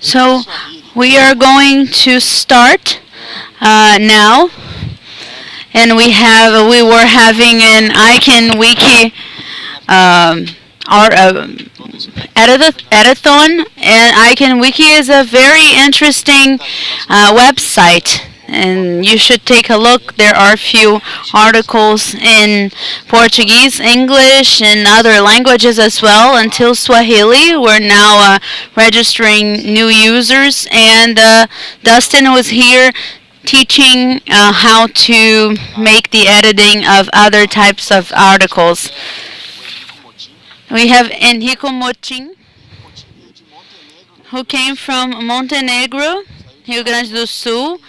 So we are going to start now, and we were having an icon wiki um, art editathon, and icon wiki is a very interesting website. And you should take a look. There are a few articles in Portuguese, English, and other languages as well. Until Swahili, we're now registering new users. And Dustin was here teaching how to make the editing of other types of articles. We have Enrico Motin, who came from Montenegro, Rio Grande do Sul.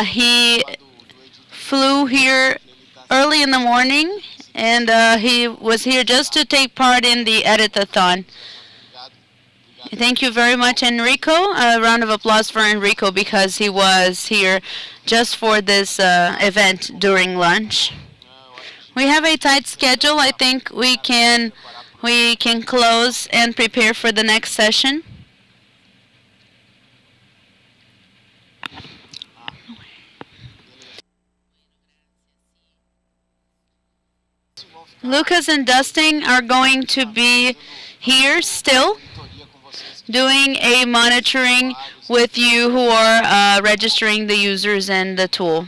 He flew here early in the morning, and he was here just to take part in the editathon. Thank you very much, Enrico. A round of applause for Enrico because he was here just for this event during lunch. We have a tight schedule. I think we can close and prepare for the next session. Lucas and Dustin are going to be here still doing a monitoring with you who are registering the users and the tool.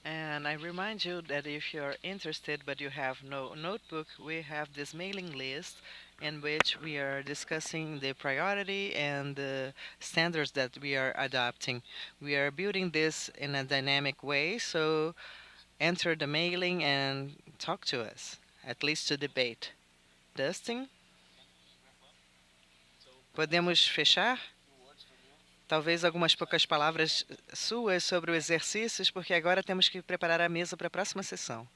And I remind you that if you're interested but you have no notebook, we have this mailing list in which we are discussing the priority and the standards that we are adopting. We are building this in a dynamic way, so enter the mailing and talk to us, at least to debate. Dustin, podemos fechar? Talvez algumas poucas palavras suas sobre os exercícios, porque agora temos que preparar a mesa para a próxima sessão.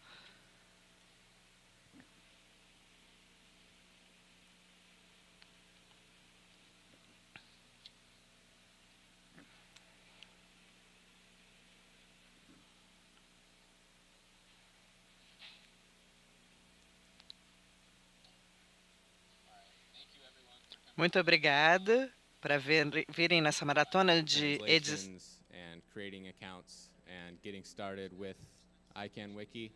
Muito obrigado para virem nessa maratona de edição. And creating accounts and getting started with ICANN Wiki.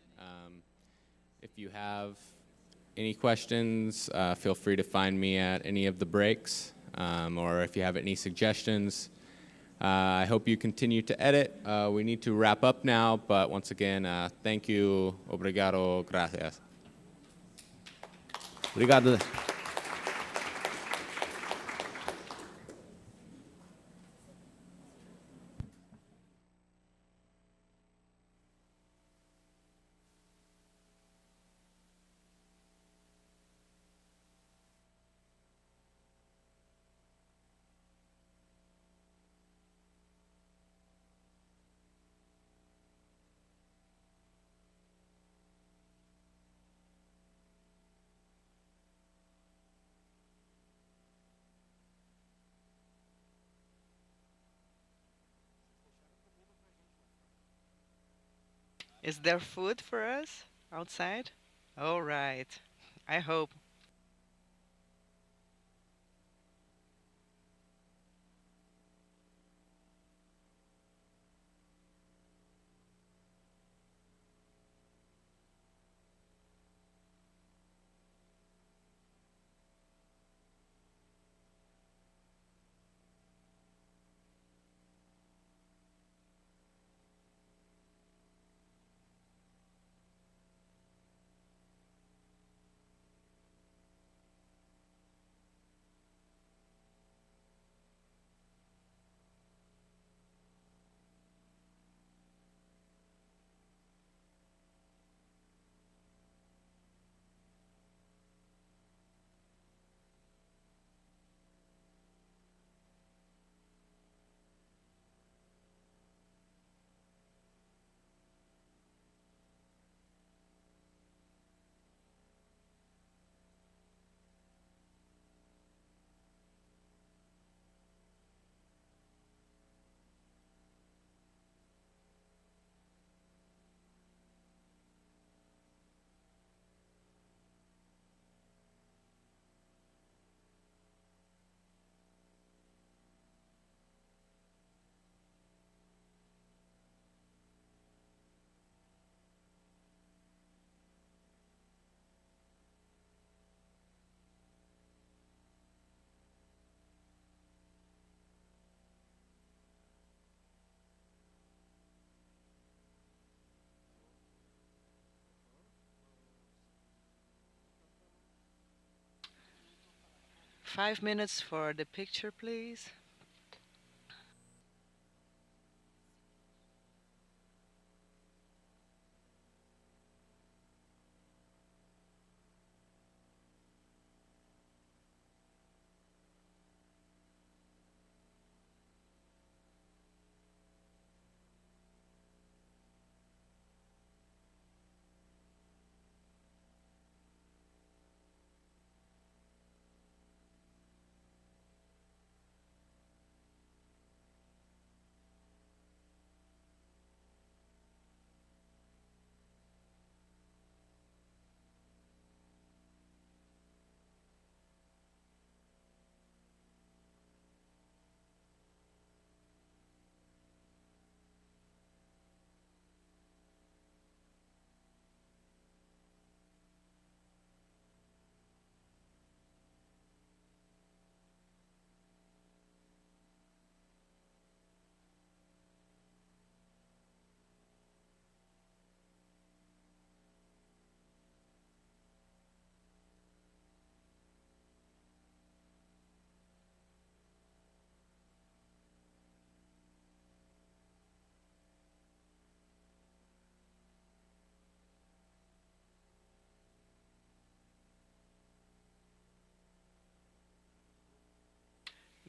If you have any questions, feel free to find me at any of the breaks, or if you have any suggestions. I hope you continue to edit. We need to wrap up now, but once again, thank you. Obrigado. Gracias. Obrigado. Is there food for us outside? All right. I hope. 5 minutes for the picture, please.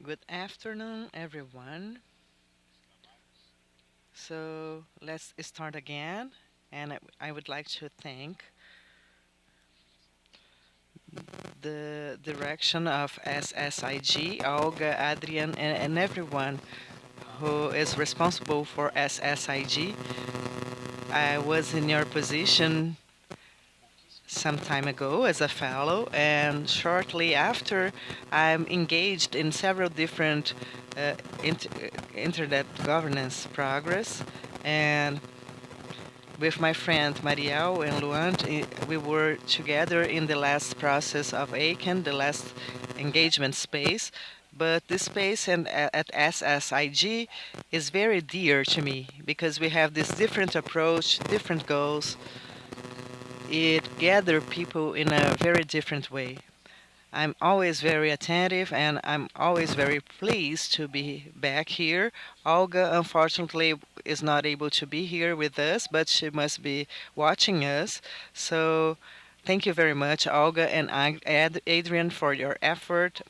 Good afternoon, everyone. So let's start again. And I would like to thank the direction of SSIG, Olga, Adrian, and everyone who is responsible for SSIG. I was in your position some time ago as a fellow, and shortly after, I'm engaged in several different uh, internet governance progress. And with my friend Mariel and Luan, we were together in the last process of ACAN, the last engagement space. But this space and at SSIG is very dear to me because we have this different approach, different goals. It gather people in a very different way. I'm always very attentive and I'm always very pleased to be back here. Olga, unfortunately, is not able to be here with us, but she must be watching us. So thank you very much, Olga and Adrian, for your effort.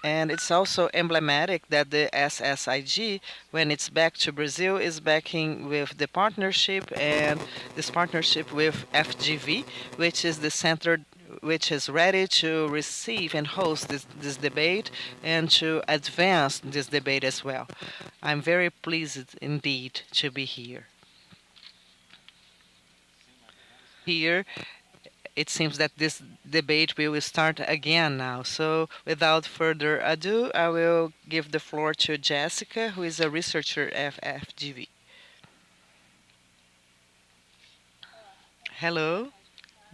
And it's also emblematic that the SSIG, when it's back to Brazil, is backing with the partnership and this partnership with FGV, which is the center which is ready to receive and host this debate and to advance this debate as well. I'm very pleased indeed to be here. Here, it seems that this debate will start again now. So, without further ado, I will give the floor to Jessica, who is a researcher at FGV. Hello.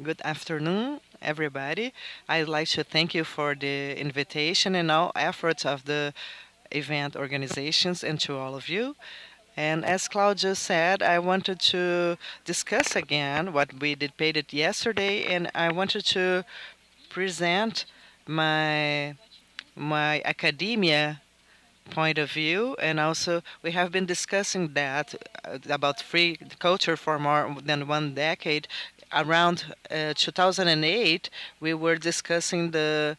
Good afternoon, everybody. I'd like to thank you for the invitation and all efforts of the event organizations and to all of you. And as Claudia said, I wanted to discuss again what we debated yesterday, and I wanted to present my academia point of view, and also we have been discussing that about free culture for more than one decade. Around 2008, we were discussing the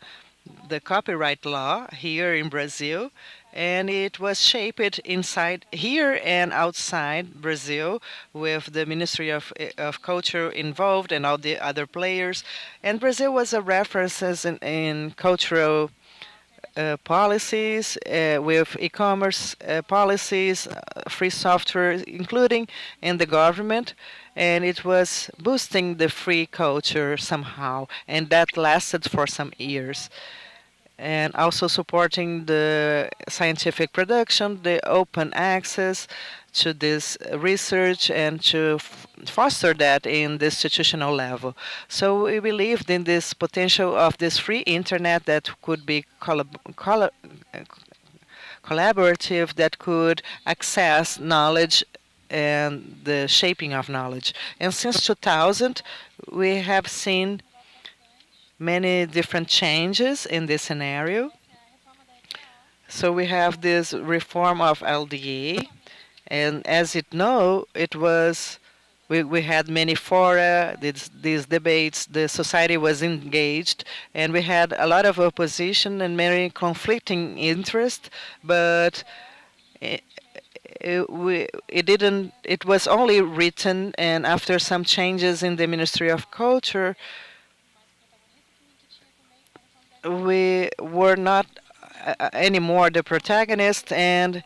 copyright law here in Brazil, and it was shaped inside here and outside Brazil with the Ministry of Culture involved and all the other players. And Brazil was a reference in cultural policies, with e-commerce policies, free software, including in the government, and it was boosting the free culture somehow, and that lasted for some years. And also supporting the scientific production, the open access to this research, and to foster that in the institutional level. So we believed in this potential of this free internet that could be collaborative, that could access knowledge and the shaping of knowledge. And since 2000, we have seen many different changes in this scenario. So we have this reform of LDA, and as it know, it was we had many fora, these debates, the society was engaged, and we had a lot of opposition and many conflicting interests, but it didn't. It was only written, and after some changes in the Ministry of Culture, we were not anymore the protagonist, and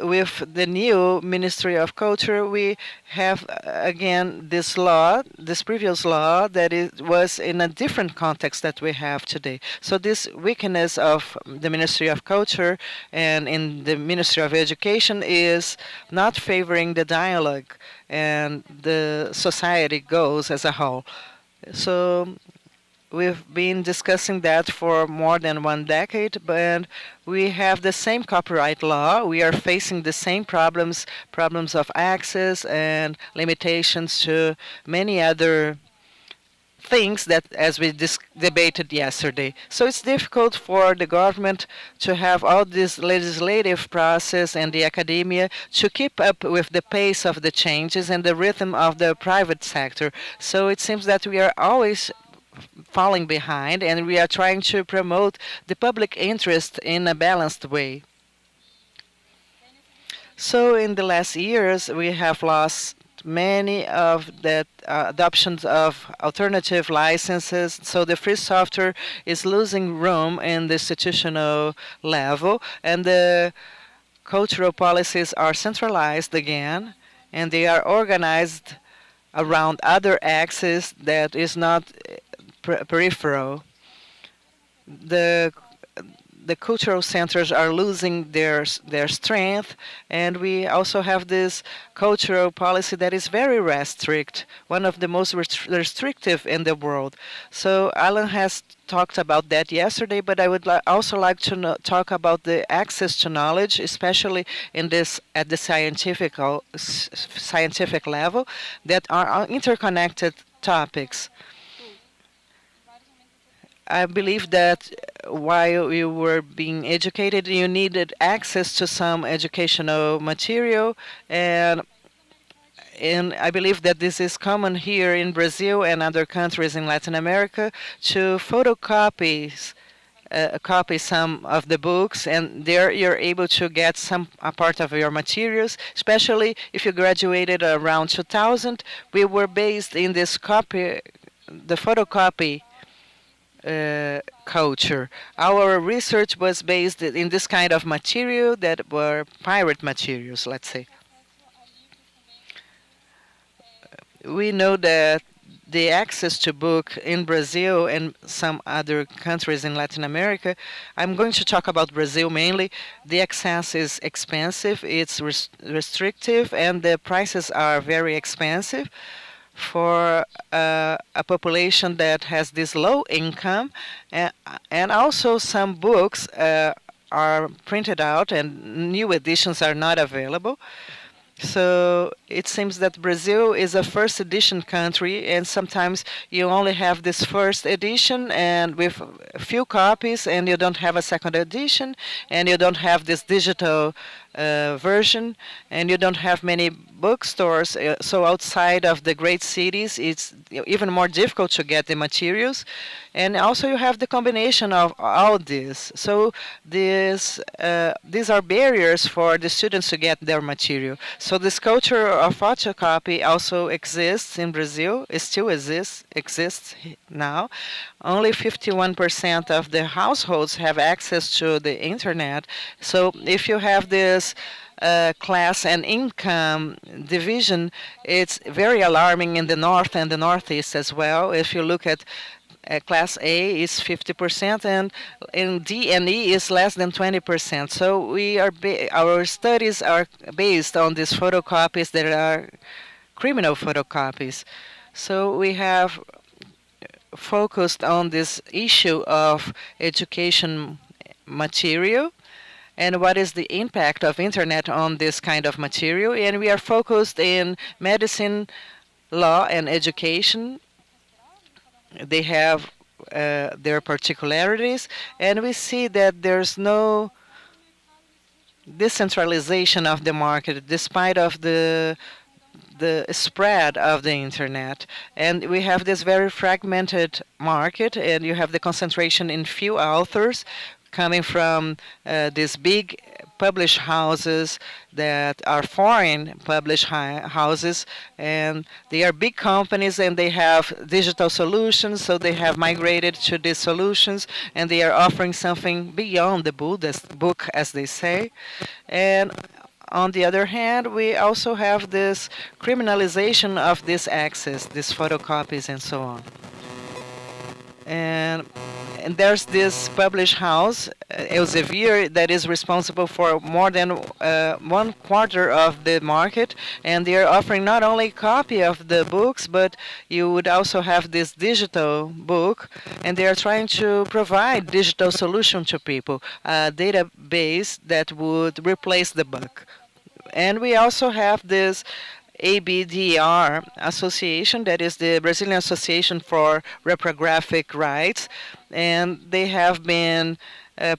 with the new Ministry of Culture, we have again this law, this previous law that it was in a different context that we have today. So this weakness of the Ministry of Culture and in the Ministry of Education is not favoring the dialogue and the society goals as a whole. So we've been discussing that for more than 1 decade, but we have the same copyright law. We are facing the same problems of access and limitations to many other things that as we debated yesterday. So it's difficult for the government to have all this legislative process and the academia to keep up with the pace of the changes and the rhythm of the private sector. So it seems that we are always falling behind, and we are trying to promote the public interest in a balanced way. So in the last years, we have lost many of the adoptions of alternative licenses. So the free software is losing room in the institutional level, and the cultural policies are centralized again, and they are organized around other axes that is not peripheral. The the cultural centers are losing their strength, and we also have this cultural policy that is very restrict, one of the most restrictive in the world. So Alan has talked about that yesterday, but I would also like to talk about the access to knowledge, especially in this at the scientific level, that are interconnected topics. I believe that while you were being educated, you needed access to some educational material, and I believe that this is common here in Brazil and other countries in Latin America to photocopy copy some of the books, and there you're able to get some a part of your materials. Especially if you graduated around 2000, we were based in this the photocopy culture. Our research was based in this kind of material that were pirate materials, let's say. We know that the access to book in Brazil and some other countries in Latin America, I'm going to talk about Brazil mainly, the access is expensive, it's restrictive, and the prices are very expensive for a population that has this low income, and also some books are printed out and new editions are not available. So it seems that Brazil is a first edition country, and sometimes you only have this first edition and with a few copies, and you don't have a second edition, and you don't have this digital version, and you don't have many bookstores. So outside of the great cities, it's even more difficult to get the materials. And also you have the combination of all this. So these are barriers for the students to get their material. So this culture of photocopy also exists in Brazil. It still exists now. Only 51% of the households have access to the internet. So if you have this class and income division, it's very alarming in the north and the northeast as well. If you look at class A is 50%, and in D and E is less than 20%. So our studies are based on these photocopies that are criminal photocopies. So we have focused on this issue of education material and what is the impact of internet on this kind of material, and we are focused in medicine, law, and education. They have their particularities, and we see that there's no decentralization of the market, despite of the spread of the internet. And we have this very fragmented market, and you have the concentration in few authors coming from these big publish houses that are foreign publish houses, and they are big companies and they have digital solutions, so they have migrated to these solutions and they are offering something beyond the book, as they say. And on the other hand, we also have this criminalization of this access, these photocopies and so on. And, and there's this publish house, Elsevier, that is responsible for more than 1/4 of the market, and they are offering not only copy of the books, but you would also have this digital book, and they are trying to provide digital solution to people, a database that would replace the book. And we also have this ABDR association, that is the Brazilian Association for Reprographic Rights, and they have been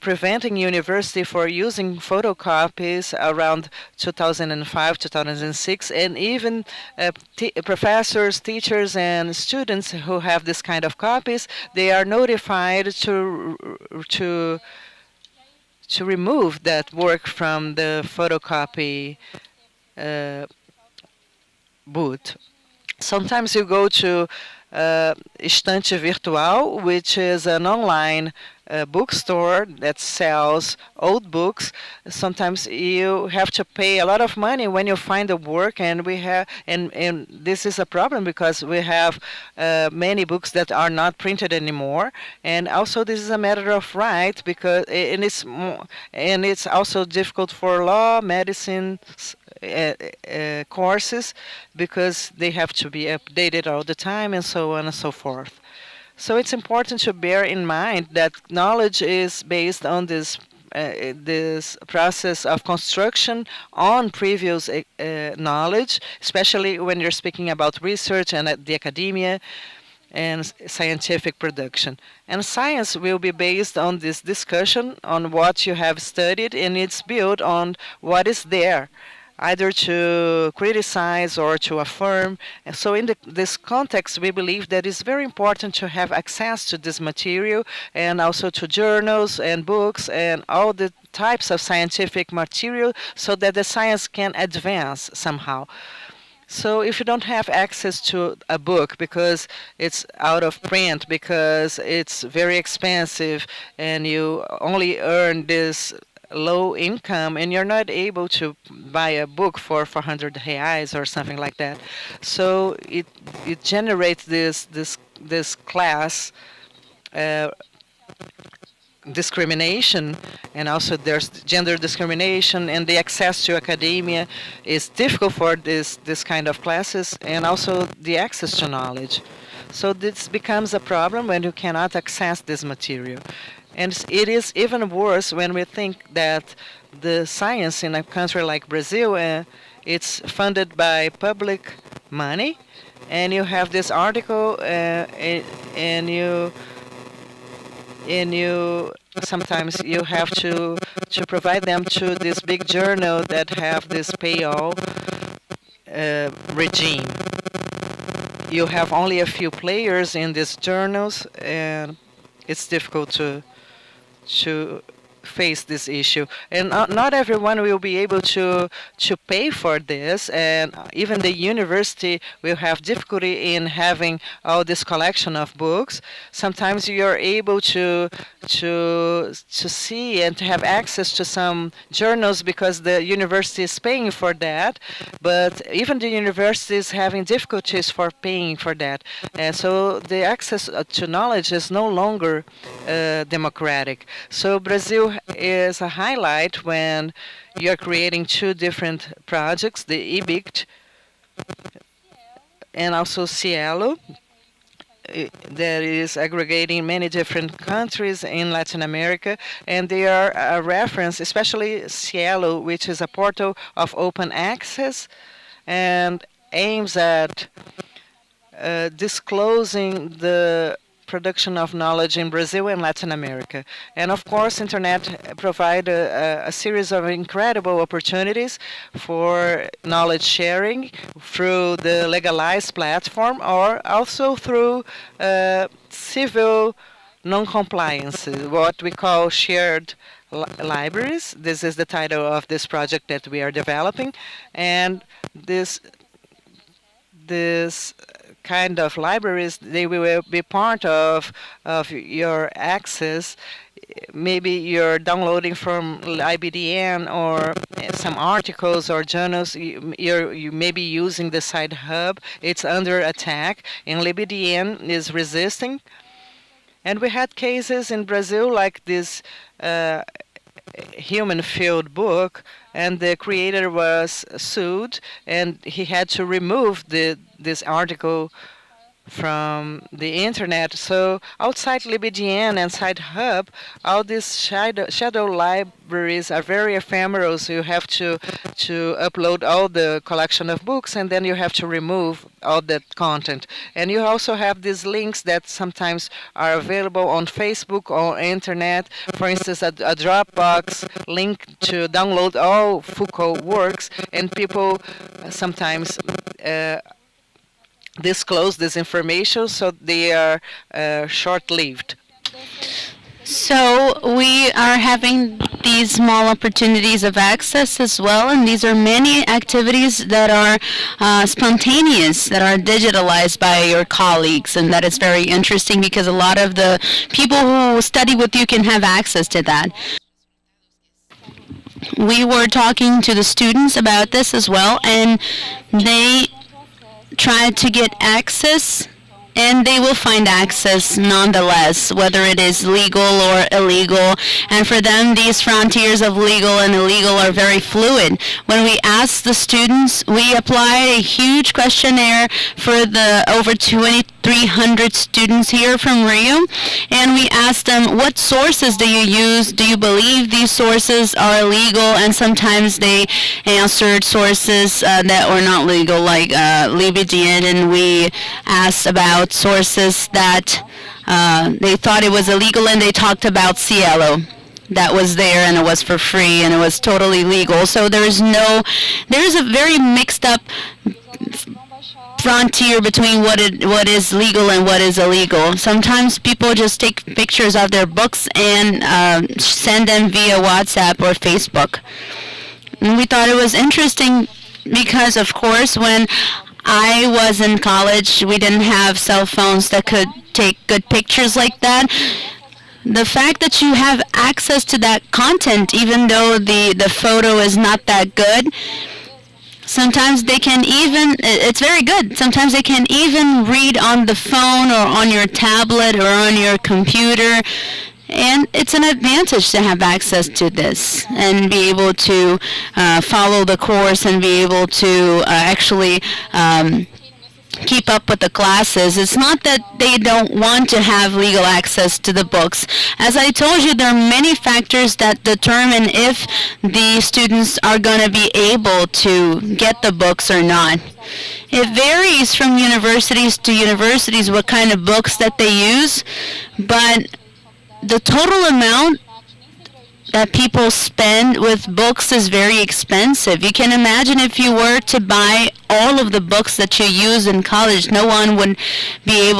preventing university for using photocopies around 2005, 2006, and even professors, teachers, and students who have this kind of copies, they are notified to remove that work from the photocopy booth. Sometimes you go to Estante Virtual, which is an online bookstore that sells old books. Sometimes you have to pay a lot of money when you find the work, and we have, and this is a problem because we have many books that are not printed anymore, and also this is a matter of right because and it's also difficult for law, medicine courses because they have to be updated all the time and so on and so forth. So it's important to bear in mind that knowledge is based on this process of construction on previous knowledge, especially when you're speaking about research and the academia and scientific production. And science will be based on this discussion on what you have studied, and it's built on what is there, either to criticize or to affirm. And so in this context, we believe that it's very important to have access to this material and also to journals and books and all the types of scientific material so that the science can advance somehow. So if you don't have access to a book because it's out of print, because it's very expensive, and you only earn this low income and you're not able to buy a book for 400 reais or something like that, so it generates this class discrimination, and also there's gender discrimination, and the access to academia is difficult for this kind of classes, and also the access to knowledge. So this becomes a problem when you cannot access this material. And it is even worse when we think that the science in a country like Brazil, it's funded by public money, and you have this article, and you sometimes you have to provide them to this big journal that have this paywall regime. You have only a few players in these journals, and it's difficult to face this issue, and not everyone will be able to pay for this, and even the university will have difficulty in having all this collection of books. Sometimes you are able to see and to have access to some journals because the university is paying for that, but even the university is having difficulties for paying for that, and so the access to knowledge is no longer democratic. So Brazil is a highlight when you're creating two different projects, the EBICT and also Cielo, that is aggregating many different countries in Latin America, and they are a reference, especially Cielo, which is a portal of open access and aims at disclosing the production of knowledge in Brazil and Latin America. And of course, internet provide a series of incredible opportunities for knowledge sharing through the legalized platform or also through civil non-compliance, what we call shared libraries. This is the title of this project that we are developing, and this kind of libraries, they will be part of your access. Maybe you're downloading from IBDN or some articles or journals. You may be using the side hub. It's under attack, and LibDN is resisting. And we had cases in Brazil like this human field book, and the creator was sued, and he had to remove this article from the internet. So outside LibDN and Side Hub, all these shadow libraries are very ephemeral. So you have to upload all the collection of books, and then you have to remove all that content. And you also have these links that sometimes are available on Facebook or internet. For instance, a Dropbox link to download all Foucault works, and people sometimes disclose this information, so they are short-lived. So we are having these small opportunities of access as well, and these are many activities that are spontaneous, that are digitalized by your colleagues, and that is very interesting because a lot of the people who study with you can have access to that. We were talking to the students about this as well, and they tried to get access, and they will find access nonetheless, whether it is legal or illegal. And for them, these frontiers of legal and illegal are very fluid. When we ask the students, we apply a huge questionnaire for the over 2,300 students here from Rio, and we ask them, what sources do you use? Do you believe these sources are legal? And sometimes they answered sources that were not legal, like LibDN, and we asked about sources that they thought it was illegal, and they talked about Cielo. That was there, and it was for free, and it was totally legal. So there's a very mixed up frontier between what is legal and what is illegal. Sometimes people just take pictures of their books and send them via WhatsApp or Facebook. And we thought it was interesting because, of course, when I was in college, we didn't have cell phones that could take good pictures like that. The fact that you have access to that content, even though the photo is not that good, sometimes they can even, it's very good, sometimes they can even read on the phone or on your tablet or on your computer. And it's an advantage to have access to this and be able to follow the course and be able to actually keep up with the classes. It's not that they don't want to have legal access to the books. As I told you, there are many factors that determine if the students are going to be able to get the books or not. It varies from universities to universities what kind of books that they use, but the total amount that people spend with books is very expensive. You can imagine if you were to buy all of the books that you use in college, no one would be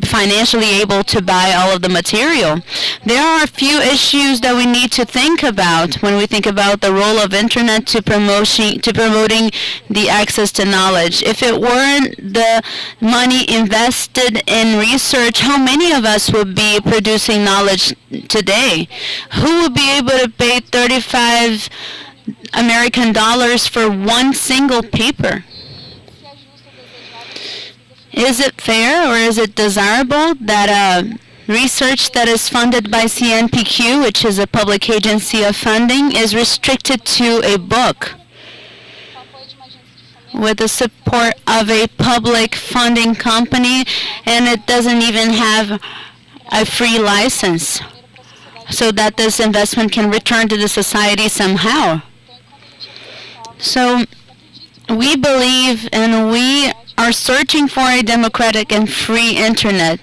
financially able to buy all of the material. There are a few issues that we need to think about when we think about the role of internet to promoting the access to knowledge. If it weren't the money invested in research, how many of us would be producing knowledge today? Who would be able to pay 35 American dollars for one single paper? Is it fair or is it desirable that research that is funded by CNPq, which is a public agency of funding, is restricted to a book with the support of a public funding company, and it doesn't even have a free license, so that this investment can return to the society somehow? So we believe and we are searching for a democratic and free internet.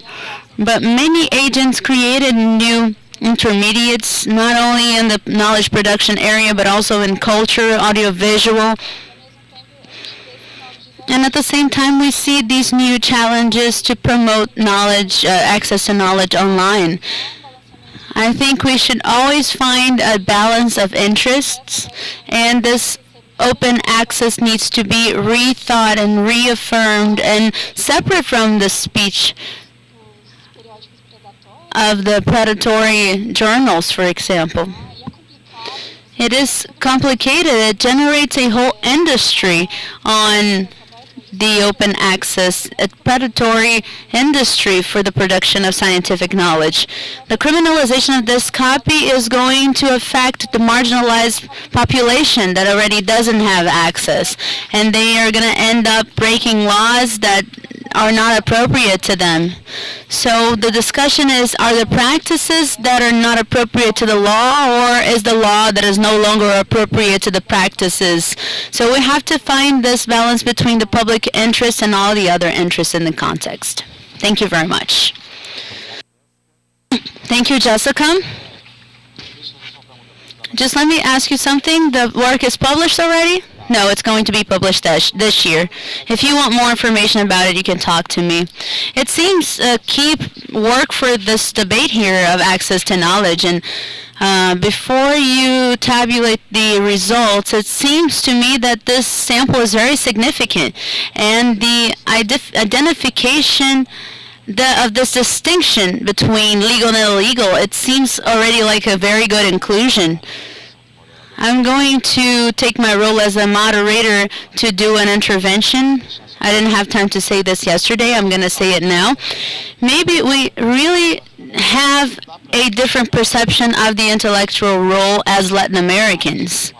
But many agents created new intermediates, not only in the knowledge production area, but also in culture, audiovisual. And at the same time, we see these new challenges to promote knowledge, access to knowledge online. I think we should always find a balance of interests, and this open access needs to be rethought and reaffirmed and separate from the speech of the predatory journals, for example. It is complicated. It generates a whole industry on the open access, a predatory industry for the production of scientific knowledge. The criminalization of this copy is going to affect the marginalized population that already doesn't have access, and they are going to end up breaking laws that are not appropriate to them. So the discussion is, are the practices that are not appropriate to the law, or is the law that is no longer appropriate to the practices? So we have to find this balance between the public interest and all the other interests in the context. Thank you very much. Thank you, Jessica. Just let me ask you something. The work is published already? No, it's going to be published this year. If you want more information about it, you can talk to me. It seems key work for this debate here of access to knowledge. And before you tabulate the results, it seems to me that this sample is very significant. And the identification of this distinction between legal and illegal, it seems already like a very good inclusion. I'm going to take my role as a moderator to do an intervention. I didn't have time to say this yesterday. I'm going to say it now. Maybe we really have a different perception of the intellectual role as Latin Americans.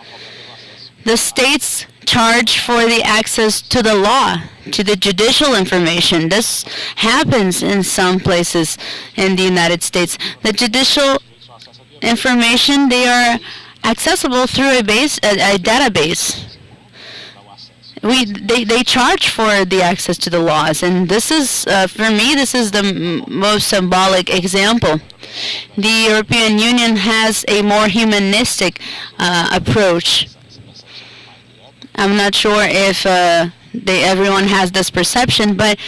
The states charge for the access to the law, to the judicial information. This happens in some places in the United States. The judicial information, they are accessible through a database. They charge for the access to the laws, and this is, for me, this is the most symbolic example. The European Union has a more humanistic approach. I'm not sure if everyone has this perception, but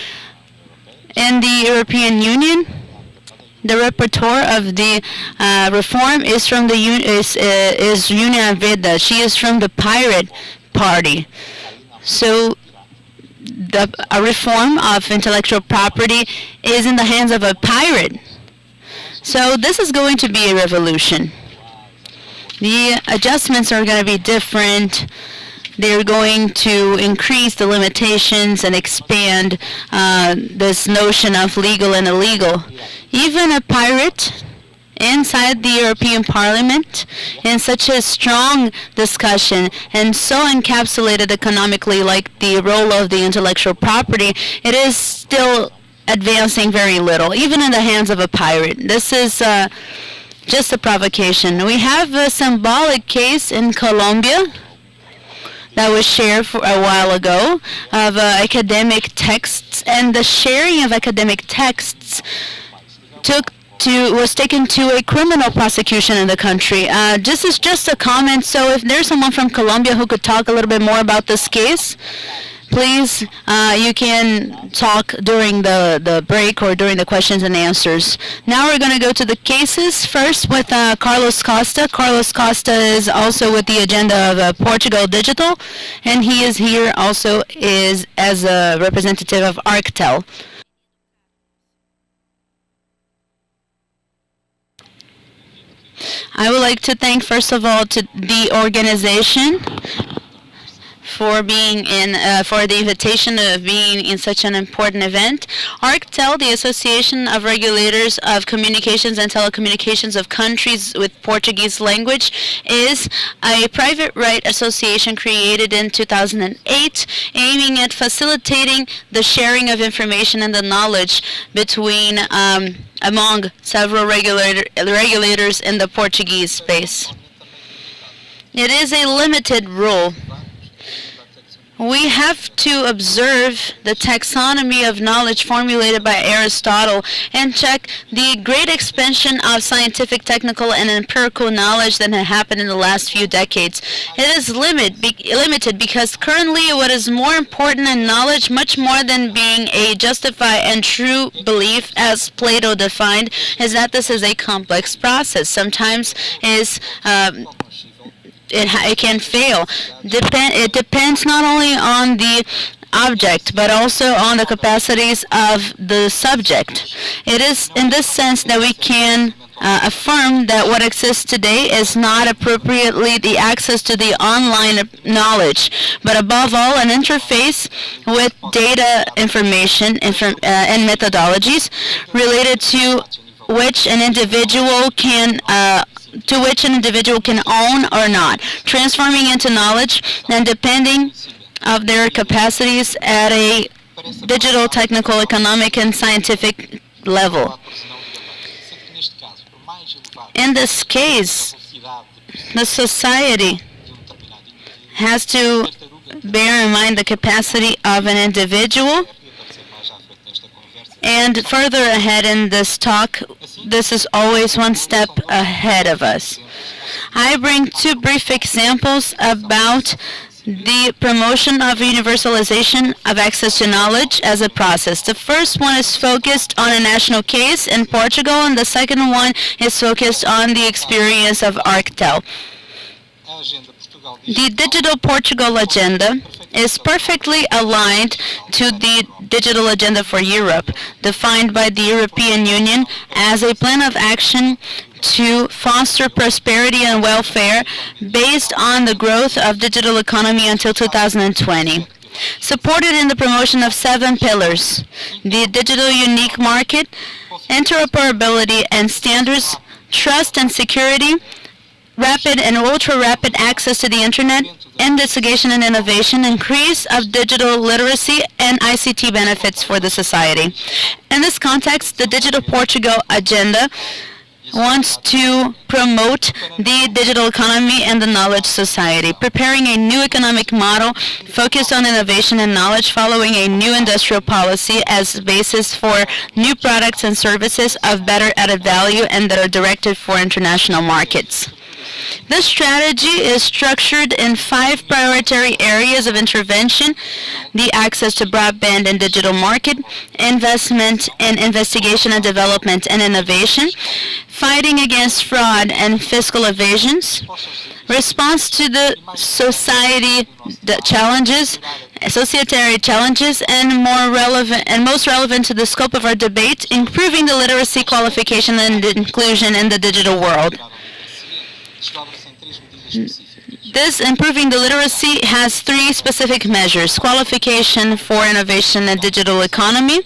in the European Union, the rapporteur of the reform is from the is Union Veda. She is from the Pirate Party. So a reform of intellectual property is in the hands of a pirate. So this is going to be a revolution. The adjustments are going to be different. They're going to increase the limitations and expand this notion of legal and illegal. Even a pirate inside the European Parliament, in such a strong discussion and so encapsulated economically like the role of the intellectual property, it is still advancing very little, even in the hands of a pirate. This is just a provocation. We have a symbolic case in Colombia that was shared for a while ago of academic texts, and the sharing of academic texts was taken to a criminal prosecution in the country. This is just a comment, so if there's someone from Colombia who could talk a little bit more about this case, please, you can talk during the break or during the questions and answers. Now we're going to go to the cases, first with Carlos Costa. Carlos Costa is also with the agenda of Portugal Digital, and he is here also as a representative of Arctel. I would like to thank, first of all, to the organization for being for the invitation of being in such an important event. Arctel, the Association of Regulators of Communications and Telecommunications of Countries with Portuguese Language, is a private right association created in 2008, aiming at facilitating the sharing of information and the knowledge between among several regulators in the Portuguese space. It is a limited rule. we have to observe the taxonomy of knowledge formulated by Aristotle and check the great expansion of scientific, technical, and empirical knowledge that had happened in the last few decades. It is limited because currently what is more important in knowledge, much more than being a justified and true belief, as Plato defined, is that this is a complex process. Sometimes it can fail. It depends not only on the object, but also on the capacities of the subject. It is in this sense that we can affirm that what exists today is not appropriately the access to the online knowledge, but above all an interface with data information and methodologies related to which an individual can own or not, transforming into knowledge and depending of their capacities at a digital, technical, economic, and scientific level. In this case, the society has to bear in mind the capacity of an individual. And further ahead in this talk, this is always one step ahead of us. I bring two brief examples about the promotion of universalization of access to knowledge as a process. The first one is focused on a national case in Portugal, and the second one is focused on the experience of Arctel. The Digital Portugal agenda is perfectly aligned to the digital agenda for Europe, defined by the European Union as a plan of action to foster prosperity and welfare based on the growth of digital economy until 2020. Supported in the promotion of 7 pillars: the digital unique market, interoperability and standards, trust and security, rapid and ultra-rapid access to the Internet, investigation and innovation, increase of digital literacy, and ICT benefits for the society. In this context, the Digital Portugal agenda wants to promote the digital economy and the knowledge society, preparing a new economic model focused on innovation and knowledge, following a new industrial policy as the basis for new products and services of better added value and that are directed for international markets. This strategy is structured in 5 priority areas of intervention: the access to broadband and digital market, investment in investigation and development and innovation, fighting against fraud and fiscal evasions, response to the societary challenges, and most relevant to the scope of our debate, improving the literacy, qualification, and inclusion in the digital world. This improving the literacy has 3 specific measures: qualification for innovation and digital economy,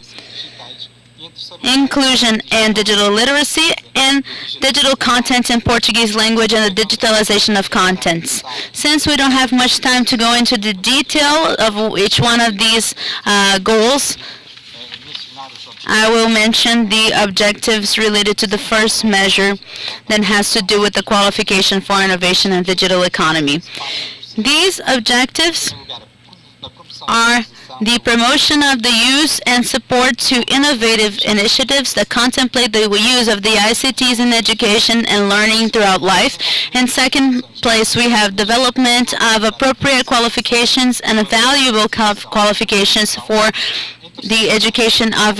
inclusion and digital literacy, and digital content in Portuguese language and the digitalization of contents. Since we don't have much time to go into the detail of each one of these goals, I will mention the objectives related to the first measure that has to do with the qualification for innovation and digital economy. These objectives are the promotion of the use and support to innovative initiatives that contemplate the use of the ICTs in education and learning throughout life. In second place, we have development of appropriate qualifications and valuable qualifications for the education of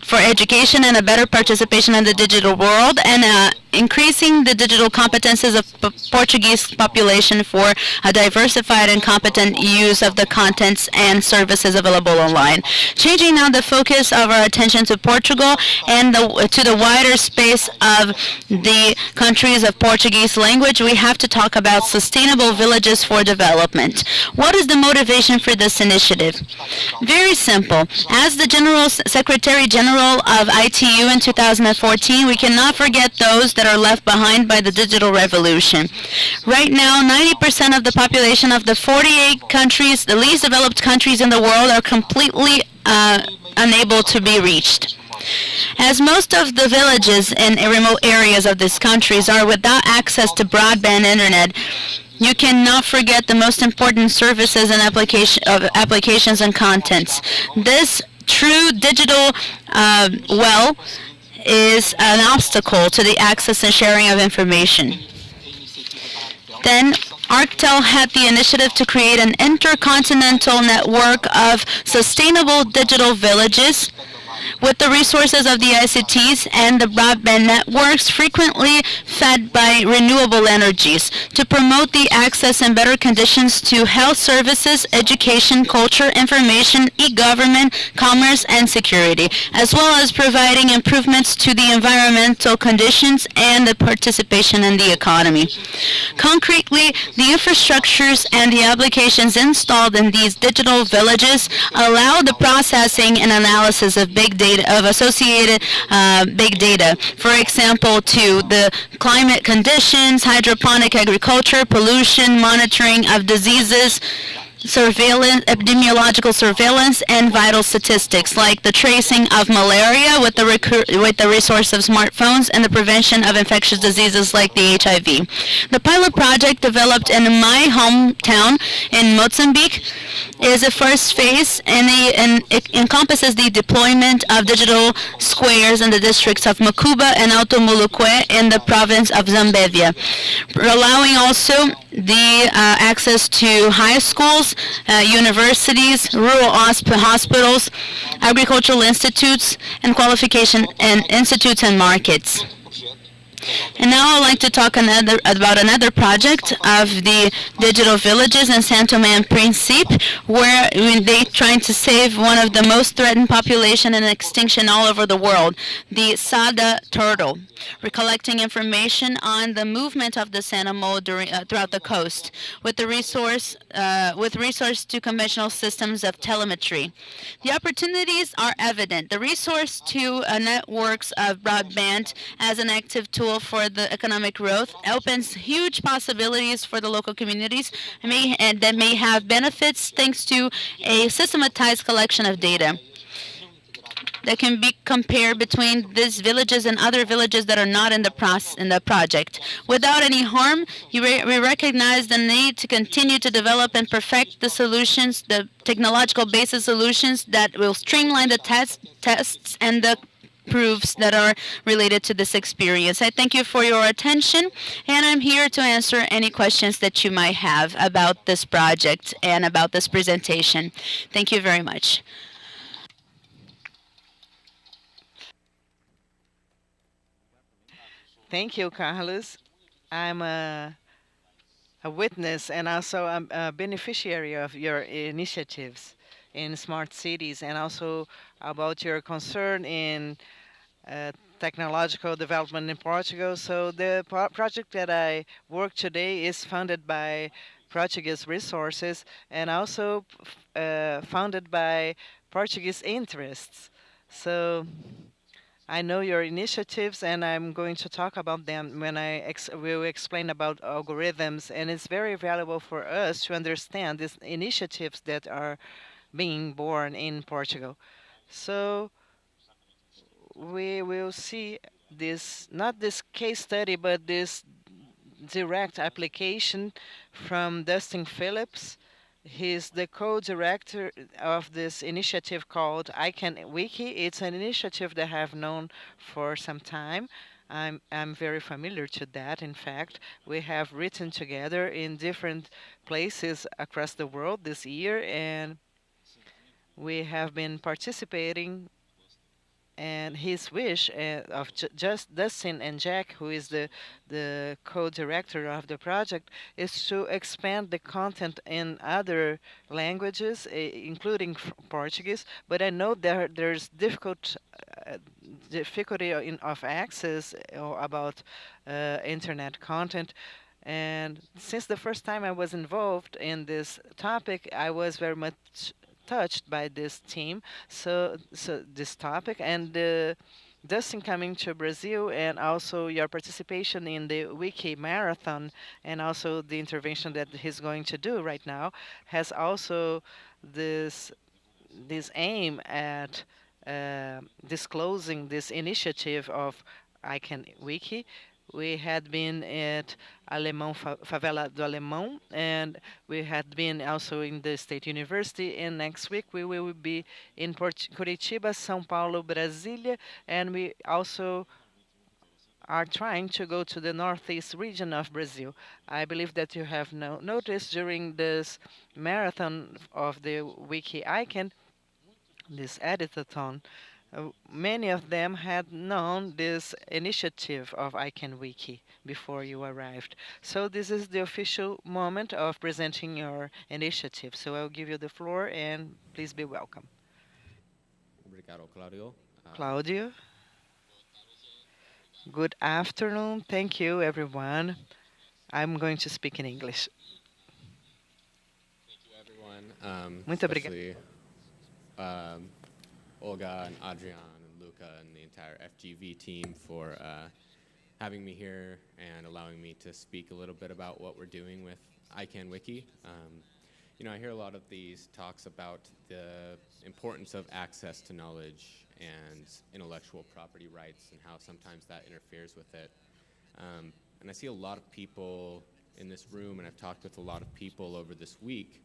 for education and a better participation in the digital world, and increasing the digital competences of Portuguese population for a diversified and competent use of the contents and services available online. Changing now the focus of our attention to Portugal and to the wider space of the countries of Portuguese language, we have to talk about sustainable villages for development. What is the motivation for this initiative? Very simple. As the Secretary General of ITU in 2014, we cannot forget those that are left behind by the digital revolution. Right now, 90% of the population of the 48 countries, the least developed countries in the world, are completely unable to be reached. As most of the villages in remote areas of these countries are without access to broadband internet, You cannot forget the most important services and applications and contents. This true digital well is an obstacle to the access and sharing of information. Then Arctel had the initiative to create an intercontinental network of sustainable digital villages with the resources of the ICTs and the broadband networks frequently fed by renewable energies to promote the access and better conditions to health services, education, culture, information, e-government, commerce, and security, as well as providing improvements to the environmental conditions and the participation in the economy. Concretely, the infrastructures and the applications installed in these digital villages allow the processing and analysis of big data, of associated big data. For example, to the climate conditions, hydroponic agriculture, pollution, monitoring of diseases, surveillance, epidemiological surveillance, and vital statistics like the tracing of malaria with with the resource of smartphones and the prevention of infectious diseases like the HIV. The pilot project developed in my hometown in Mozambique is the first phase and it encompasses the deployment of digital squares in the districts of Macuba and Alto Muluque in the province of Zambezia, allowing also the access to high schools, universities, rural hospitals, agricultural institutes, and qualification and institutes and markets. And now I'd like to talk about another project of the digital villages in Saint Tome and Principe, where they trying to save one of the most threatened population in extinction all over the world, the Sada turtle. We're collecting information on the movement of this animal throughout the coast, with the resource to conventional systems of telemetry. The opportunities are evident. The resource to networks of broadband as an active tool for the economic growth opens huge possibilities for the local communities and that may have benefits thanks to a systematized collection of data that can be compared between these villages and other villages that are not in the project. Without any harm, we recognize the need to continue to develop and perfect the solutions, the technological basis solutions that will streamline the tests and the proofs that are related to this experience. I thank you for your attention, and I'm here to answer any questions that you might have about this project and about this presentation. Thank you very much. Thank you, Carlos. I'm a witness and also a beneficiary of your initiatives in smart cities and also about your concern in technological development in Portugal. So the project that I work today is funded by Portuguese resources and also funded by Portuguese interests. So I know your initiatives, and I'm going to talk about them when I will explain about algorithms. And it's very valuable for us to understand these initiatives that are being born in Portugal. So we will see this, not this case study, but this direct application from Dustin Phillips. He's the co-director of this initiative called ICANN Wiki. It's an initiative that I have known for some time. I'm very familiar to that. In fact, we have written together in different places across the world this year, and we have been participating, and his wish of just Dustin and Jack, who is the co-director of the project, is to expand the content in other languages, including Portuguese. But I know there's difficulty of access about internet content. And since the first time I was involved in this topic, I was very much touched by this team, so this topic, and Dustin coming to Brazil, and also your participation in the Wiki Marathon, and also the intervention that he's going to do right now, has also this aim at disclosing this initiative of ICANN Wiki. We had been at Favela do Alemão, and we had been also in the State University. And next week we will be in Curitiba, São Paulo, Brasília, and we also are trying to go to the northeast region of Brazil. I believe that you have noticed during this marathon of the Wiki Icon, this editathon, many of them had known this initiative of Icon Wiki before you arrived. So this is the official moment of presenting your initiative. So I'll give you the floor and please be welcome. Obrigado, Claudio. Claudio, good afternoon. Thank you, everyone. I'm going to speak in English. Thank you, everyone, Muito obrigado. especially um, Olga and Adrian and Luca and the entire FGV team for having me here and allowing me to speak a little bit about what we're doing with ICANN Wiki. I hear a lot of these talks about the importance of access to knowledge and intellectual property rights and how sometimes that interferes with it. And I see a lot of people in this room, and I've talked with a lot of people over this week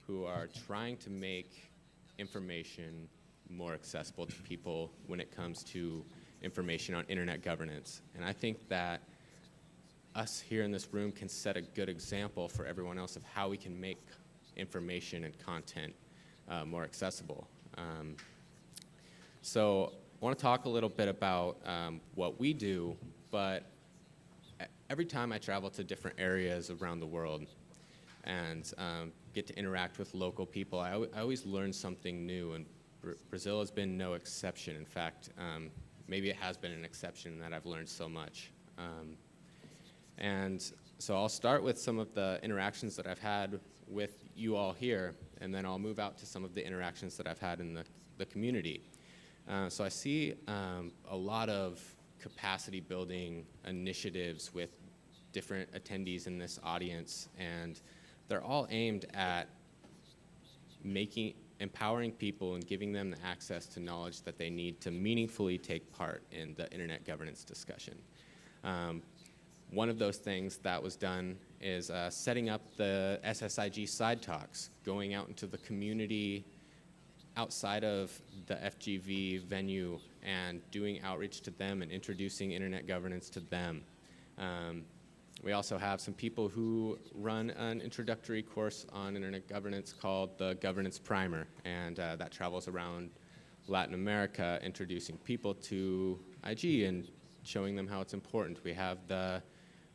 who are trying to make information more accessible to people when it comes to information on internet governance. And I think that us here in this room can set a good example for everyone else of how we can make information and content more accessible. So I want to talk a little bit about what we do, but every time I travel to different areas around the world and get to interact with local people, I always learn something new, and Brazil has been no exception. In fact, maybe it has been an exception that I've learned so much. And so I'll start with some of the interactions that I've had with you all here, and then I'll move out to some of the interactions that I've had in the community. So I see a lot of capacity building initiatives with different attendees in this audience, and they're all aimed at empowering people and giving them the access to knowledge that they need to meaningfully take part in the internet governance discussion. One of those things that was done is setting up the SSIG side talks, going out into the community outside of the FGV venue and doing outreach to them and introducing internet governance to them. We also have some people who run an introductory course on internet governance called the Governance Primer, and that travels around Latin America introducing people to IG and showing them how it's important. We have the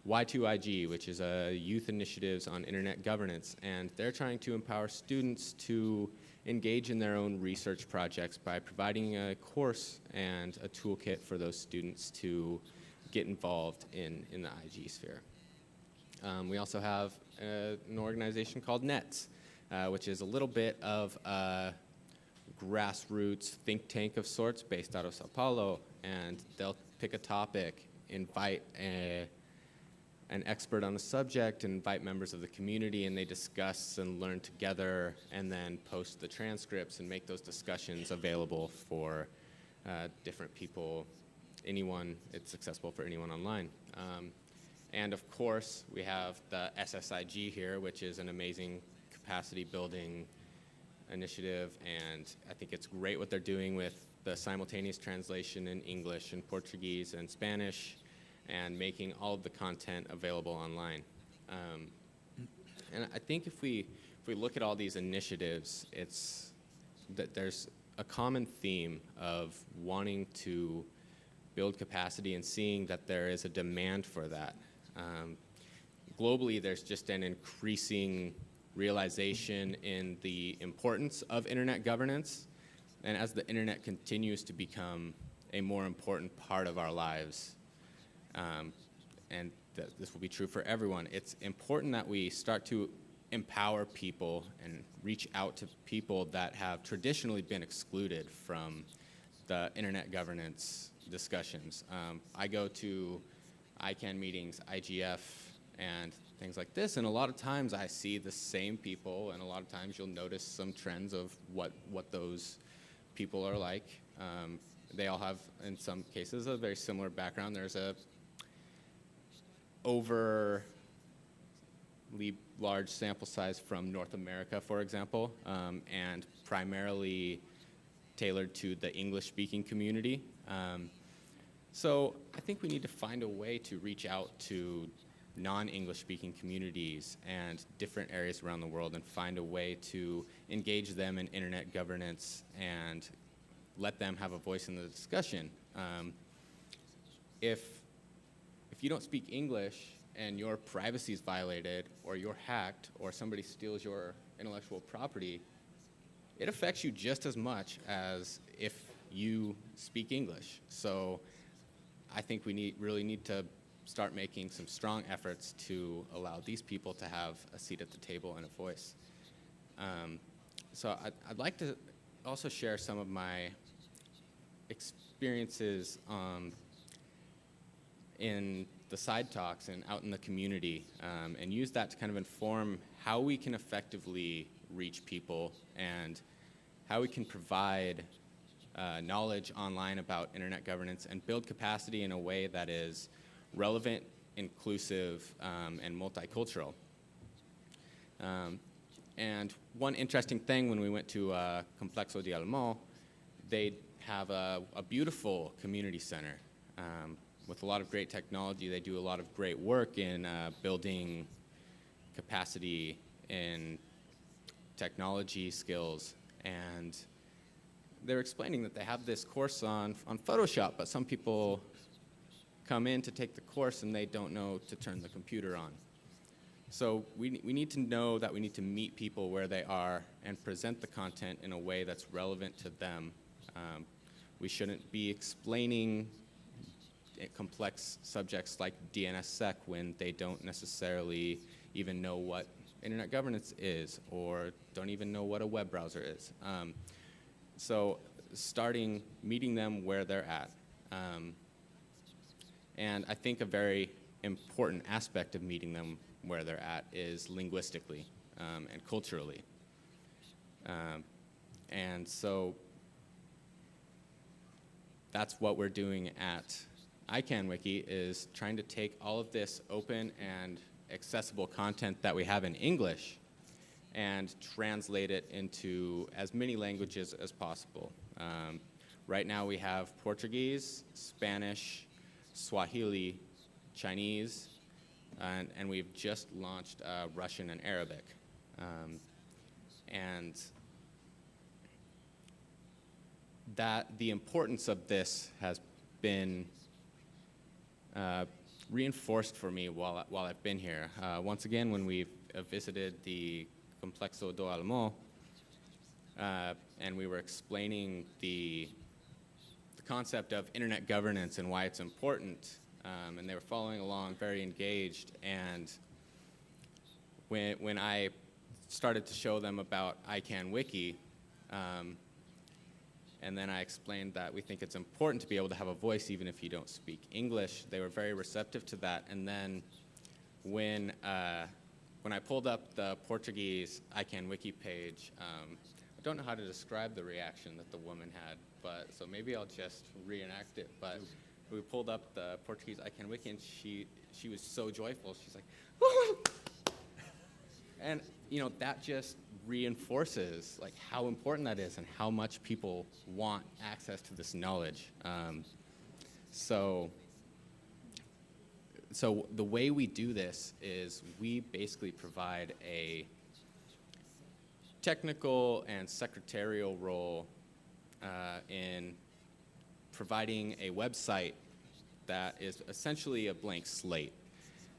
Y2IG, which is a youth initiatives on internet governance, and they're trying to empower students to engage in their own research projects by providing a course and a toolkit for those students to get involved in the IG sphere. We also have an organization called NETS, which is a little bit of a grassroots think tank of sorts based out of Sao Paulo, and they'll pick a topic, invite an expert on the subject, invite members of the community, and they discuss and learn together, and then post the transcripts and make those discussions available for different people, it's accessible for anyone online. And of course, we have the SSIG here, which is an amazing capacity building initiative, and I think it's great what they're doing with the simultaneous translation in English and Portuguese and Spanish, and making all of the content available online. And I think if we look at all these initiatives, it's that there's a common theme of wanting to build capacity and seeing that there is a demand for that. Globally, there's just an increasing realization in the importance of internet governance, and as the internet continues to become a more important part of our lives, and this will be true for everyone, it's important that we start to empower people and reach out to people that have traditionally been excluded from the internet governance discussions. I go to ICANN meetings, IGF, and things like this, and a lot of times I see the same people, and a lot of times you'll notice some trends of what those people are like. They all have, in some cases, a very similar background. There's overly large sample size from North America, for example, and primarily tailored to the English-speaking community. So I think we need to find a way to reach out to non-English speaking communities and different areas around the world and find a way to engage them in internet governance and let them have a voice in the discussion. If you don't speak English and your privacy is violated or you're hacked or somebody steals your intellectual property, it affects you just as much as if you speak English. So I think we really need to start making some strong efforts to allow these people to have a seat at the table and a voice. So I'd like to also share some of my experiences in the side talks and out in the community, and use that to kind of inform how we can effectively reach people and how we can provide knowledge online about internet governance and build capacity in a way that is relevant, inclusive, and multicultural. And one interesting thing when we went to Complexo de Alemão, they have a beautiful community center with a lot of great technology. They do a lot of great work in building capacity in technology skills. And they're explaining that they have this course on Photoshop, but some people come in to take the course and they don't know to turn the computer on. So we need to know that we need to meet people where they are and present the content in a way that's relevant to them. We shouldn't be explaining complex subjects like DNSSEC when they don't necessarily even know what internet governance is or don't even know what a web browser is. So meeting them where they're at. And I think a very important aspect of meeting them where they're at is linguistically and culturally. And so that's what we're doing at ICANN-Wiki, is trying to take all of this open and accessible content that we have in English and translate it into as many languages as possible. Right now we have Portuguese, Spanish, Swahili, Chinese, and we've just launched Russian and Arabic. And the importance of this has been reinforced for me while I've been here. Once again, when we've visited the Complexo do Alemão, and we were explaining the concept of internet governance and why it's important, and they were following along very engaged. And when I started to show them about ICANN-Wiki, and then I explained that we think it's important to be able to have a voice even if you don't speak English, they were very receptive to that. And then when I pulled up the Portuguese ICANN-Wiki page, I don't know how to describe the reaction that the woman had, but so maybe I'll just reenact it. But we pulled up the Portuguese ICANN-Wiki, and she was so joyful. She's like, woo! And that just reinforces like how important that is and how much people want access to this knowledge. So the way we do this is we basically provide a technical and secretarial role in providing a website that is essentially a blank slate.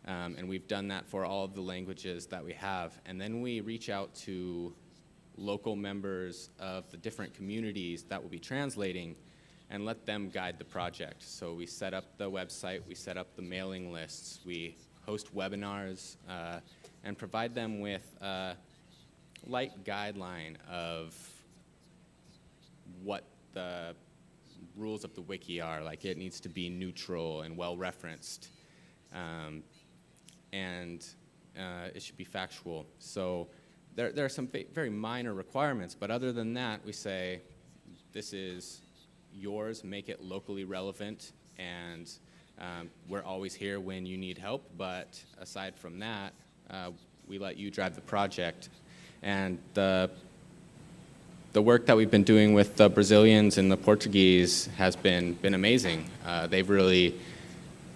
And we've done that for all of the languages that we have. And then we reach out to local members of the different communities that will be translating and let them guide the project. So we set up the website, we set up the mailing lists, we host webinars, and provide them with a light guideline of what the rules of the wiki are. Like, it needs to be neutral and well-referenced. And it should be factual. So there are some very minor requirements, but other than that, we say, this is yours, make it locally relevant, and We're always here when you need help, but aside from that, we let you drive the project. And the work that we've been doing with the Brazilians and the Portuguese has been amazing. They've really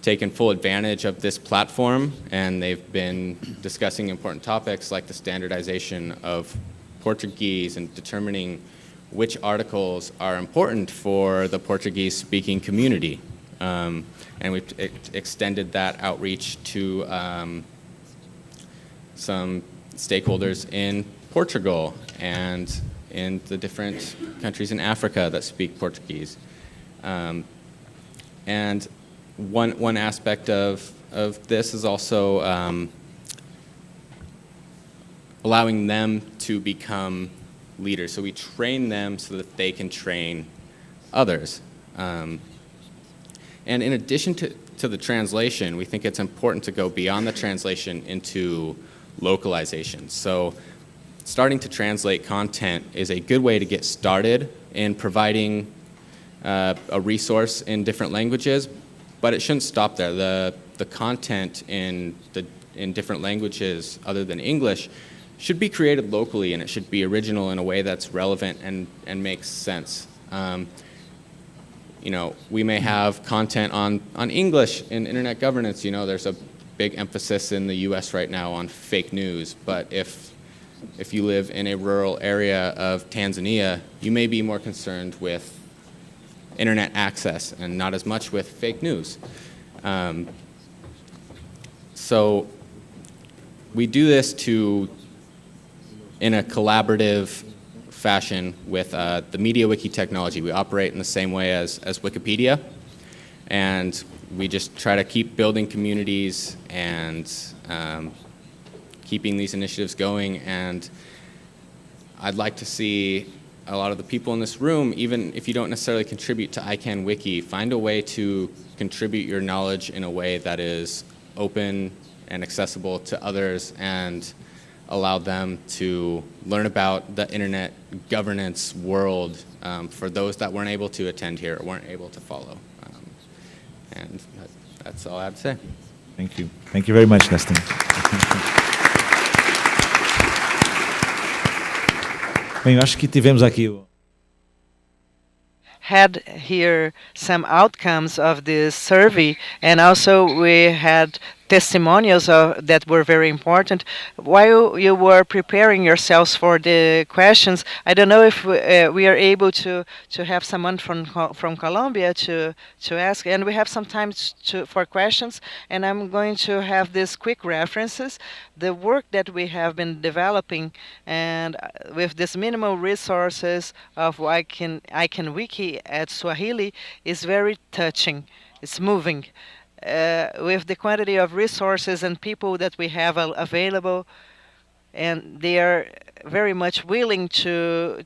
taken full advantage of this platform, and they've been discussing important topics like the standardization of Portuguese and determining which articles are important for the Portuguese-speaking community. And we've extended that outreach to some stakeholders in Portugal and in the different countries in Africa that speak Portuguese. And one aspect of this is also allowing them to become leaders. So we train them so that they can train others. And in addition to the translation, we think it's important to go beyond the translation into localization. So starting to translate content is a good way to get started in providing a resource in different languages, but it shouldn't stop there. The content in different languages other than English should be created locally, and it should be original in a way that's relevant and makes sense. We may have content on English in internet governance. There's a big emphasis in the U.S. right now on fake news, but if you live in a rural area of Tanzania, you may be more concerned with internet access and not as much with fake news. So we do this in a collaborative fashion with the MediaWiki technology. We operate in the same way as Wikipedia, and we just try to keep building communities and keeping these initiatives going. And I'd like to see a lot of the people in this room, even if you don't necessarily contribute to ICANN Wiki, find a way to contribute your knowledge in a way that is open and accessible to others and allow them to learn about the internet governance world for those that weren't able to attend here or weren't able to follow. And that's all I have to say. Thank you. Thank you very much, Nestor. Bem, eu acho que tivemos aqui Had here some outcomes of this survey, and also we had testimonials that were very important. While you were preparing yourselves for the questions, I don't know if we are able to have someone from Colombia to ask, and we have some time for questions, and I'm going to have these quick references. The work that we have been developing, and with this minimal resources of ICANN Wiki at Swahili is very touching. It's moving. With the quantity of resources and people that we have available, and they are very much willing to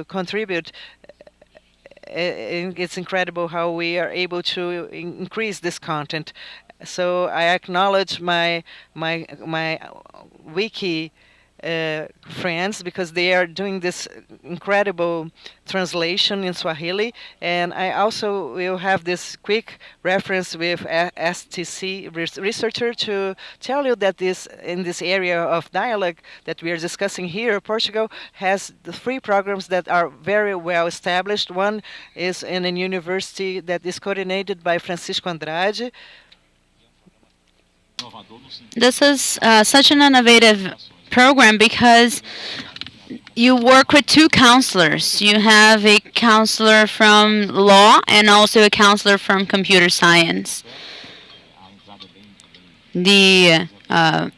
contribute. It's incredible how we are able to increase this content. So I acknowledge my wiki friends, because they are doing this incredible translation in Swahili, and I also will have this quick reference with STC researcher to tell you that in this area of dialogue that we are discussing here, Portugal has the 3 programs that are very well established. One is in a university that is coordinated by Francisco Andrade. This is such an innovative program because you work with 2 counselors. You have a counselor from law and also a counselor from computer science. They are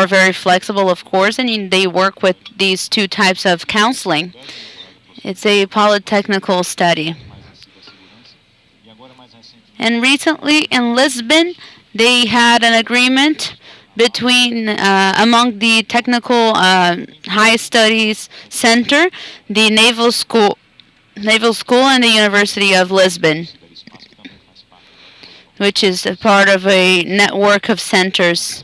very flexible, of course, and they work with these 2 types of counseling. It's a polytechnical study. And recently in Lisbon, they had an agreement between among the Technical High Studies Center, the Naval School, and the University of Lisbon, which is a part of a network of centers,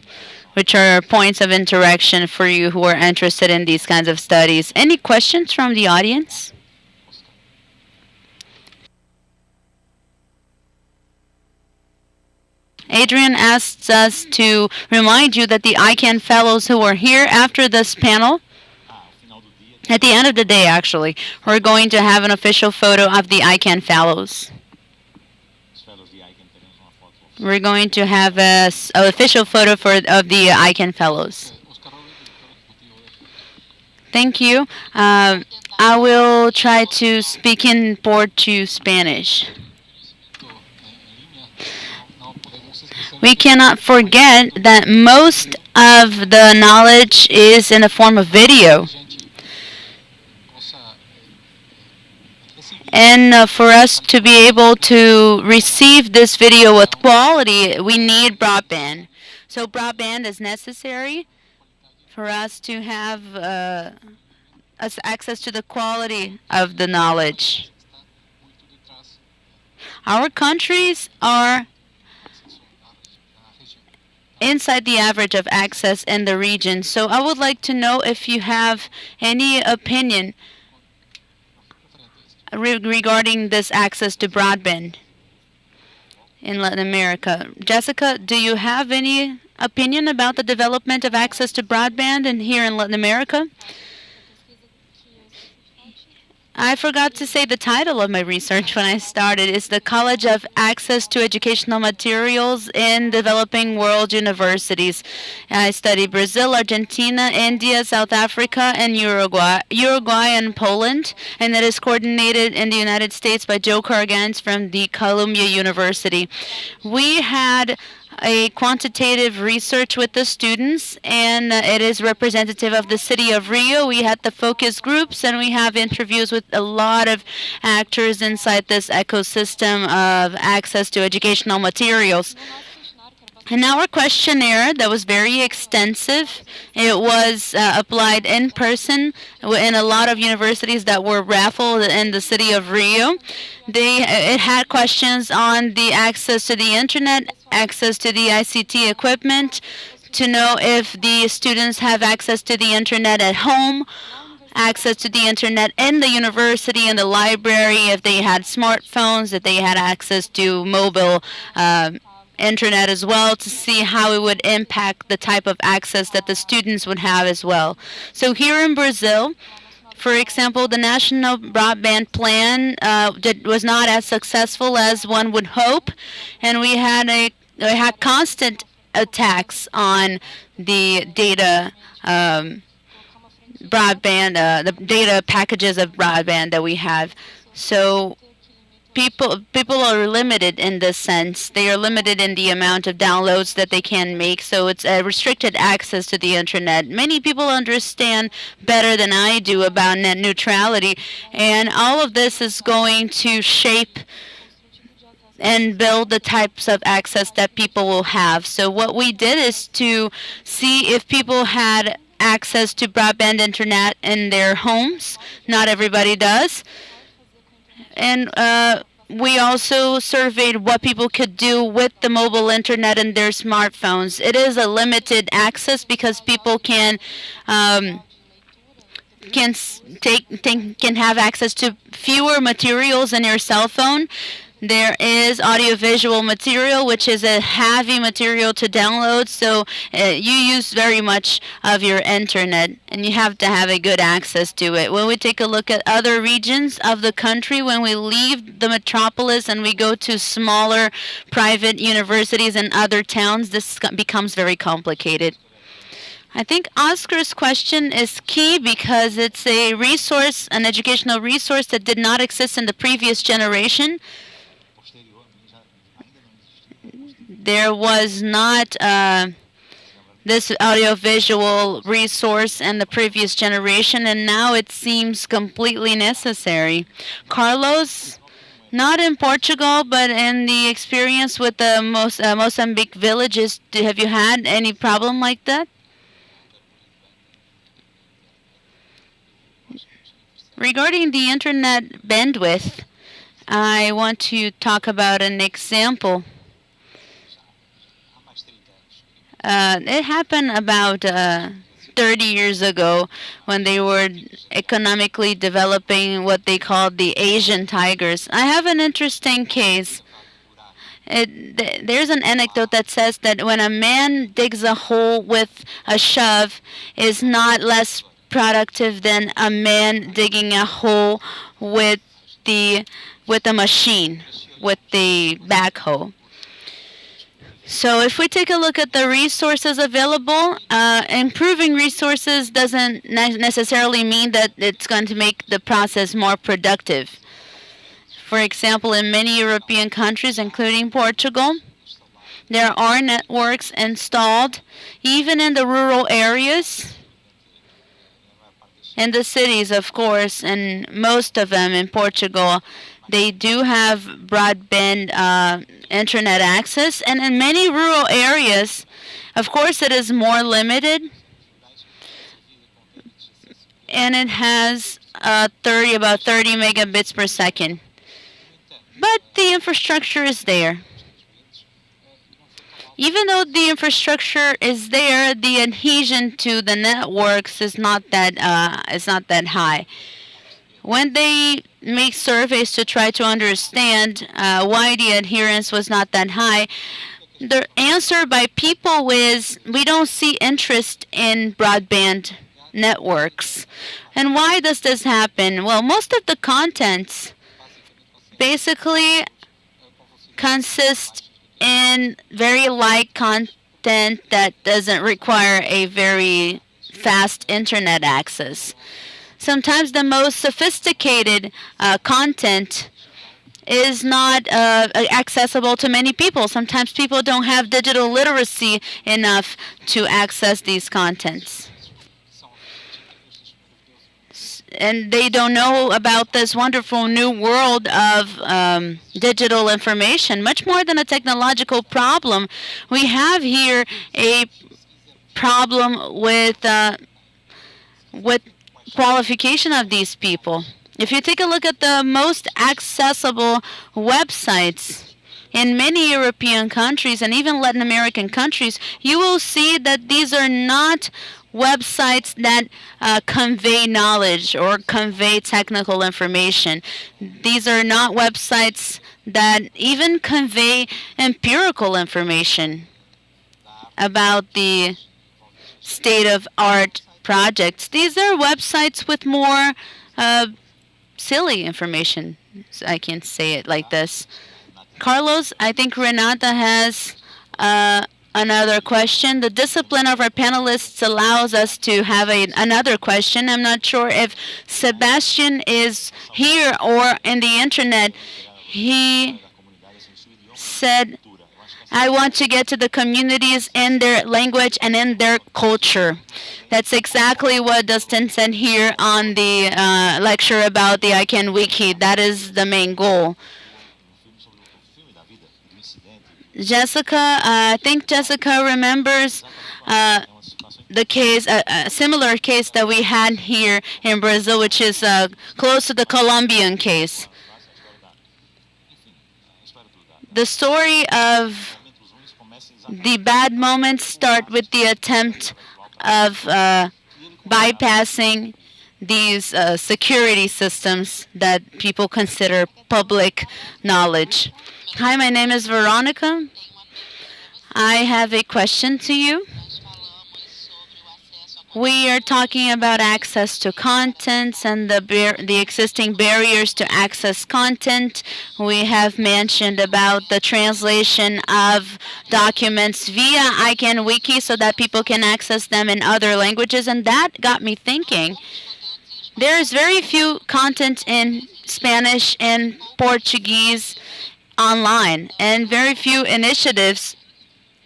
which are points of interaction for you who are interested in these kinds of studies. Any questions from the audience? Adrian asks us to remind you that the ICANN fellows who are here after this panel, at the end of the day actually, we're going to have an official photo of the ICANN fellows. We're going to have an official photo of the ICANN fellows. Thank you. I will try to speak in Portuguese Spanish. We cannot forget that most of the knowledge is in the form of video. And for us to be able to receive this video with quality, we need broadband. So broadband is necessary for us to have access to the quality of the knowledge. Our countries are inside the average of access in the region. So I would like to know if you have any opinion regarding this access to broadband in Latin America. Jessica, do you have any opinion about the development of access to broadband here in Latin America? I forgot to say the title of my research when I started. It's the College of Access to Educational Materials in Developing World Universities. I study Brazil, Argentina, India, South Africa, and Uruguay and Poland. And it is coordinated in the United States by Joe Cargans from the Columbia University. We had a quantitative research with the students, and it is representative of the city of Rio. We had the focus groups, and we have interviews with a lot of actors inside this ecosystem of access to educational materials. In our questionnaire that was very extensive, it was applied in person in a lot of universities that were raffled in the city of Rio. It had questions on the access to the internet, access to the ICT equipment, to know if the students have access to the internet at home, access to the internet in the university, in the library, if they had smartphones, if they had access to mobile internet as well, to see how it would impact the type of access that the students would have as well. So here in Brazil, for example, the national broadband plan was not as successful as one would hope, and we had constant attacks on the data broadband, the data packages of broadband that we have. So people are limited in this sense. They are limited in the amount of downloads that they can make, so it's a restricted access to the internet. Many people understand better than I do about net neutrality, and all of this is going to shape and build the types of access that people will have. So what we did is to see if people had access to broadband internet in their homes. Not everybody does. And we also surveyed what people could do with the mobile internet in their smartphones. It is a limited access because people can have access to fewer materials in your cell phone. There is audiovisual material, which is a heavy material to download, so you use very much of your internet, and you have to have a good access to it. When we take a look at other regions of the country, when we leave the metropolis and we go to smaller private universities and other towns, this becomes very complicated. I think Oscar's question is key because it's a resource, an educational resource that did not exist in the previous generation. There was not this audiovisual resource in the previous generation, and now it seems completely necessary. Carlos, not in Portugal, but in the experience with the Mozambique villages, have you had any problem like that? Regarding the internet bandwidth, I want to talk about an example. It happened about 30 years ago when they were economically developing what they called the Asian tigers. I have an interesting case. There's an anecdote that says that when a man digs a hole with a shove is not less productive than a man digging a hole with the with a machine, with the backhoe. So if we take a look at the resources available, improving resources doesn't necessarily mean that it's going to make the process more productive. For example, in many European countries, including Portugal, there are networks installed, even in the rural areas, in the cities, of course, and most of them in Portugal, they do have broadband internet access. And in many rural areas, of course, it is more limited, and it has about 30 megabits per second. But the infrastructure is there. Even though the infrastructure is there, the adhesion to the networks is not that high. When they make surveys to try to understand why the adherence was not that high, the answer by people is we don't see interest in broadband networks. And why does this happen? Well, most of the contents basically consist in very light content that doesn't require a very fast internet access. Sometimes the most sophisticated content is not accessible to many people. Sometimes people don't have digital literacy enough to access these contents. And they don't know about this wonderful new world of digital information. Much more than a technological problem, we have here a problem with qualification of these people. If you take a look at the most accessible websites in many European countries and even Latin American countries, you will see that these are not websites that convey knowledge or convey technical information. These are not websites that even convey empirical information about the state of art projects. These are websites with more silly information, so I can say it like this. Carlos, I think Renata has another question. The discipline of our panelists allows us to have another question. I'm not sure if Sebastian is here or in the internet. He said, I want to get to the communities in their language and in their culture. That's exactly what Dustin said here on the lecture about the ICANN Wiki. That is the main goal. Jessica, I think Jessica remembers the case, a similar case that we had here in Brazil, which is close to the Colombian case. The story of the bad moments start with the attempt of bypassing these security systems that people consider public knowledge. Hi, my name is Veronica. I have a question to you. We are talking about access to contents and the existing barriers to access content. We have mentioned about the translation of documents via ICANN Wiki so that people can access them in other languages, and that got me thinking. There is very few content in Spanish and Portuguese online, and very few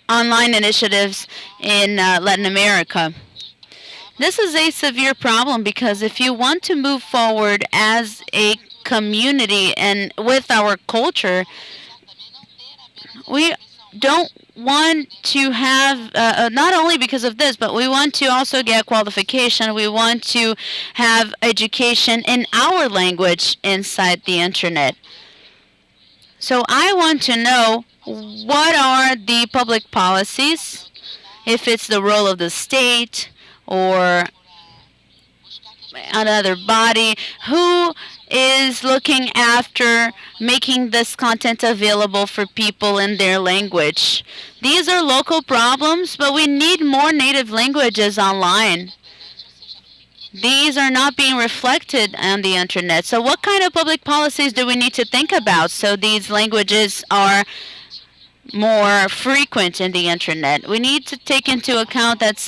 online initiatives in Latin America. This is a severe problem because if you want to move forward as a community and with our culture, we don't want to have, not only because of this, but we want to also get qualification. We want to have education in our language inside the internet. So I want to know, what are the public policies, if it's the role of the state or another body, who is looking after making this content available for people in their language? These are local problems, but we need more native languages online. These are not being reflected on the internet. So what kind of public policies do we need to think about so these languages are more frequent in the internet? We need to take into account that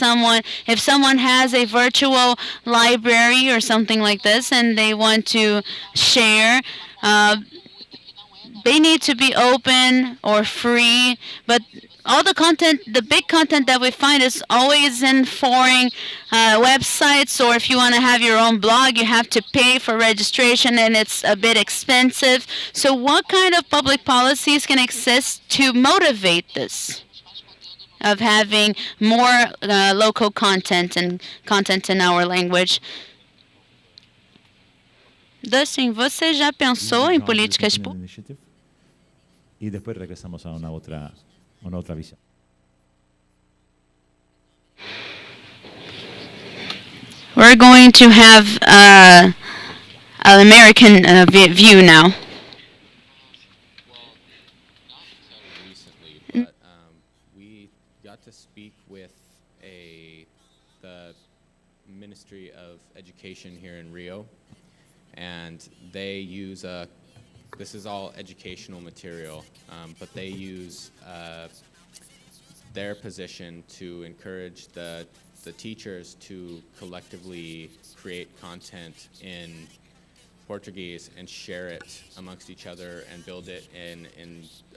if someone has a virtual library or something like this and they want to share, uh, they need to be open or free, but all the content, the big content that we find is always in foreign websites, or if you want to have your own blog, you have to pay for registration and it's a bit expensive. So what kind of public policies can exist to motivate this? Of having more local content and content in our language. Dustin, você já pensou em políticas públicas? E depois regressamos a uma outra visão. We're going to have an American view now. Recently, but we got to speak with the Ministry of Education here in Rio, and they use this is all educational material, but they use their position to encourage the teachers to collectively create content in Portuguese and share it amongst each other and build it in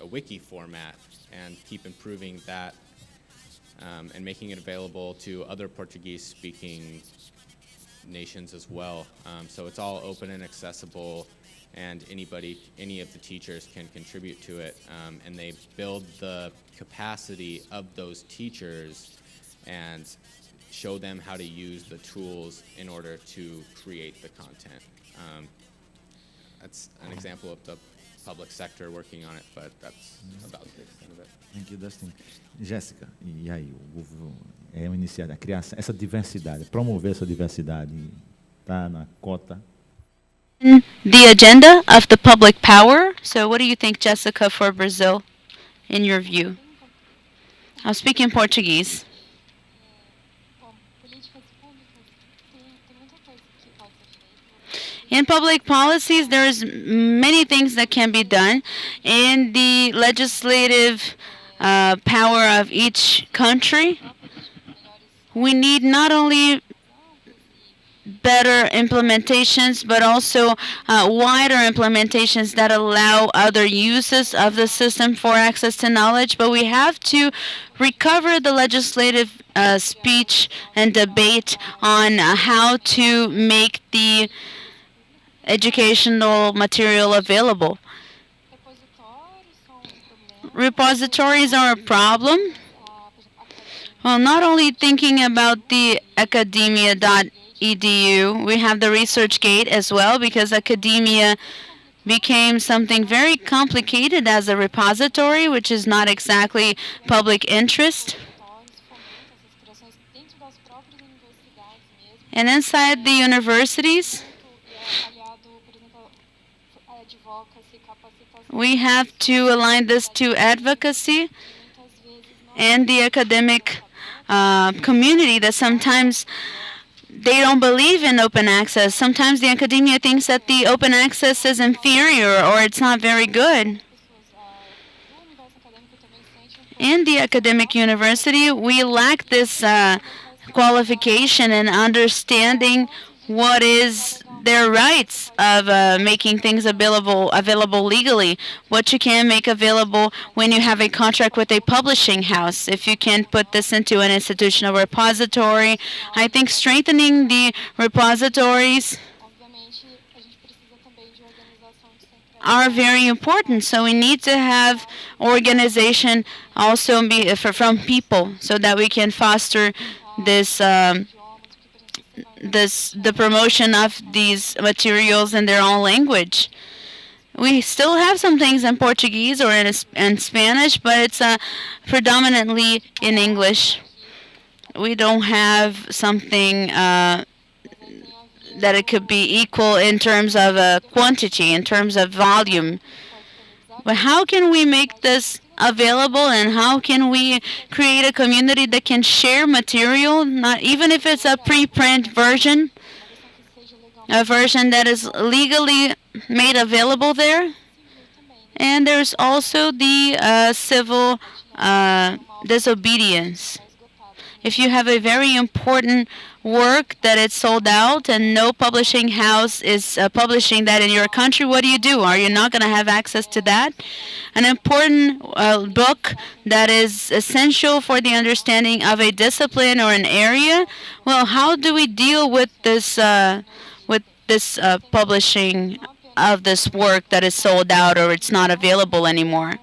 a wiki format and keep improving that and making it available to other Portuguese-speaking nations as well. So it's all open and accessible, and any of the teachers can contribute to it, and they build the capacity of those teachers and show them how to use the tools in order to create the content. That's an example of the public sector working on it, but that's about the extent of it. Thank you, Dustin. Jéssica, e aí, é iniciar a criar essa diversidade, promover essa diversidade, está na cota. The agenda of the public power. So what do you think, Jessica, for Brazil, in your view? I'll speak in Portuguese. In public policies, there's many things that can be done. In the legislative power of each country, we need not only better implementations, but also wider implementations that allow other uses of the system for access to knowledge. But we have to recover the legislative speech and debate on how to make the educational material available. Repositories are a problem. Well, not only thinking about the academia.edu, we have the ResearchGate as well, because academia became something very complicated as a repository, which is not exactly public interest. And inside the universities, we have to align this to advocacy and the academic community that sometimes they don't believe in open access. Sometimes the academia thinks that the open access is inferior or it's not very good. In the academic university, we lack this qualification and understanding what is their rights of making things available legally, what you can make available when you have a contract with a publishing house. If you can put this into an institutional repository, I think strengthening the repositories are very important. So we need to have organization also from people so that we can foster this the promotion of these materials in their own language. We still have some things in Portuguese or in Spanish, but it's predominantly in English. We don't have something that it could be equal in terms of quantity, in terms of volume. But how can we make this available, and how can we create a community that can share material, not even if it's a preprint version, a version that is legally made available there? And there's also the civil disobedience. If you have a very important work that it's sold out and no publishing house is publishing that in your country, what do? Are you not going to have access to that? An important book that is essential for the understanding of a discipline or an area. Well, how do we deal with this publishing of this work that is sold out or it's not available anymore?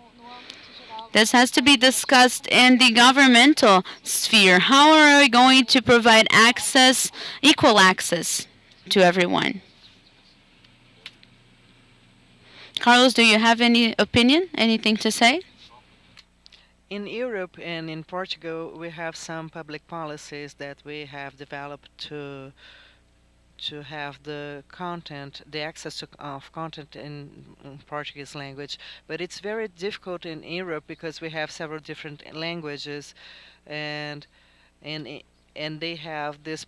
This has to be discussed in the governmental sphere. How are we going to provide access, equal access to everyone? Carlos, do you have any opinion, anything to say? In Europe and in Portugal, we have some public policies that we have developed to have the content, the access of content in Portuguese language. But it's very difficult in Europe because we have several different languages, and and and they have this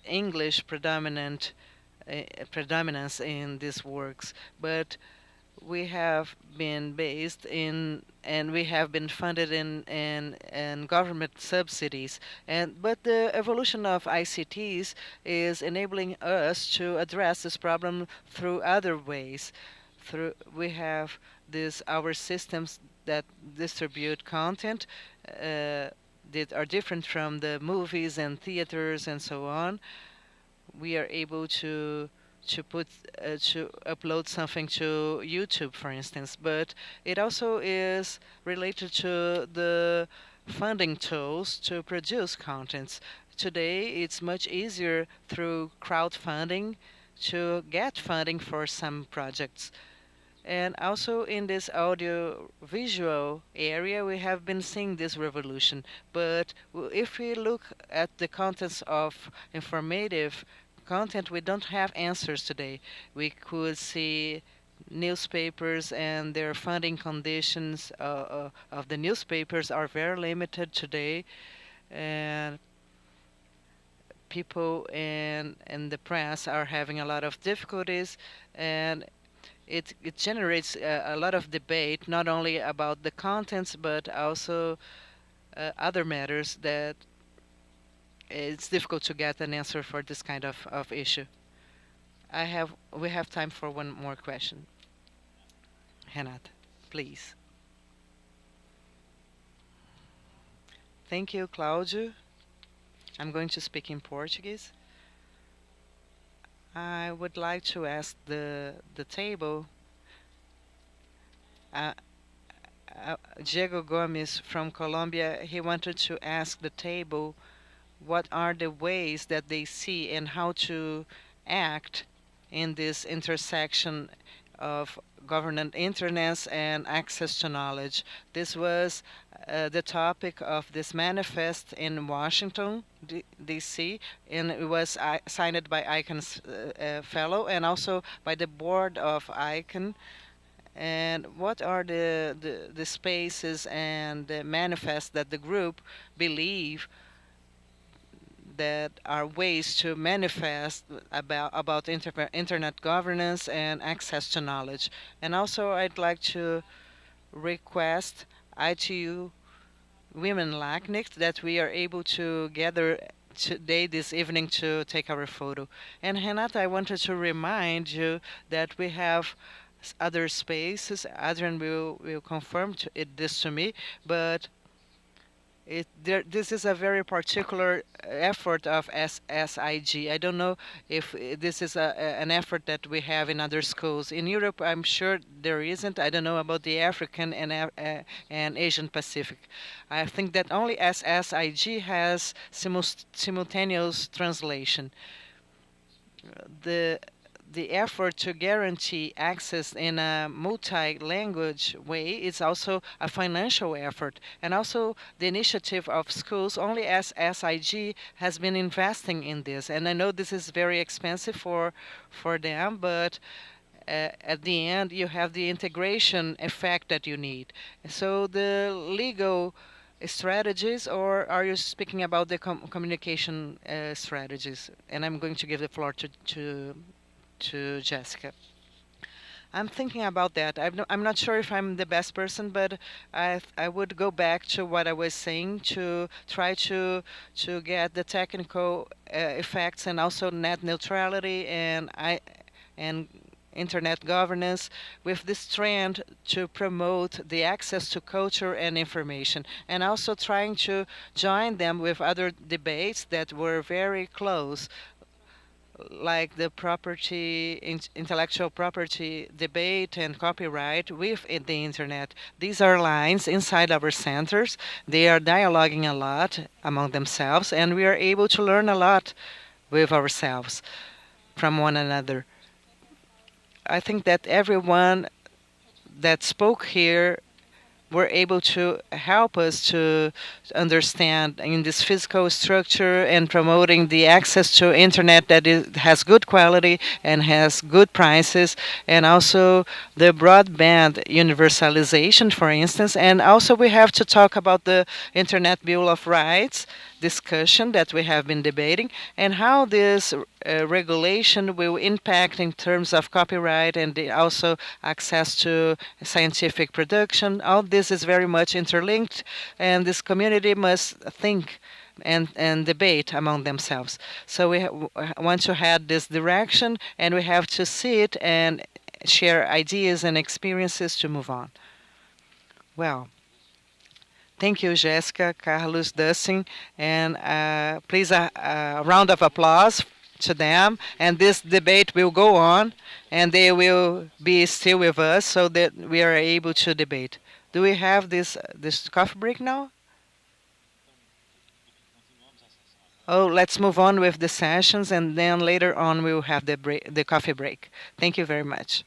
English predominance in these works. But we have been based in and we have been funded in government subsidies, but the evolution of ICTs is enabling us to address this problem through other ways. Through we have this our systems that distribute content that are different from the movies and theaters and so on. We are able to upload something to YouTube, for instance, but it also is related to the funding tools to produce contents. Today, it's much easier through crowdfunding to get funding for some projects. And also in this audio visual area, we have been seeing this revolution. But if we look at the contents of informative content, we don't have answers today. We could see newspapers and their funding conditions of the newspapers are very limited today, and people in the press are having a lot of difficulties, and it generates a lot of debate, not only about the contents but also other matters that it's difficult to get an answer for this kind of issue. We have time for one more question. Renata, please. Thank you, Claudio. I'm going to speak in Portuguese. I would like to ask the table. Uh, Diego Gomes from Colombia, he wanted to ask the table what are the ways that they see and how to act in this intersection of government internets and access to knowledge. This was the topic of this manifest in Washington, D.C., and it was signed by ICANN's fellow and also by the board of ICANN. And what are the spaces and the manifests that the group believe that are ways to manifest about internet governance and access to knowledge? And also I'd like to request ITU Women LACNIC that we are able to gather today, this evening, to take our photo. And Renata, I wanted to remind you that we have other spaces. Adrian will confirm this to me, but this is a very particular effort of SSIG. I don't know if this is an effort that we have in other schools. In Europe, I'm sure there isn't. I don't know about the African and Asian Pacific. I think that only SSIG has simultaneous translation. The the effort to guarantee access in a multi-language way is also a financial effort. And also the initiative of schools, only as SSIG has been investing in this. And I know this is very expensive for them, but at the end you have the integration effect that you need. So the legal strategies, or are you speaking about the communication strategies? And I'm going to give the floor to Jessica. I'm thinking about that. I'm not sure if I'm the best person, but I would go back to what I was saying to try to get the technical effects and also net neutrality and internet governance with this trend to promote the access to culture and information, and also trying to join them with other debates that were very close, like the intellectual property debate and copyright with the internet. These are lines inside our centers. They are dialoguing a lot among themselves, and we are able to learn a lot with ourselves from one another. I think that everyone that spoke here were able to help us to understand in this physical structure and promoting the access to internet that has good quality and has good prices, and also the broadband universalization, for instance. And also we have to talk about the Internet Bill of Rights discussion that we have been debating, and how this regulation will impact in terms of copyright and also access to scientific production. All this is very much interlinked, and this community must think and debate among themselves. So we want to head this direction, and we have to see it and share ideas and experiences to move on. Well, thank you, Jessica, Carlos, Dustin, and please a round of applause to them. And this debate will go on, and they will be still with us so that we are able to debate. Do we have this coffee break now? Oh, let's move on with the sessions, and then later on we will have the coffee break. Thank you very much.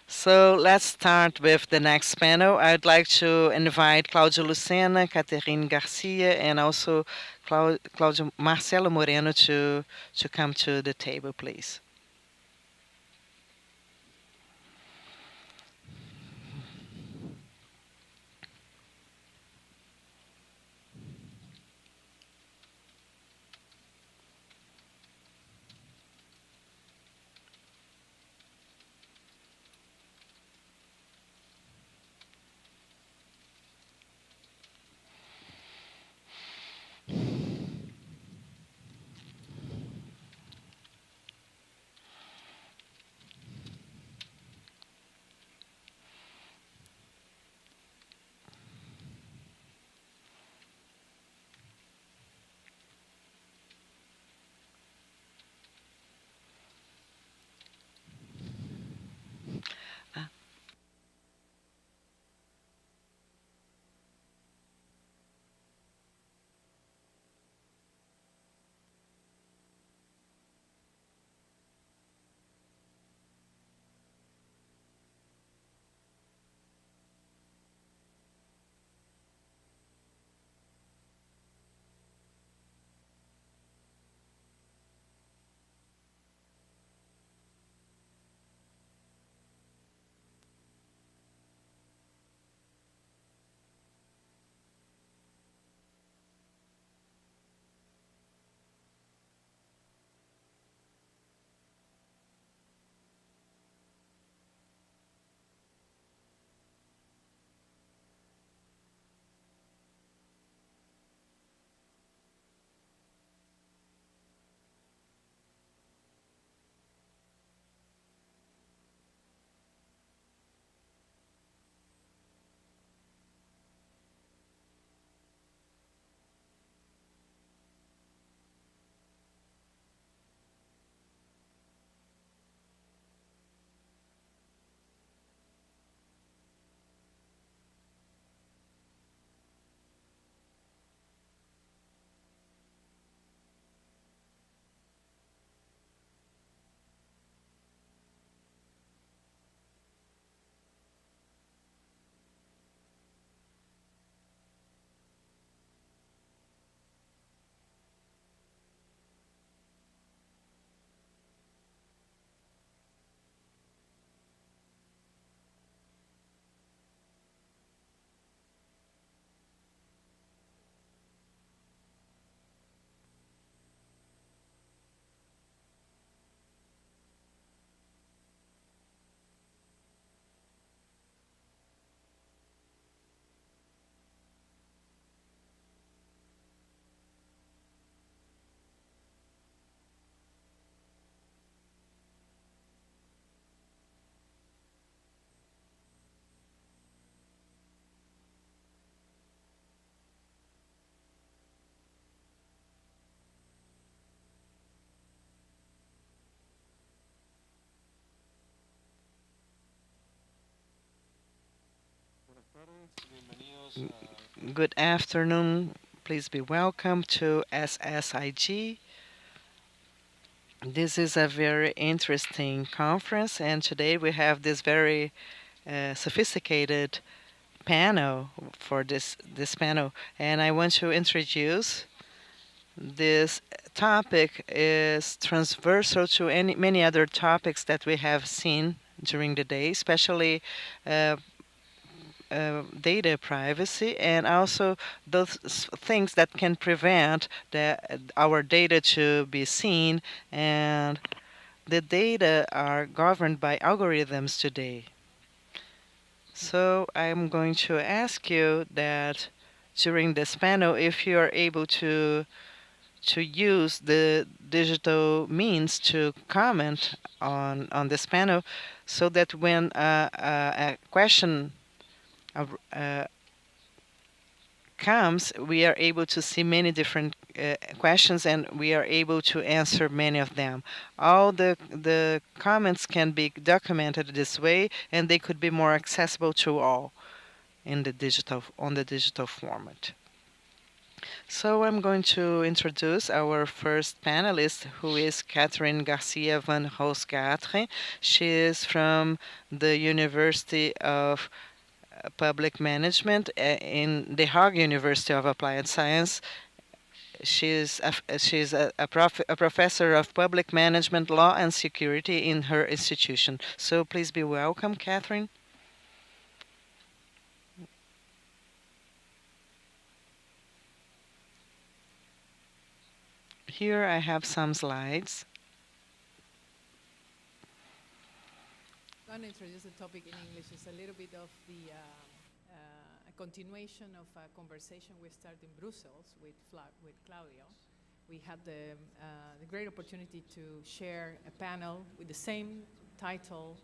So let's start with the next panel. I'd like to invite Claudio Lucena, Catherine Garcia, and also Claudio Marcelo Moreno to come to the table, please. Good afternoon. Please be welcome to SSIG. This is a very interesting conference, and today we have this very sophisticated panel for this panel. And I want to introduce this topic is transversal to many other topics that we have seen during the day, especially uh, data privacy, and also those things that can prevent our data to be seen. And the data are governed by algorithms today. So I'm going to ask you that during this panel, if you are able to use the digital means to comment on this panel, so that when a question comes, we are able to see many different questions, and we are able to answer many of them. All the comments can be documented this way, and they could be more accessible to all in the digital format. So I'm going to introduce our first panelist, who is Catherine Garcia van Hoosgatre. She is from the University of Public Management in the Hague University of Applied Science. She's a professor of public management, law, and security in her institution. So please be welcome, Catherine. Here I have some slides. I'm going to introduce the topic in English. It's a little bit of a continuation of a conversation we started in Brussels with Claudio. We had the great opportunity to share a panel with the same title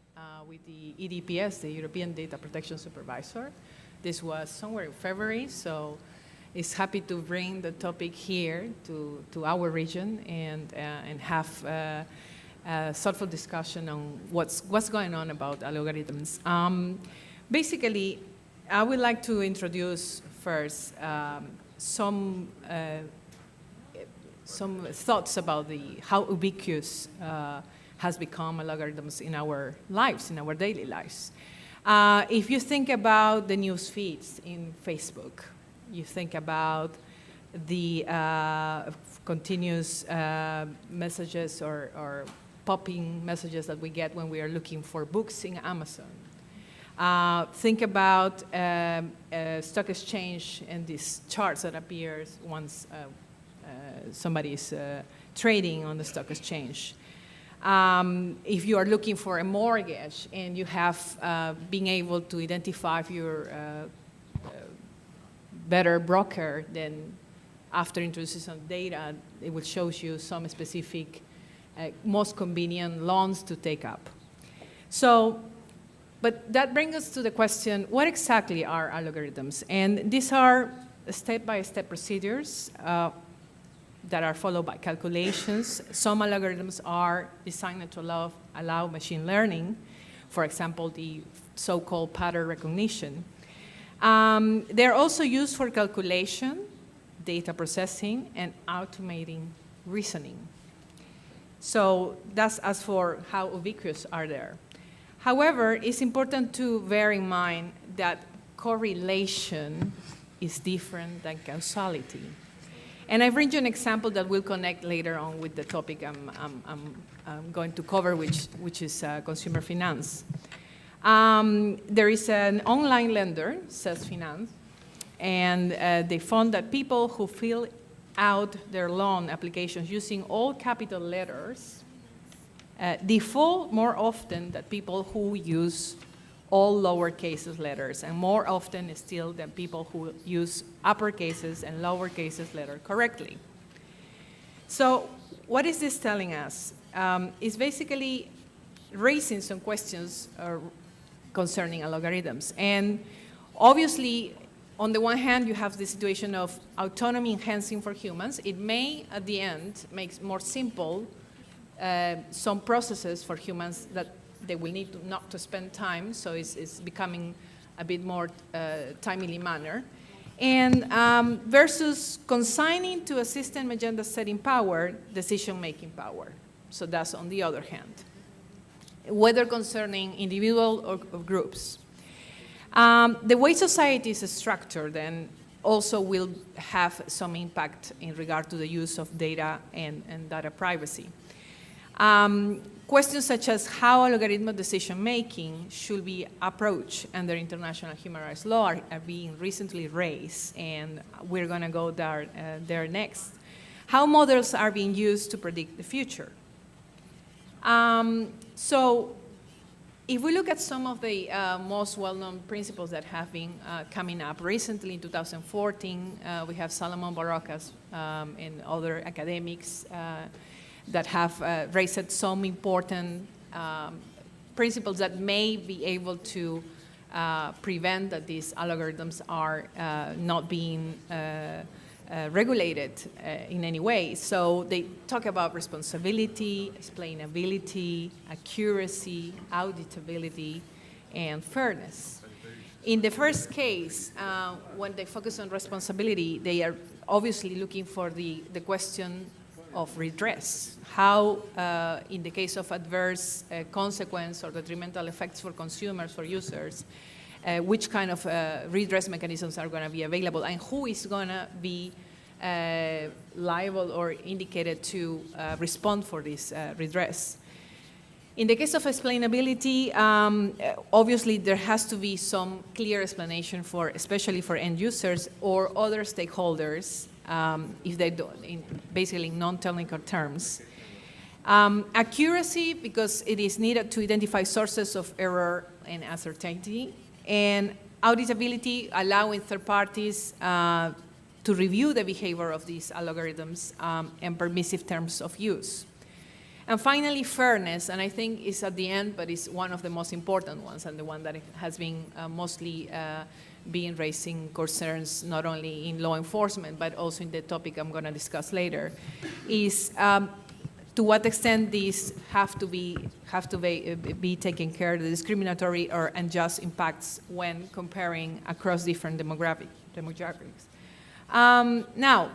with the EDPS, the European Data Protection Supervisor. This was somewhere in February, so it's happy to bring the topic here to our region and have a thoughtful discussion on what's going on about algorithms. Basically, I would like to introduce first some thoughts about how ubiquitous has become algorithms in our lives, in our daily lives. If you think about the news feeds in Facebook, you think about the continuous messages or popping messages that we get when we are looking for books in Amazon. Think about stock exchange and these charts that appears once somebody is trading on the stock exchange. If you are looking for a mortgage and you have been able to identify if you're better broker, then after introducing some data, it will show you some specific most convenient loans to take up. So, but that brings us to the question, what exactly are algorithms? And these are step-by-step procedures that are followed by calculations. Some algorithms are designed to allow machine learning, for example, the so-called pattern recognition. They're also used for calculation, data processing, and automating reasoning. So that's as for how ubiquitous are they. However, it's important to bear in mind that correlation is different than causality. And I bring you an example that will connect later on with the topic I'm going to cover, which is consumer finance. There is an online lender, Says Finance, and they found that people who fill out their loan applications using all capital letters default more often than people who use all lowercase letters, and more often still than people who use uppercases and lowercase letters correctly. So what is this telling us? It's basically raising some questions concerning algorithms. And obviously, on the one hand, you have the situation of autonomy enhancing for humans. It may, at the end, make more simple some processes for humans that they will need not to spend time, so it's becoming a bit more timely manner. And versus consigning to a system agenda setting power, decision-making power. So that's on the other hand, whether concerning individual or groups. The way society is structured then also will have some impact in regard to the use of data and data privacy. Questions such as how algorithmic decision-making should be approached under international human rights law are being recently raised, and we're going to go there next. How models are being used to predict the future. So if we look at some of the most well-known principles that have been coming up recently in 2014, we have Salomon Barocas and other academics that have raised some important principles that may be able to prevent that these algorithms are not being regulated in any way. So they talk about responsibility, explainability, accuracy, auditability, and fairness. In the first case, when they focus on responsibility, they are obviously looking for the question of redress. How, in the case of adverse consequence or detrimental effects for consumers, for users, which kind of redress mechanisms are going to be available, and who is going to be liable or indicated to respond for this redress. In the case of explainability, obviously there has to be some clear explanation for, especially for end users or other stakeholders, if they don't, in basically non-technical terms. Accuracy, because it is needed to identify sources of error and uncertainty, and auditability, allowing third parties to review the behavior of these algorithms and permissive terms of use. And finally, fairness, and I think is at the end, but it's one of the most important ones and the one that has been mostly being raising concerns not only in law enforcement, but also in the topic I'm going to discuss later, is to what extent these have to be taken care of, the discriminatory or unjust impacts when comparing across different demographics. Now,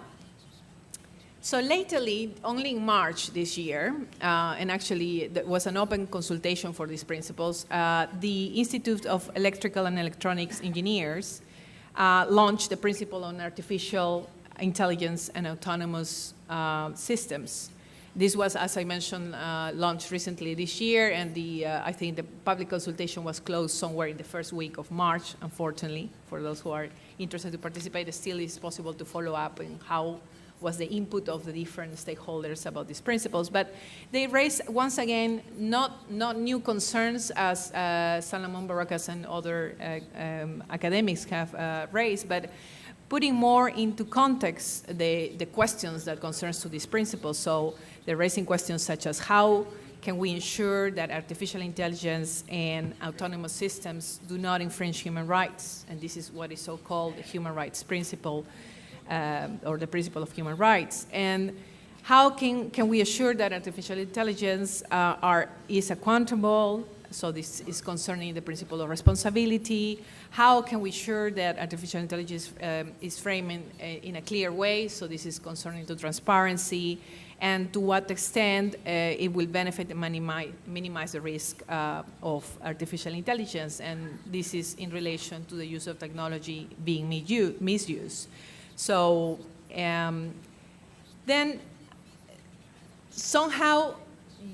so lately, only in March this year, and actually there was an open consultation for these principles, the Institute of Electrical and Electronics Engineers launched the principle on artificial intelligence and autonomous systems. This was, as I mentioned, launched recently this year, and I think the public consultation was closed somewhere in the first week of March, unfortunately. For those who are interested to participate, it still is possible to follow up in how was the input of the different stakeholders about these principles. But they raised, once again, not new concerns as Salomon Barocas and other academics have raised, but putting more into context the questions that concerns to these principles. So they're raising questions such as how can we ensure that artificial intelligence and autonomous systems do not infringe human rights? And this is what is so-called the human rights principle, or the principle of human rights. And how can we assure that artificial intelligence is accountable? So this is concerning the principle of responsibility. How can we ensure that artificial intelligence is framed in a clear way? So this is concerning to transparency, and to what extent it will benefit and minimize the risk of artificial intelligence. And this is in relation to the use of technology being misused. So then somehow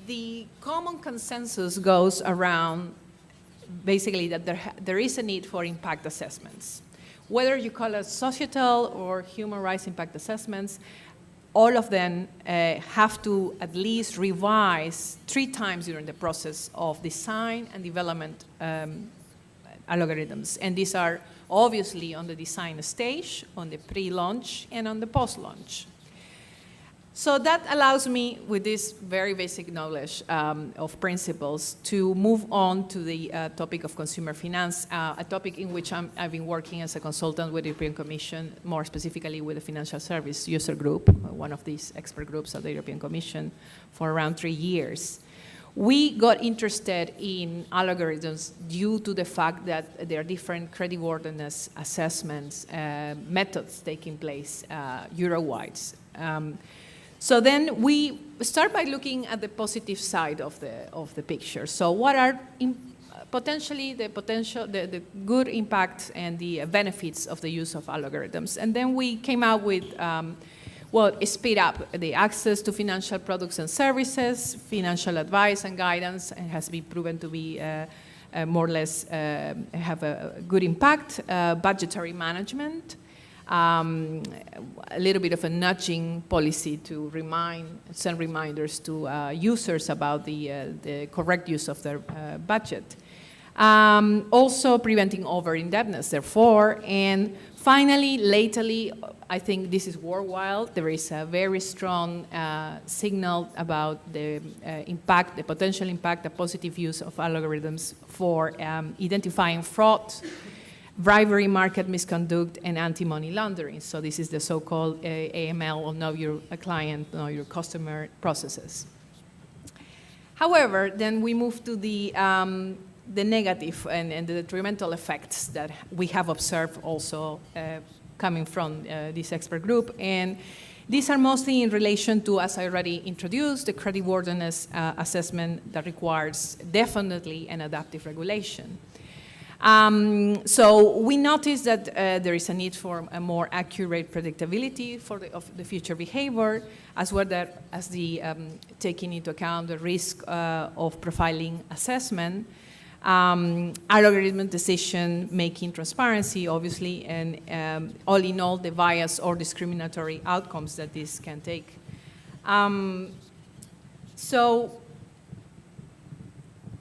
the common consensus goes around basically that there is a need for impact assessments. Whether you call it societal or human rights impact assessments, all of them have to at least revise 3 times during the process of design and development algorithms. And these are obviously on the design stage, on the pre-launch, and on the post-launch. So that allows me, with this very basic knowledge of principles, to move on to the topic of consumer finance, a topic in which I've been working as a consultant with the European Commission, more specifically with the Financial Service User Group, one of these expert groups of the European Commission, for around 3 years. We got interested in algorithms due to the fact that there are different creditworthiness assessments methods taking place Euro-wide. So then we start by looking at the positive side of the picture. So what are potentially the good impacts and the benefits of the use of algorithms? And then we came out with speed up the access to financial products and services, financial advice and guidance, and has been proven to be more or less have a good impact. Budgetary management, a little bit of a nudging policy to send reminders to users about the correct use of their budget. Also preventing over-indebtedness, therefore, and finally, lately, I think this is worldwide, there is a very strong signal about the impact, the potential impact, the positive use of algorithms for identifying fraud, bribery, market misconduct, and anti-money laundering. So this is the so-called AML, or know your client, know your customer processes. However, then we move to the negative and the detrimental effects that we have observed also coming from this expert group. And these are mostly in relation to, as I already introduced, the creditworthiness assessment that requires definitely an adaptive regulation. So we noticed that there is a need for a more accurate predictability of the future behavior, as well as the taking into account the risk of profiling assessment, algorithm decision-making transparency, obviously, and all in all, the bias or discriminatory outcomes that this can take. So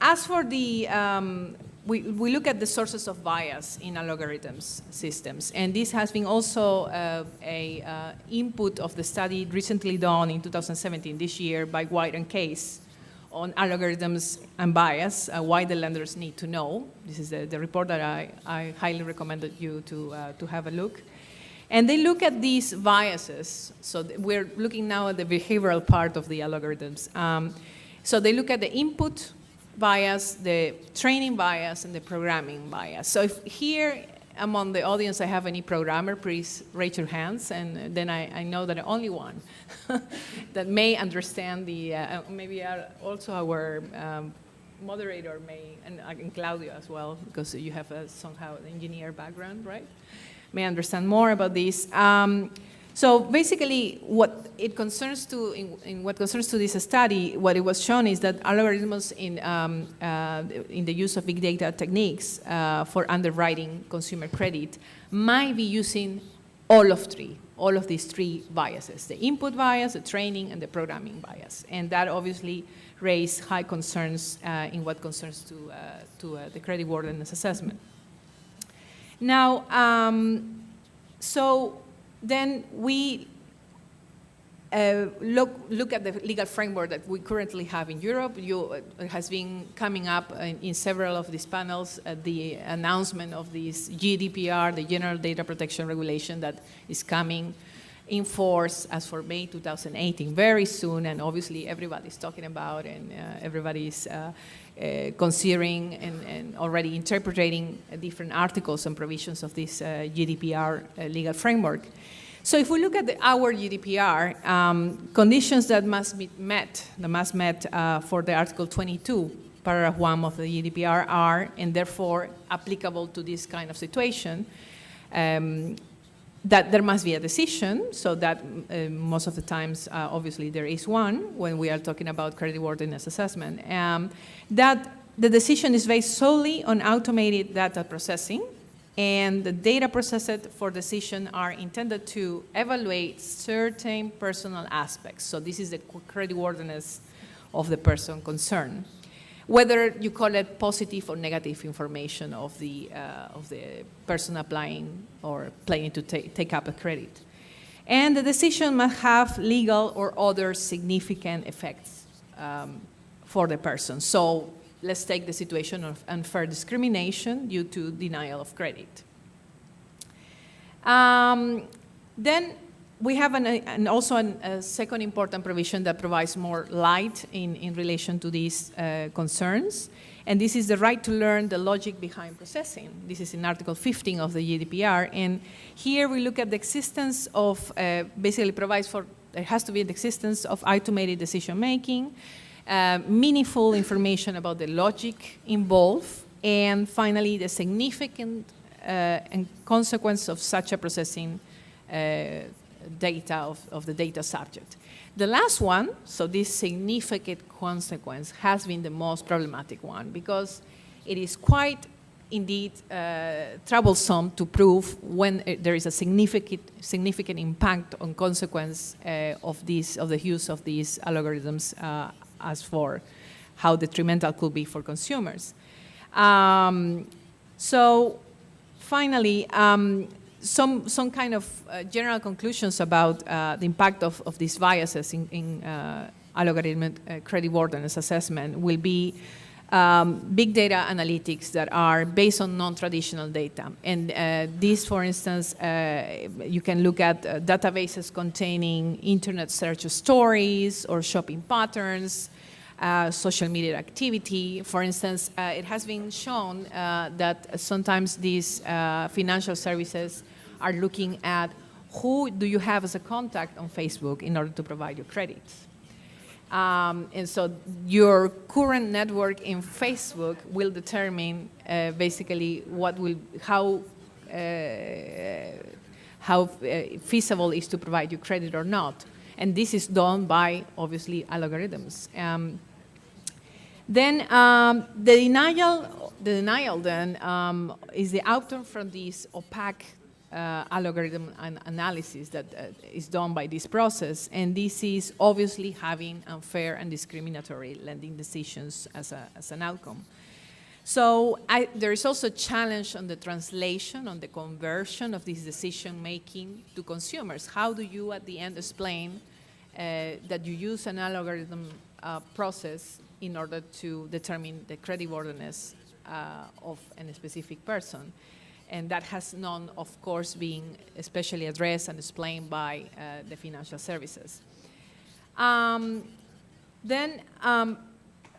as for the, we look at the sources of bias in algorithms systems, and this has been also a input of the study recently done in 2017, this year, by White and Case, on algorithms and bias, why the lenders need to know. This is the report that I highly recommended you to have a look. And they look at these biases. So we're looking now at the behavioral part of the algorithms. So they look at the input bias, the training bias, and the programming bias. So if here among the audience I have any programmer, please raise your hands, and then I know that only one that may understand the, maybe also our moderator may, and Claudio as well, because you have somehow an engineer background, right? May understand more about this. So basically, what it concerns to, in what concerns to this study, what it was shown is that algorithms in the use of big data techniques for underwriting consumer credit might be using all of these three biases: the input bias, the training, and the programming bias. And that obviously raised high concerns in what concerns to the creditworthiness assessment. Now, so then we look at the legal framework that we currently have in Europe. It has been coming up in several of these panels at the announcement of this GDPR, the General Data Protection Regulation, that is coming in force as for May 2018, very soon, and obviously everybody's talking about, and everybody's considering and already interpreting different articles and provisions of this GDPR legal framework. So if we look at our GDPR, conditions that must be met, for the Article 22, paragraph 1 of the GDPR are, and therefore applicable to this kind of situation, that there must be a decision, so that most of the times, obviously, there is one when we are talking about creditworthiness assessment, that the decision is based solely on automated data processing, and the data processed for decision are intended to evaluate certain personal aspects. So this is the creditworthiness of the person concerned, whether you call it positive or negative information of the person applying or planning to take up a credit. And the decision must have legal or other significant effects for the person. So let's take the situation of unfair discrimination due to denial of credit. Then we have a second important provision that provides more light in relation to these concerns, and this is the right to learn the logic behind processing. This is in Article 15 of the GDPR, and here we look at the existence of, basically provides for, there has to be the existence of automated decision making, meaningful information about the logic involved, and finally the significant and consequence of such a processing data of the data subject. The last one, so this significant consequence, has been the most problematic one because it is quite indeed troublesome to prove when there is a significant impact on consequence of the use of these algorithms as for how detrimental could be for consumers. So finally, some kind of general conclusions about the impact of these biases in algorithmic creditworthiness assessment will be big data analytics that are based on non-traditional data. And these, for instance, you can look at databases containing internet search stories or shopping patterns, social media activity. For instance, it has been shown that sometimes these financial services are looking at who do you have as a contact on Facebook in order to provide your credits. And so your current network in Facebook will determine basically how feasible it is to provide you credit or not. And this is done by, obviously, algorithms. Then the denial then is the outcome from this opaque algorithm analysis that is done by this process, and this is obviously having unfair and discriminatory lending decisions as an outcome. So there is also a challenge on the translation, on the conversion of this decision making to consumers. How do you at the end explain that you use an algorithm process in order to determine the creditworthiness of a specific person? And that has none, of course, been especially addressed and explained by the financial services. Then,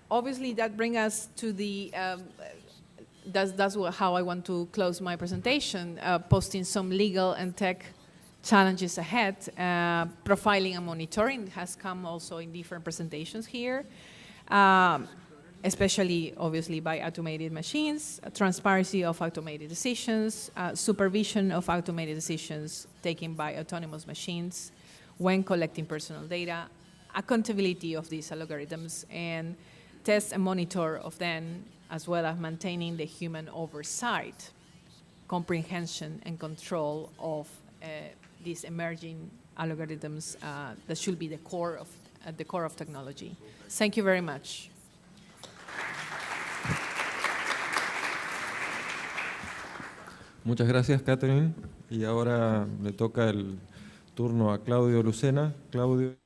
obviously, that brings us to the, that's how I want to close my presentation, posting some legal and tech challenges ahead. Profiling and monitoring has come also in different presentations here. Especially, obviously, by automated machines, transparency of automated decisions, supervision of automated decisions taken by autonomous machines when collecting personal data, accountability of these algorithms, and test and monitor of them, as well as maintaining the human oversight, comprehension, and control of these emerging algorithms that should be at the core of technology. Thank you very much. Muchas gracias, Catherine. Y ahora le toca el turno a Claudio Lucena. Claudio.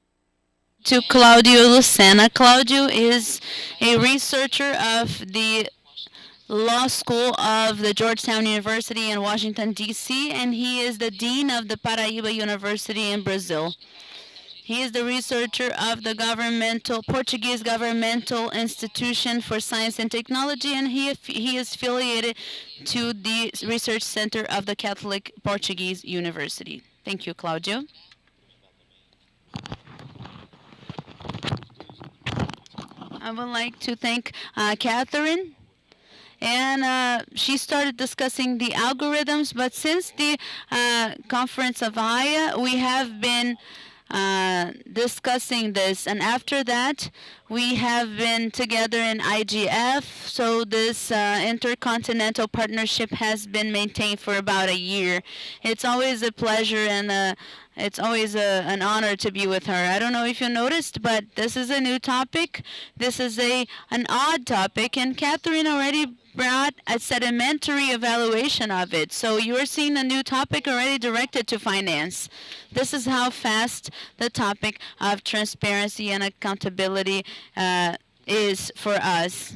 To Claudio Lucena. Claudio is a researcher of the Law School of the Georgetown University in Washington, D.C., and he is the Dean of the Paraíba University in Brazil. He is the researcher of the Portuguese Governmental Institution for Science and Technology, and he is affiliated to the Research Center of the Catholic Portuguese University. Thank you, Claudio. I would like to thank Catherine. And she started discussing the algorithms, but since the conference of Haya, we have been discussing this, and after that we have been together in IGF, so this intercontinental partnership has been maintained for about a year. It's always a pleasure and it's always an honor to be with her. I don't know if you noticed, but this is a new topic. This is an odd topic, and Catherine already brought a sedimentary evaluation of it. So you are seeing a new topic already directed to finance. This is how fast the topic of transparency and accountability is for us.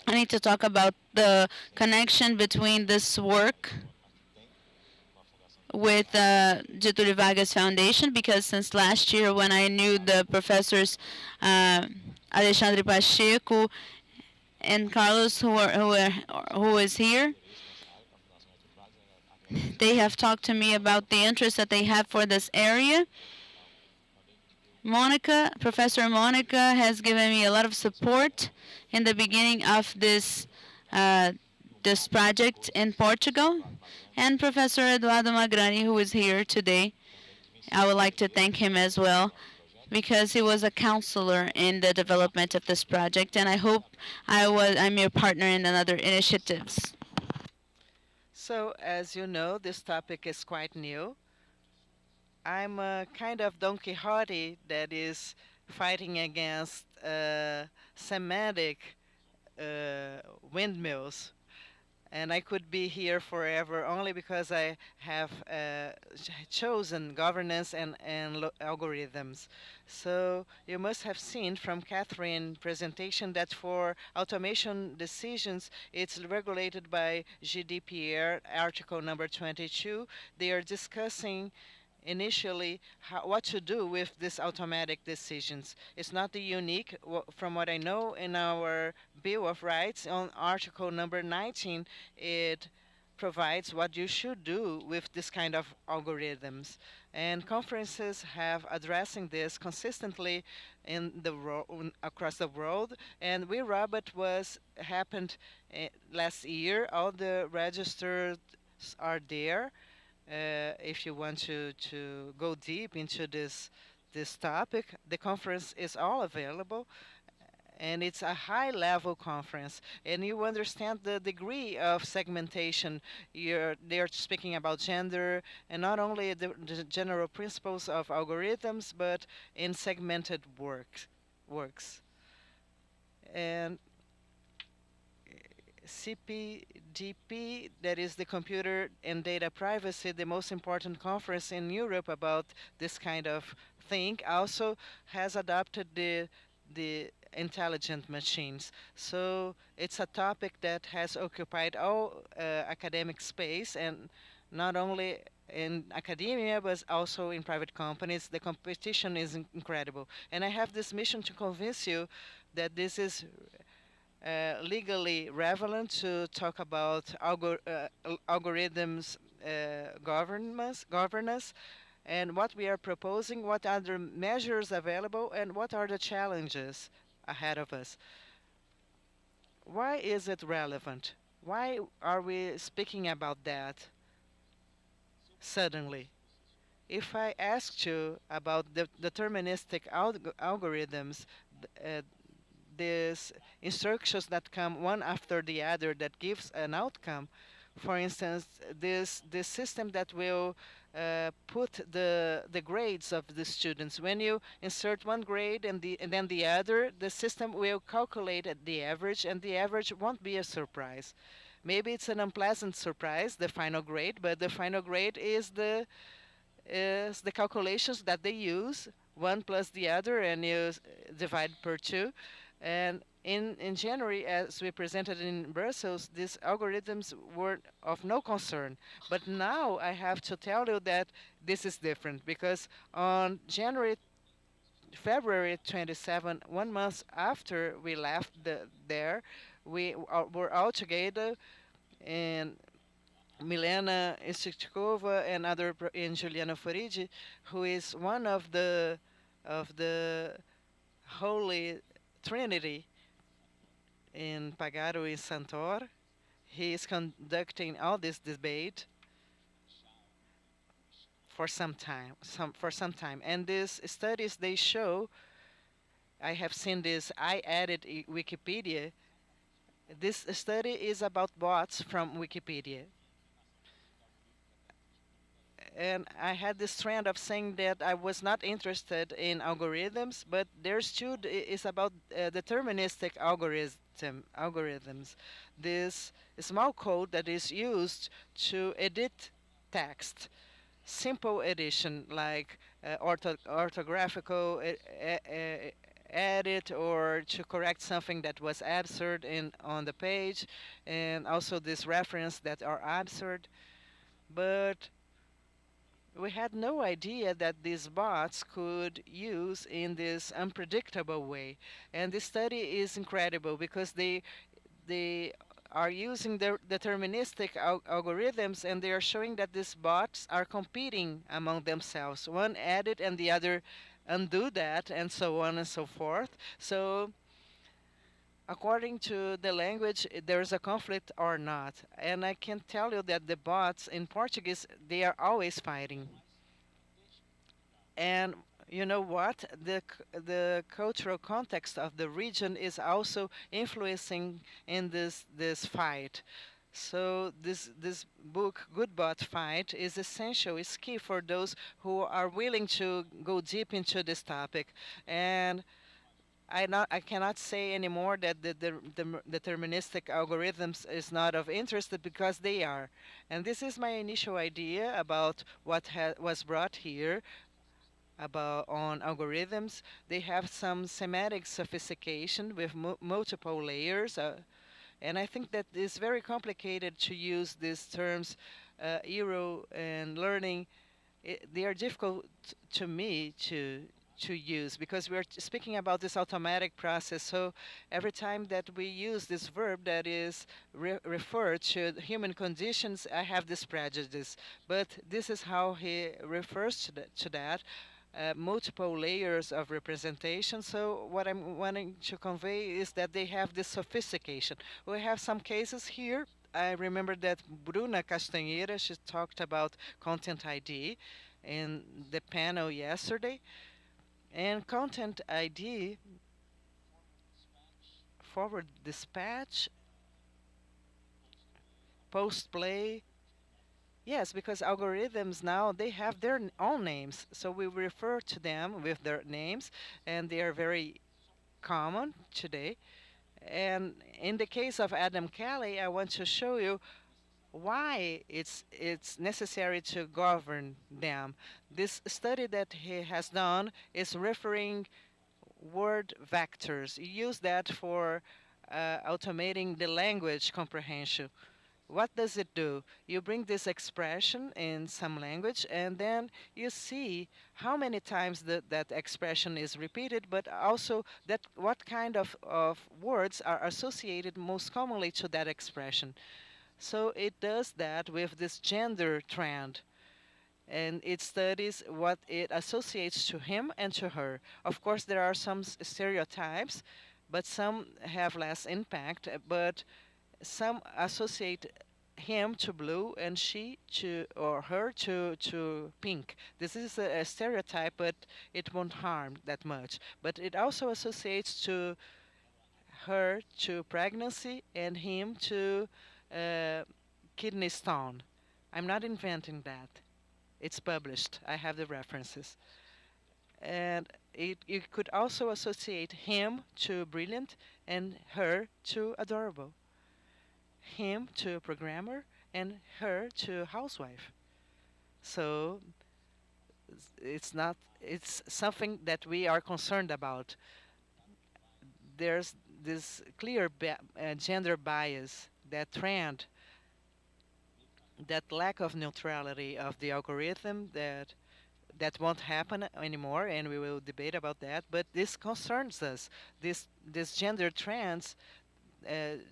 I need to talk about the connection between this work with Getúlio Vargas Foundation, because since last year when I knew the professors Alexandre Pacheco and Carlos who is here, they have talked to me about the interest that they have for this area. Professor Monica has given me a lot of support in the beginning of this project in Portugal, and Professor Eduardo Magrani, who is here today. I would like to thank him as well, because he was a counselor in the development of this project, and I hope I'm your partner in another initiatives. So, as you know, this topic is quite new. I'm a kind of Don Quixote that is fighting against semantic windmills. And I could be here forever only because I have chosen governance and algorithms. So you must have seen from Catherine's presentation that for automation decisions, it's regulated by GDPR, article number 22. They are discussing initially what to do with these automatic decisions. It's not the unique, from what I know, in our Bill of Rights on article number 19, it provides what you should do with this kind of algorithms. And conferences have addressing this consistently in across the world. And We Robot was happened last year. All the registers are there if you want to go deep into this topic. The conference is all available, and it's a high-level conference, and you understand the degree of segmentation. They're speaking about gender, and not only the general principles of algorithms, but in segmented works. And CPDP, that is the Computer and Data Privacy, the most important conference in Europe about this kind of thing, also has adopted the intelligent machines. So it's a topic that has occupied all academic space, and not only in academia but also in private companies. The competition is incredible, and I have this mission to convince you that this is legally relevant to talk about algorithms governance, and what we are proposing, what are the measures available, and what are the challenges ahead of us. Why is it relevant? Why are we speaking about that suddenly? If I asked you about the deterministic algorithms, these instructions that come one after the other that gives an outcome. For instance, this system that will put the grades of the students. When you insert one grade and then the other, the system will calculate at the average, and the average won't be a surprise. Maybe it's an unpleasant surprise, the final grade, but the final grade is the calculations that they use, one plus the other, and you divide per two. And in January, as we presented in Brussels, these algorithms were of no concern. But now I have to tell you that this is different, because on February 27, 1 month after we left there, we were all together, and Milena Istikova and Juliana Foridi, who is one of the Holy Trinity in Pagaro in Santor. He is conducting all this debate for some time. And these studies, they show, I have seen this, I added Wikipedia. This study is about bots from Wikipedia. And I had this trend of saying that I was not interested in algorithms, but there's two is about deterministic algorithms. This small code that is used to edit text, simple edition like orthographical edit, or to correct something that was absurd on the page, and also this reference that are absurd. But we had no idea that these bots could use in this unpredictable way. And this study is incredible because they are using their deterministic algorithms, and they are showing that these bots are competing among themselves. One edit and the other undo that, and so on and so forth. So according to the language, there is a conflict or not. And I can tell you that the bots in Portuguese, they are always fighting. And you know what? The cultural context of the region is also influencing in this fight. So this book, Good Bot Fight, is essential. It's key for those who are willing to go deep into this topic. And I cannot say anymore that the deterministic algorithms is not of interest because they are. And this is my initial idea about what was brought here about on algorithms. They have some semantic sophistication with multiple layers. And I think that it's very complicated to use these terms, Euro and learning. They are difficult to me to use because we're speaking about this automatic process. So every time that we use this verb that is referred to human conditions, I have this prejudice. But this is how he refers to that. Multiple layers of representation. So what I'm wanting to convey is that they have this sophistication. We have some cases here. I remember that Bruna Castanheira, she talked about content ID in the panel yesterday. And content ID, forward dispatch, post play. Yes, because algorithms now, they have their own names. So we refer to them with their names, and they are very common today. And in the case of Adam Kelly, I want to show you why it's necessary to govern them. This study that he has done is referring word vectors. You use that for automating the language comprehension. What does it do? You bring this expression in some language, and then you see how many times that expression is repeated, but also that what kind of words are associated most commonly to that expression. So it does that with this gender trend, and it studies what it associates to him and to her. Of course, there are some stereotypes, but some have less impact, but some associate him to blue and she to or her to pink. This is a stereotype, but it won't harm that much. But it also associates to her to pregnancy and him to kidney stone. I'm not inventing that. It's published. I have the references. And it could also associate him to brilliant and her to adorable. Him to programmer and her to housewife. So it's something that we are concerned about. There's this clear gender bias, that trend, that lack of neutrality of the algorithm that won't happen anymore, and we will debate about that. But this concerns us. This gender trends,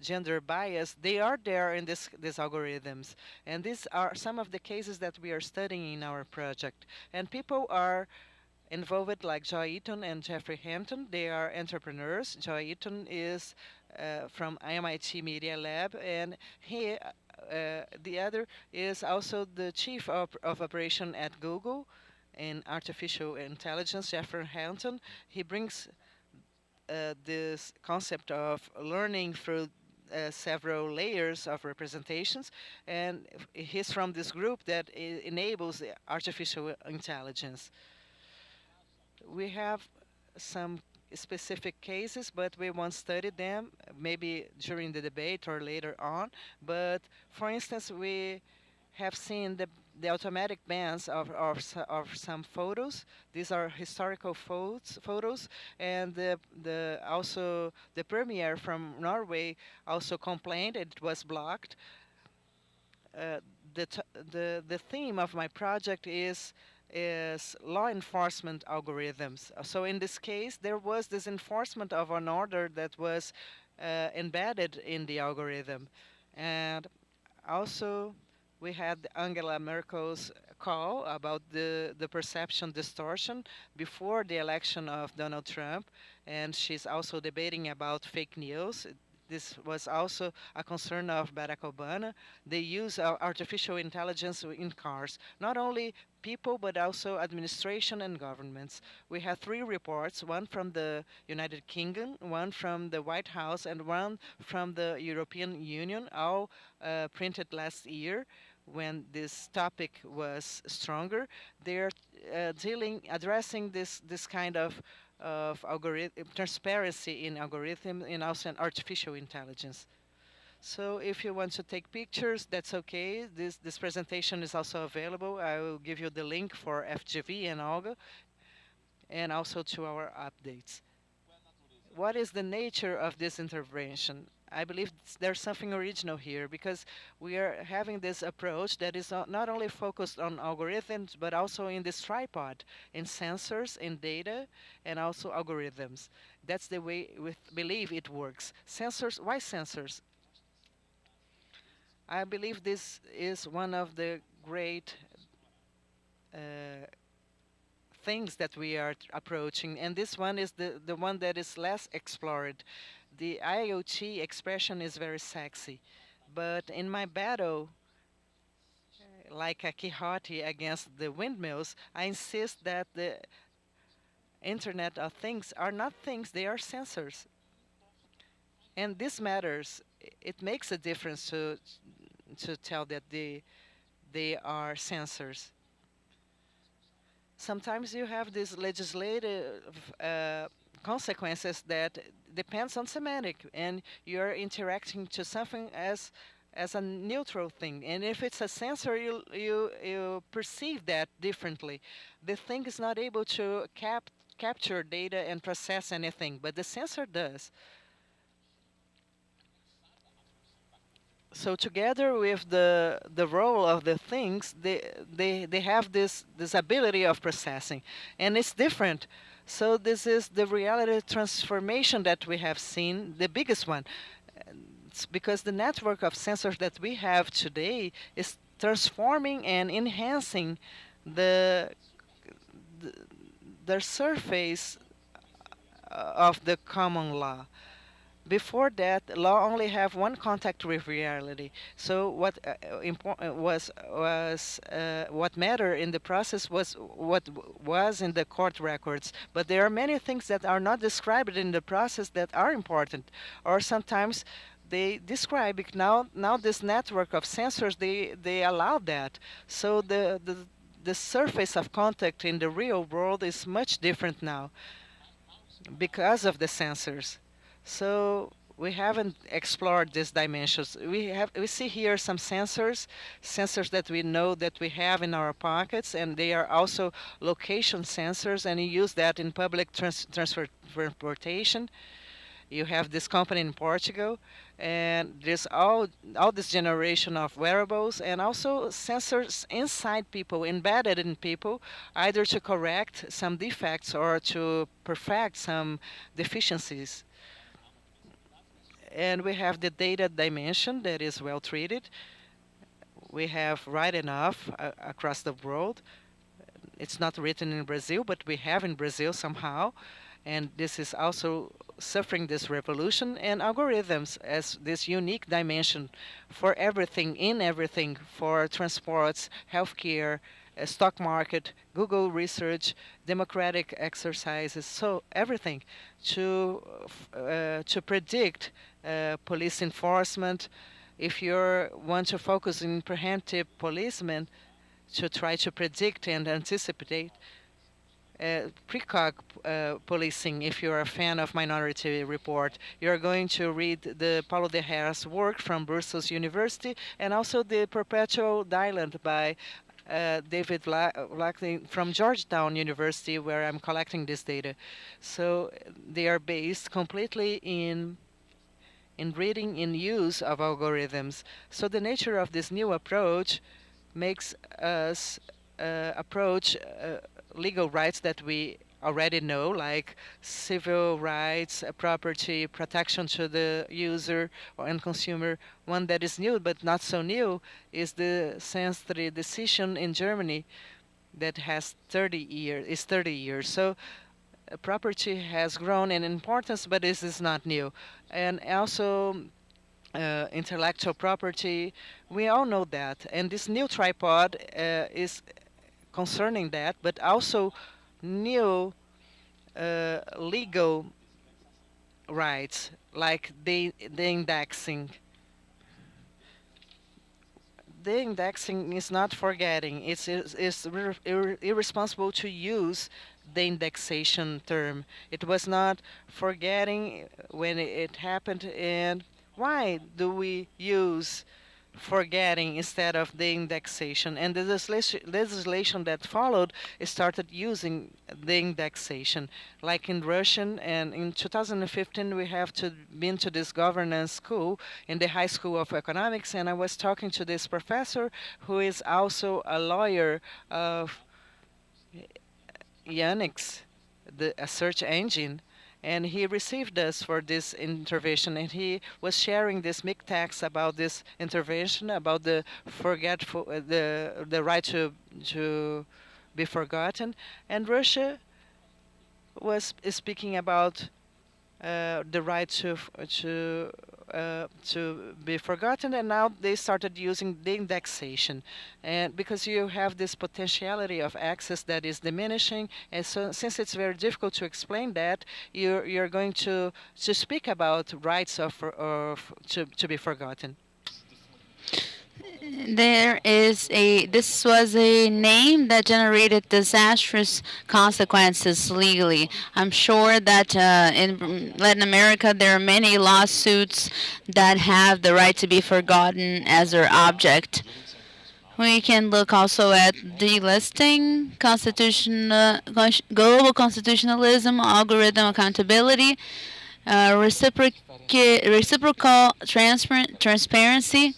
gender bias, they are there in these algorithms, and these are some of the cases that we are studying in our project. And people are involved, like Joy Eaton and Jeffrey Hampton. They are entrepreneurs. Joy Eaton is from MIT Media Lab, and he the other is also the chief of operation at Google in artificial intelligence, Jeffrey Hampton. He brings this concept of learning through several layers of representations, and he's from this group that enables artificial intelligence. We have some specific cases, but we won't study them, maybe during the debate or later on. But for instance, we have seen the automatic bans of some photos. These are historical photos, and also the premier from Norway also complained it was blocked. the theme of my project is law enforcement algorithms. So in this case, there was this enforcement of an order that was embedded in the algorithm, and also we had Angela Merkel's call about the perception distortion before the election of Donald Trump, and she's also debating about fake news. This was also a concern of Barack Obama. They use artificial intelligence in cars, not only people but also administration and governments. We have 3 reports, one from the United Kingdom, one from the White House, and one from the European Union, all printed last year when this topic was stronger. They're addressing this kind of algorithm transparency in algorithm and also in artificial intelligence. So if you want to take pictures, that's okay. This presentation is also available. I will give you the link for FGV and Olga, and also to our updates. What is the nature of this intervention? I believe there's something original here because we are having this approach that is not only focused on algorithms but also in this tripod, in sensors, in data, and also algorithms. That's the way we believe it works. Sensors, why sensors? I believe this is one of the great things that we are approaching, and this one is the one that is less explored. The IoT expression is very sexy, but in my battle, like a Quixote against the windmills, I insist that the Internet of Things are not things, they are sensors. And this matters. It makes a difference to tell that they are sensors. Sometimes you have these legislative consequences that depends on semantic, and you're interacting to something as a neutral thing. And if it's a sensor, you perceive that differently. The thing is not able to capture data and process anything, but the sensor does. So together with the role of the things, they have this ability of processing, and it's different. So this is the reality transformation that we have seen, the biggest one. It's because the network of sensors that we have today is transforming and enhancing the the surface of the common law. Before that, law only have one contact with reality. So what what mattered in the process was what was in the court records. But there are many things that are not described in the process that are important, or sometimes they describe it. Now this network of sensors they allow that. So the surface of contact in the real world is much different now because of the sensors. So we haven't explored these dimensions. We see here some sensors that we know that we have in our pockets, and they are also location sensors, and you use that in public transportation. You have this company in Portugal, and there's all this generation of wearables and also sensors inside people, embedded in people, either to correct some defects or to perfect some deficiencies. And we have the data dimension that is well treated. We have right enough across the world. It's not written in Brazil, but we have in Brazil somehow. And this is also suffering this revolution, and algorithms as this unique dimension for everything, in everything, for transports, healthcare, stock market, Google research, democratic exercises, so everything to predict police enforcement. If you want to focus in preemptive policemen to try to predict and anticipate, precog policing. If you're a fan of Minority Report, you're going to read the Paulo de Herrera's work from Brussels University, and also the Perpetual Dialogue by David Lackley from Georgetown University, where I'm collecting this data. So they are based completely in reading, in use of algorithms. So the nature of this new approach makes us approach legal rights that we already know, like civil rights, property, protection to the user and consumer. One that is new but not so new is the sensory decision in Germany that has 30 years. So property has grown in importance, but this is not new. And also intellectual property, we all know that. And this new tripod is concerning that, but also new legal rights, like the indexing. The indexing is not forgetting. It's irresponsible to use the indexation term. It was not forgetting when it happened. And why do we use forgetting instead of the indexation? And the legislation that followed started using the indexation, like in Russian. And in 2015 we have to been to this governance school in the High School of Economics, and I was talking to this professor who is also a lawyer of Yandex, a search engine, and he received us for this intervention, and he was sharing this big text about this intervention, about the forgetful, the right to be forgotten, and Russia was speaking about the right to be forgotten, and now they started using the indexation, and because you have this potentiality of access that is diminishing, and so since it's very difficult to explain that, you're going to speak about rights to be forgotten. This was a name that generated disastrous consequences legally. I'm sure that in Latin America there are many lawsuits that have the right to be forgotten as their object. We can look also at delisting, global constitutionalism, algorithm accountability, reciprocal transparency.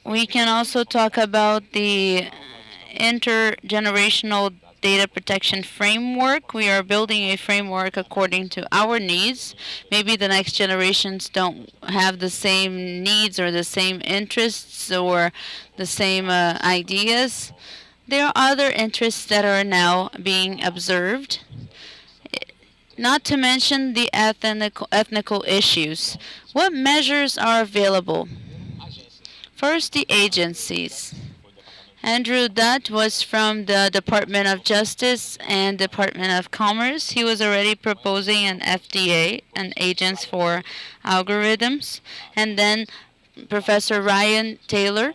We can also talk about the intergenerational data protection framework. We are building a framework according to our needs. Maybe the next generations don't have the same needs or the same interests or the same ideas. There are other interests that are now being observed, not to mention the ethnical issues. What measures are available? First, the agencies. Andrew Dutt was from the Department of Justice and Department of Commerce. He was already proposing an FDA, an Agents for Algorithms. And then Professor Ryan Taylor,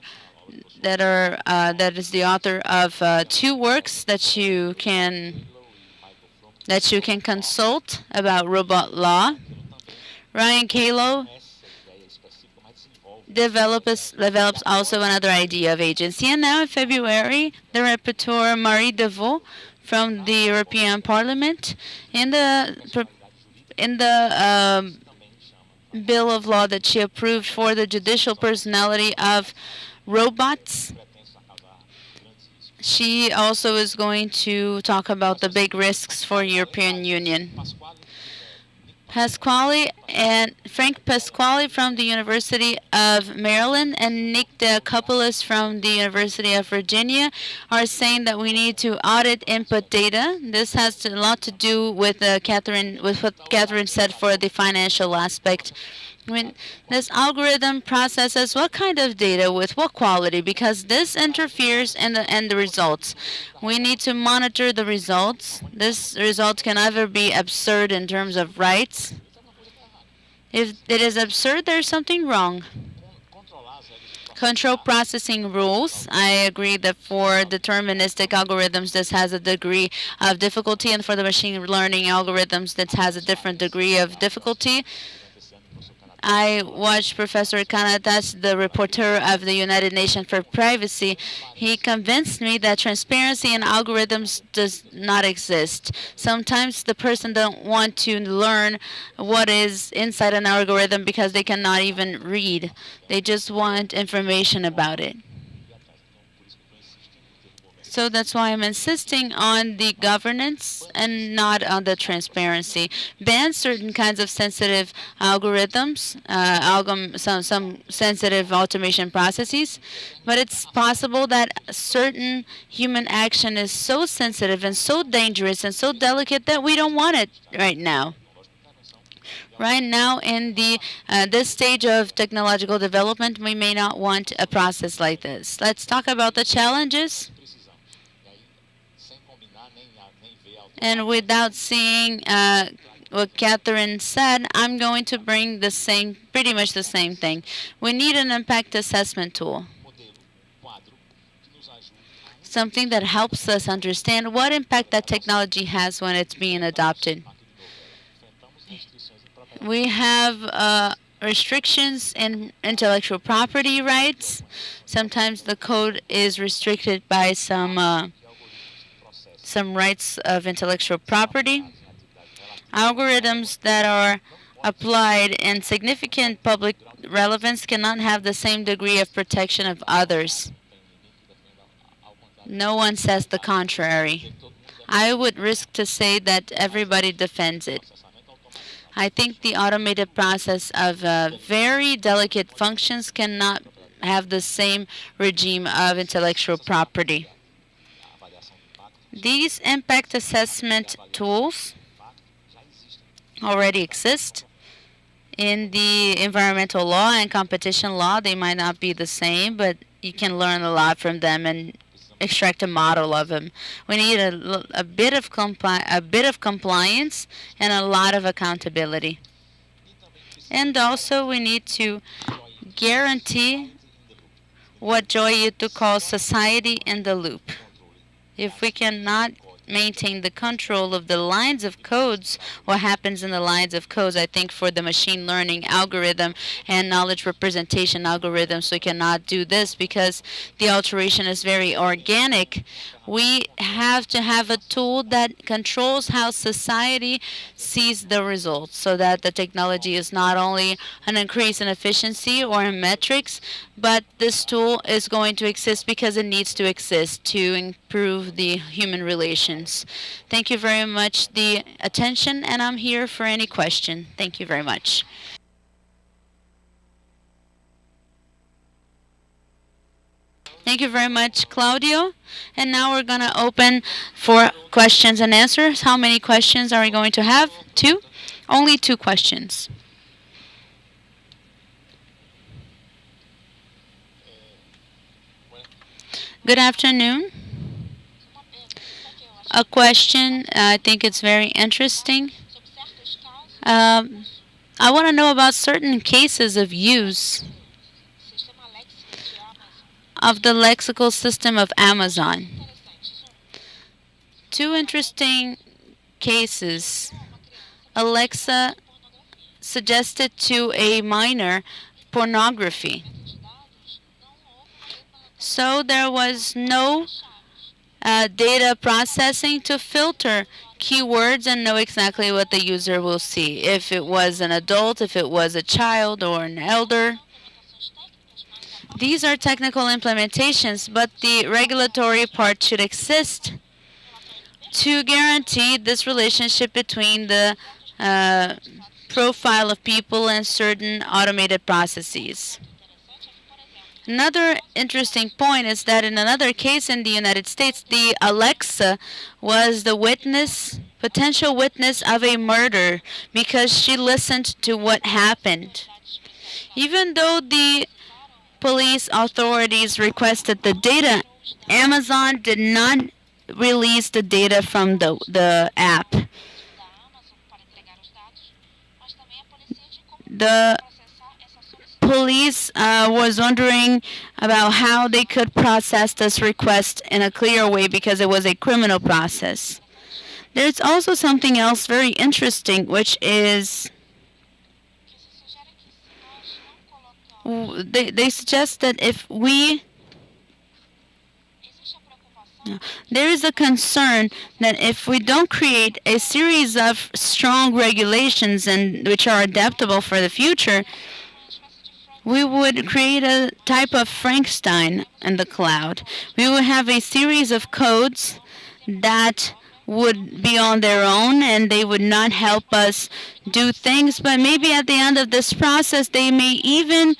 that is the author of two works that you can consult about robot law. Ryan Kalo develops also another idea of agency. And now in February, the rapporteur Marie Devaux from the European Parliament in the bill of law that she approved for the judicial personality of robots. She also is going to talk about the big risks for European Union. Frank Pasquale from the University of Maryland and Nick DeCoupolis from the University of Virginia are saying that we need to audit input data. This has a lot to do with what Catherine said for the financial aspect. I mean, this algorithm processes what kind of data with what quality, because this interferes in the results. We need to monitor the results. This result can either be absurd in terms of rights. If it is absurd, there's something wrong. Control processing rules. I agree that for deterministic algorithms, this has a degree of difficulty, and for the machine learning algorithms, that has a different degree of difficulty. I watched Professor Kanatas, the reporter of the United Nations for Privacy. He convinced me that transparency in algorithms does not exist. Sometimes the person don't want to learn what is inside an algorithm because they cannot even read. They just want information about it. So that's why I'm insisting on the governance and not on the transparency. Ban certain kinds of sensitive algorithms, some sensitive automation processes, but it's possible that certain human action is so sensitive and so dangerous and so delicate that we don't want it right now. Right now, in the this stage of technological development, we may not want a process like this. Let's talk about the challenges. And without seeing what Catherine said, I'm going to bring the same, pretty much the same thing. We need an impact assessment tool, something that helps us understand what impact that technology has when it's being adopted. We have restrictions in intellectual property rights. Sometimes the code is restricted by some rights of intellectual property. Algorithms that are applied in significant public relevance cannot have the same degree of protection of others. No one says the contrary. I would risk to say that everybody defends it. I think the automated process of very delicate functions cannot have the same regime of intellectual property. These impact assessment tools already exist in the environmental law and competition law. They might not be the same, but you can learn a lot from them and extract a model of them. We need a bit of compliance and a lot of accountability. And also we need to guarantee what Joy Ito calls society in the loop. If we cannot maintain the control of the lines of codes, what happens in the lines of codes, I think for the machine learning algorithm and knowledge representation algorithms, we cannot do this because the alteration is very organic. We have to have a tool that controls how society sees the results so that the technology is not only an increase in efficiency or in metrics, but this tool is going to exist because it needs to exist to improve the human relations. Thank you very much for the attention, and I'm here for any question. Thank you very much. Thank you very much, Claudio. And now we're going to open for questions and answers. How many questions are we going to have? 2? Only 2 questions. Good afternoon. A question, I think it's very interesting. I want to know about certain cases of use of the lexical system of Amazon. 2 interesting cases. Alexa suggested to a minor pornography. So there was no data processing to filter keywords and know exactly what the user will see. If it was an adult, if it was a child or an elder. These are technical implementations, but the regulatory part should exist to guarantee this relationship between the profile of people and certain automated processes. Another interesting point is that in another case in the United States, the Alexa was the potential witness of a murder because she listened to what happened. Even though the police authorities requested the data, Amazon did not release the data from the app. The police was wondering about how they could process this request in a clear way because it was a criminal process. There's also something else very interesting, which is They suggest that if we there is a concern that if we don't create a series of strong regulations and which are adaptable for the future, we would create a type of Frankenstein in the cloud. We would have a series of codes that would be on their own and they would not help us do things, but maybe at the end of this process they may even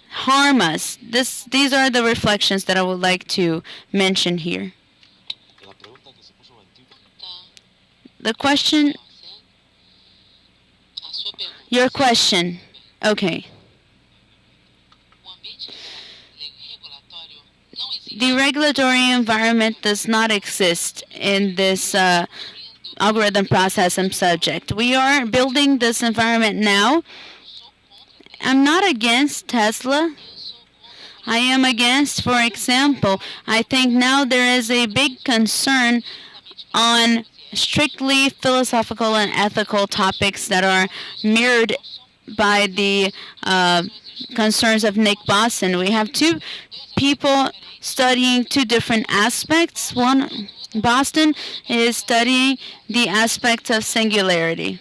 harm us. These are the reflections that I would like to mention here. The question, your question, okay. The regulatory environment does not exist in this algorithm processing subject. We are building this environment now. I'm not against Tesla. I am against, for example, I think now there is a big concern on strictly philosophical and ethical topics that are mirrored by the concerns of Nick Boston. We have two people studying two different aspects. One, Boston is studying the aspect of singularity.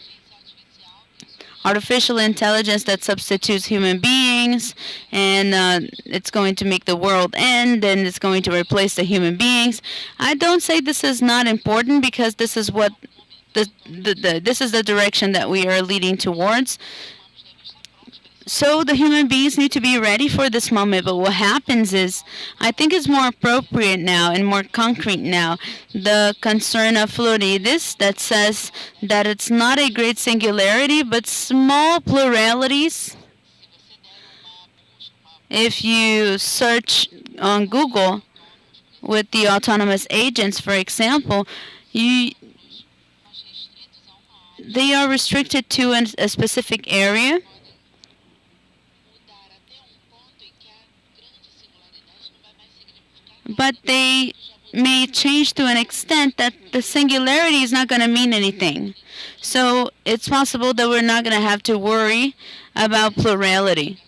Artificial intelligence that substitutes human beings, and it's going to make the world end, and it's going to replace the human beings. I don't say this is not important because this is what this is the direction that we are leading towards. So the human beings need to be ready for this moment. But what happens is, I think it's more appropriate now and more concrete now, the concern of Florides that says that it's not a great singularity, but small pluralities. If you search on Google with the autonomous agents, for example, they are restricted to a specific area. But they may change to an extent that the singularity is not going to mean anything. So it's possible that we're not going to have to worry about plurality.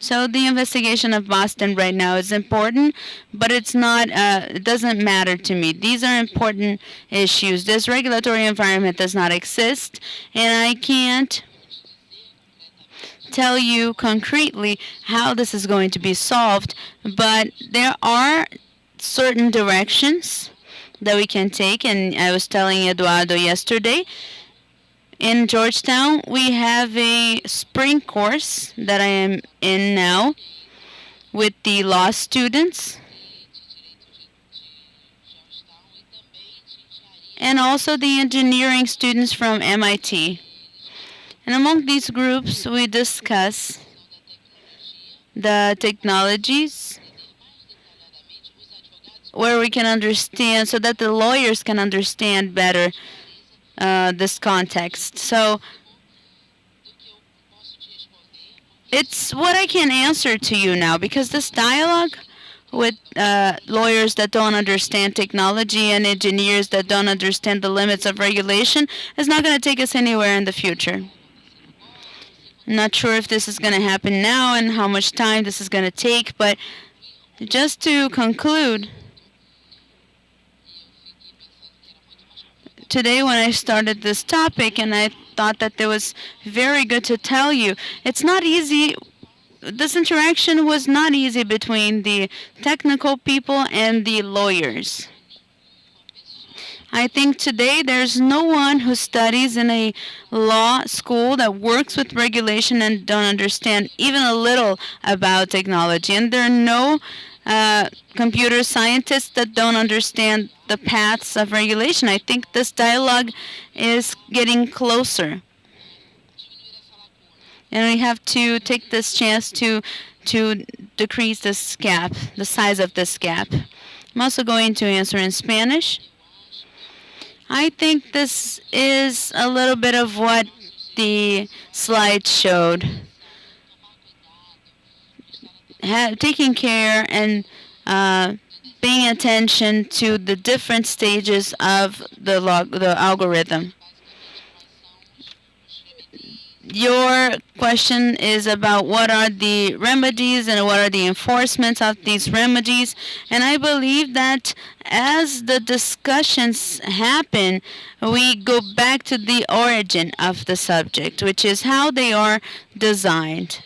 So the investigation of Boston right now is important, but it's not. It doesn't matter to me. These are important issues. This regulatory environment does not exist, and I can't tell you concretely how this is going to be solved, but there are certain directions that we can take, and I was telling Eduardo yesterday, in Georgetown we have a spring course that I am in now with the law students and also the engineering students from MIT. And among these groups, we discuss the technologies where we can understand, so that the lawyers can understand better this context. So it's what I can answer to you now, because this dialogue with lawyers that don't understand technology and engineers that don't understand the limits of regulation is not going to take us anywhere in the future. I'm not sure if this is going to happen now and how much time this is going to take, but just to conclude, today when I started this topic and I thought that it was very good to tell you, it's not easy. This interaction was not easy between the technical people and the lawyers. I think today there's no one who studies in a law school that works with regulation and don't understand even a little about technology. And there are no computer scientists that don't understand the paths of regulation. I think this dialogue is getting closer. And we have to take this chance to decrease this gap, the size of this gap. I'm also going to answer in Spanish. I think this is a little bit of what the slide showed. Taking care and paying attention to the different stages of the algorithm. your question is about what are the remedies and what are the enforcements of these remedies. And I believe that as the discussions happen, we go back to the origin of the subject, which is how they are designed.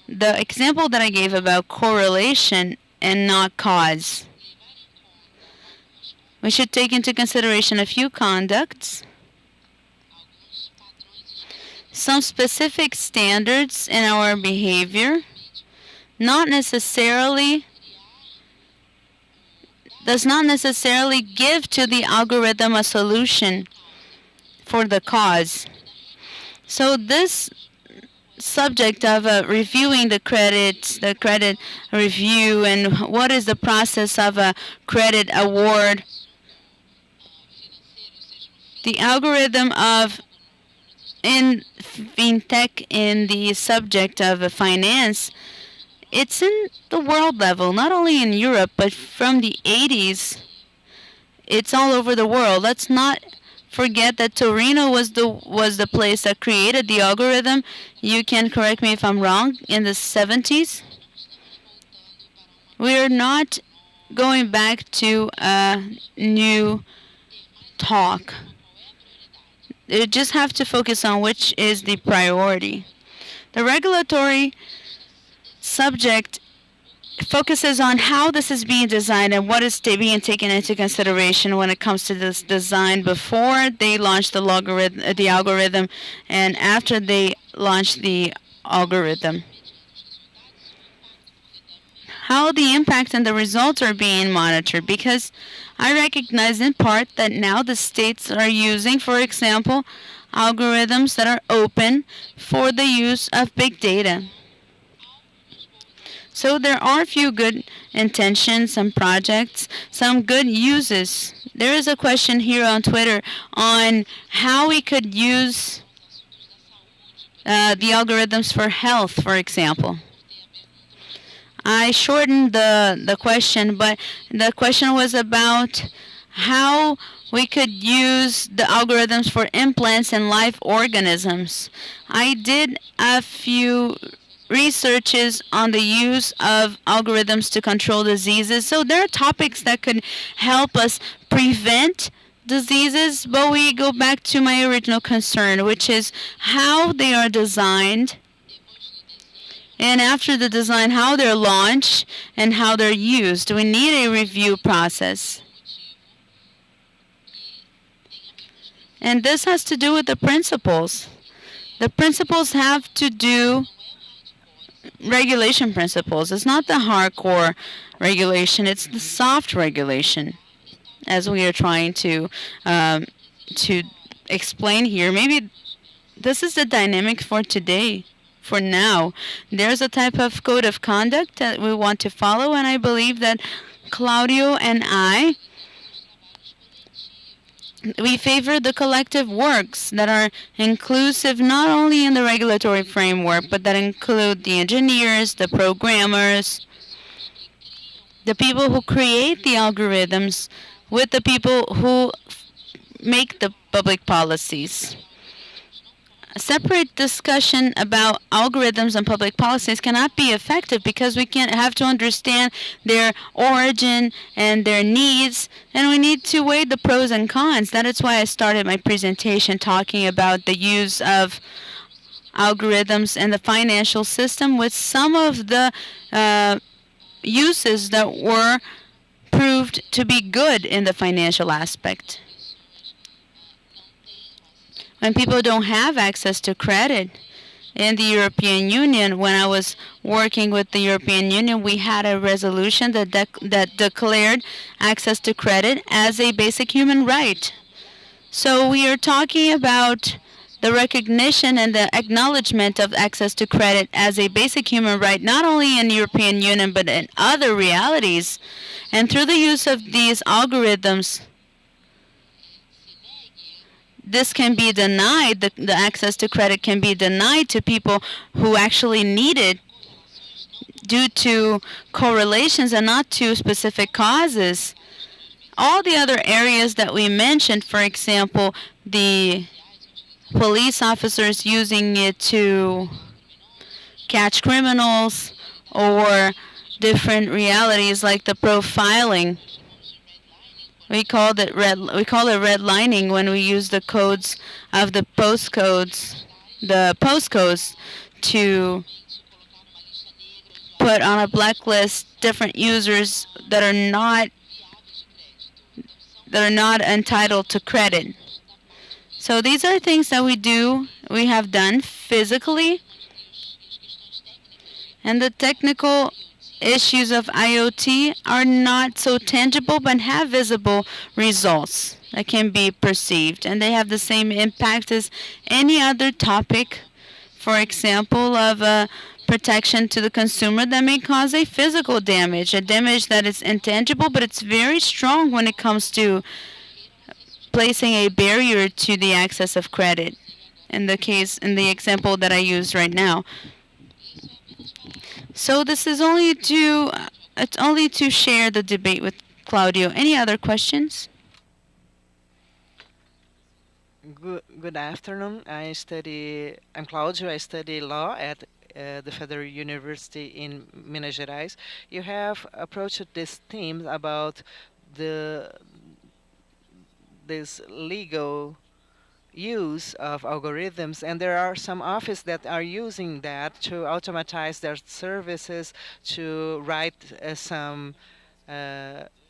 The example that I gave about correlation and not cause. We should take into consideration a few conducts, some specific standards in our behavior, does not necessarily give to the algorithm a solution for the cause. So this subject of reviewing the credit review, and what is the process of a credit award, the algorithm of in fintech, in the subject of finance, it's in the world level, not only in Europe, but from the 80s, it's all over the world. Let's not forget that Torino was the place that created the algorithm. You can correct me if I'm wrong. In the 70s, we are not going back to a new talk. You just have to focus on which is the priority. The regulatory subject focuses on how this is being designed and what is being taken into consideration when it comes to this design before they launch the algorithm and after they launch the algorithm. How the impact and the results are being monitored, because I recognize in part that now the states are using, for example, algorithms that are open for the use of big data. So there are a few good intentions, some projects, some good uses. There is a question here on Twitter on how we could use the algorithms for health, for example. I shortened the question, but the question was about how we could use the algorithms for implants and live organisms. I did a few researches on the use of algorithms to control diseases. So there are topics that could help us prevent diseases, but we go back to my original concern, which is how they are designed, and after the design, how they're launched and how they're used. We need a review process. And this has to do with the principles. The principles have to do regulation principles. It's not the hardcore regulation, it's the soft regulation, as we are trying to explain here. Maybe this is the dynamic for today. For now, there's a type of code of conduct that we want to follow, and I believe that Claudio and we favor the collective works that are inclusive not only in the regulatory framework, but that include the engineers, the programmers, the people who create the algorithms, with the people who make the public policies. A separate discussion about algorithms and public policies cannot be effective because we can't have to understand their origin and their needs, and we need to weigh the pros and cons. That is why I started my presentation talking about the use of algorithms in the financial system, with some of the uses that were proved to be good in the financial aspect. When people don't have access to credit in the European Union, when I was working with the European Union, we had a resolution that declared access to credit as a basic human right. So we are talking about the recognition and the acknowledgement of access to credit as a basic human right, not only in the European Union, but in other realities. And through the use of these algorithms, this can be denied, the access to credit can be denied to people who actually need it due to correlations and not to specific causes. All the other areas that we mentioned, for example, the police officers using it to catch criminals, or different realities like the profiling. We call it redlining when we use the codes of the postcodes to put on a blacklist different users that are not entitled to credit. So these are things that we have done physically, and the technical issues of IoT are not so tangible but have visible results that can be perceived, and they have the same impact as any other topic, for example, of protection to the consumer that may cause a physical damage, a damage that is intangible, but it's very strong when it comes to placing a barrier to the access of credit. In the example that I use right now. So this is it's only to share the debate with Claudio. Any other questions? Good afternoon. I'm Claudio. I study law at the Federal University in Minas Gerais. You have approached this theme about this legal use of algorithms, and there are some offices that are using that to automatize their services, to write some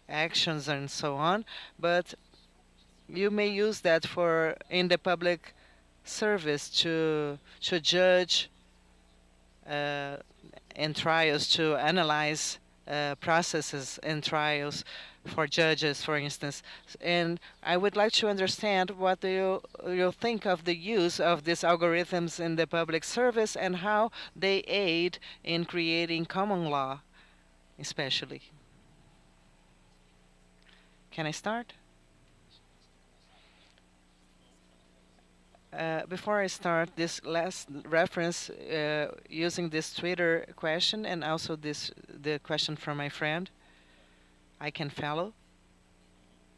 actions and so on. But you may use that in the public service to judge in trials, to analyze processes in trials for judges, for instance. And I would like to understand what do you think of the use of these algorithms in the public service and how they aid in creating common law, especially. Can I start? Before I start, this last reference using this Twitter question and also the question from my friend, I can follow.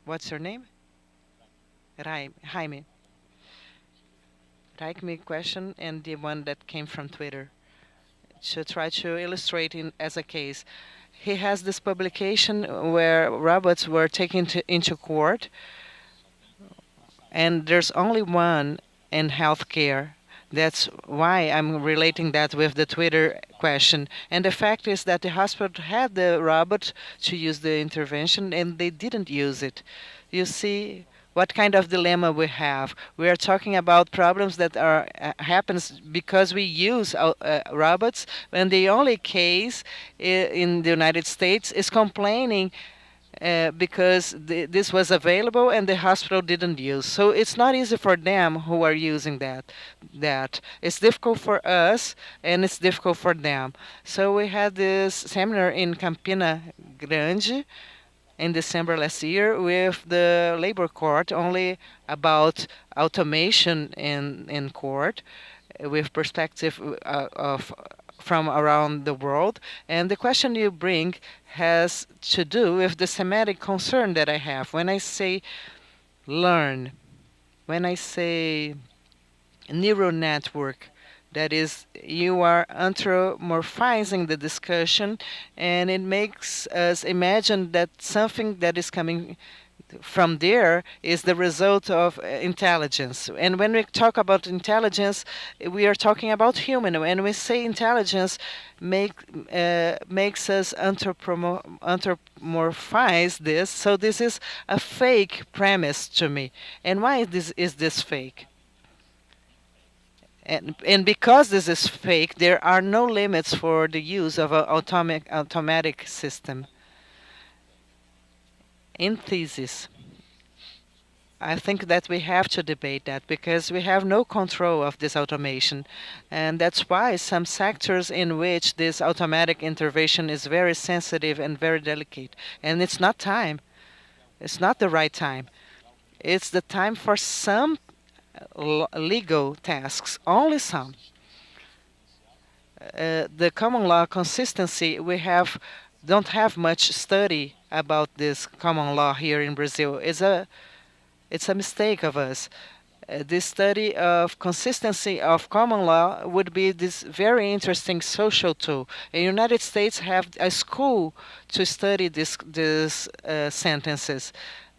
What's your name? Jaime. Jaime question and the one that came from Twitter to try to illustrate as a case. He has this publication where robots were taken into court, and there's only one in healthcare. That's why I'm relating that with the Twitter question. And the fact is that the hospital had the robot to use the intervention, and they didn't use it. You see what kind of dilemma we have. We are talking about problems that happens because we use robots, and the only case in the United States is complaining because this was available and the hospital didn't use. So it's not easy for them who are using that. It's difficult for us and it's difficult for them. So we had this seminar in Campina Grande in December last year with the labor court only about automation in court with perspective from around the world. And the question you bring has to do with the semantic concern that I have. When I say learn, when I say neural network, that is, you are anthropomorphizing the discussion, and it makes us imagine that something that is coming from there is the result of intelligence. And when we talk about intelligence, we are talking about human. When we say intelligence makes us anthropomorphize this. So this is a fake premise to me. And why is this fake? And because this is fake, there are no limits for the use of an automatic system. In thesis, I think that we have to debate that because we have no control of this automation. And that's why some sectors in which this automatic intervention is very sensitive and very delicate. And it's not time. It's not the right time. It's the time for some legal tasks, only some. The common law consistency, don't have much study about this common law here in Brazil. It's a mistake of us. this study of consistency of common law would be this very interesting social tool. The United States have a school to study these sentences.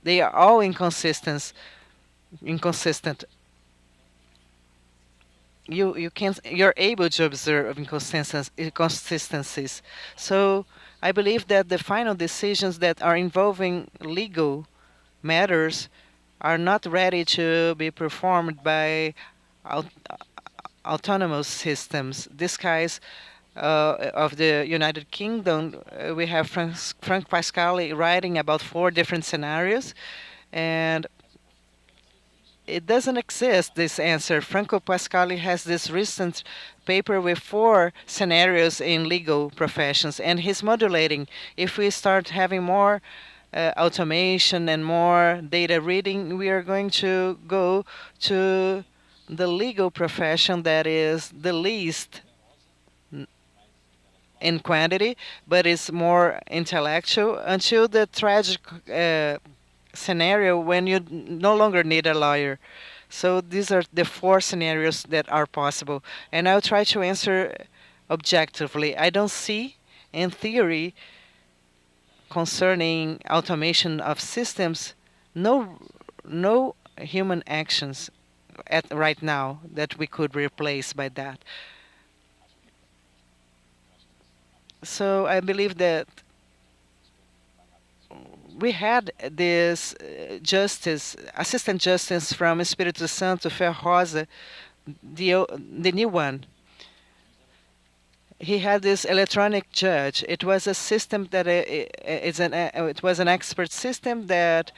They are all inconsistent. You're able to observe inconsistencies. So I believe that the final decisions that are involving legal matters are not ready to be performed by au- autonomous systems. This case of the United Kingdom, we have Frank Pascali writing about 4 different scenarios, and it doesn't exist, this answer. Franco Pascali has this recent paper with 4 scenarios in legal professions, and he's modulating. If we start having more automation and more data reading, we are going to go to the legal profession that is the least in quantity, but is more intellectual, until the tragic scenario when you no longer need a lawyer. So these are the 4 scenarios that are possible. And I'll try to answer objectively. I don't see, in theory, concerning automation of systems, no, no human actions at right now that we could replace by that. So I believe that we had this assistant justice from Espírito Santo, Fer Rosa, the new one. He had this electronic judge. It was a system that it was an expert system that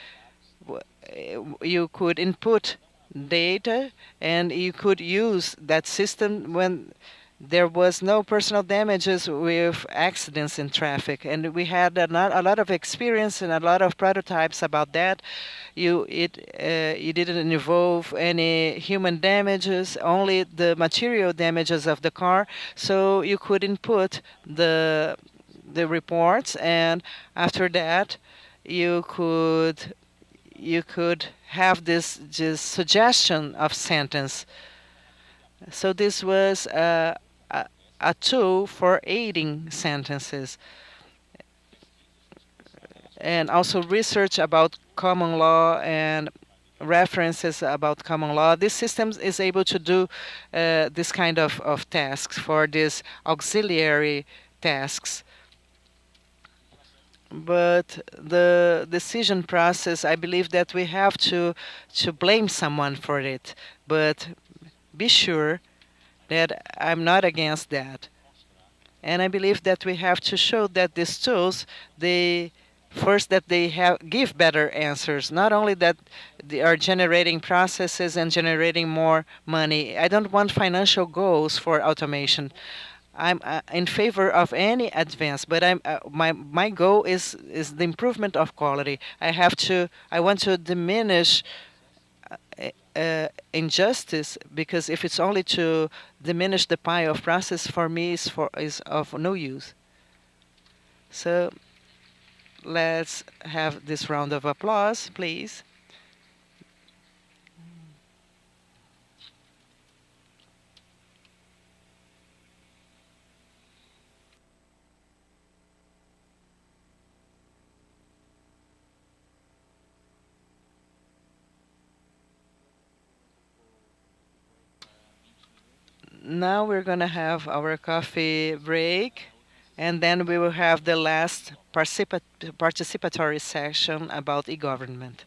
you could input data, and you could use that system when there was no personal damages with accidents in traffic. And we had a lot of experience and a lot of prototypes about that. You didn't involve any human damages, only the material damages of the car. So you could input the reports, and after that you could have this suggestion of sentence. So this was a tool for aiding sentences, and also research about common law and references about common law. This system is able to do this kind of tasks for these auxiliary tasks. But the decision process, I believe that we have to blame someone for it. But be sure that I'm not against that. And I believe that we have to show that these tools, that they give better answers. Not only that they are generating processes and generating more money. I don't want financial goals for automation. I'm in favor of any advance, but my goal is the improvement of quality. I want to diminish injustice, because if it's only to diminish the pie of process, for me is of no use. So let's have this round of applause, please. Now we're going to have our coffee break, and then we will have the last participatory session about e-government.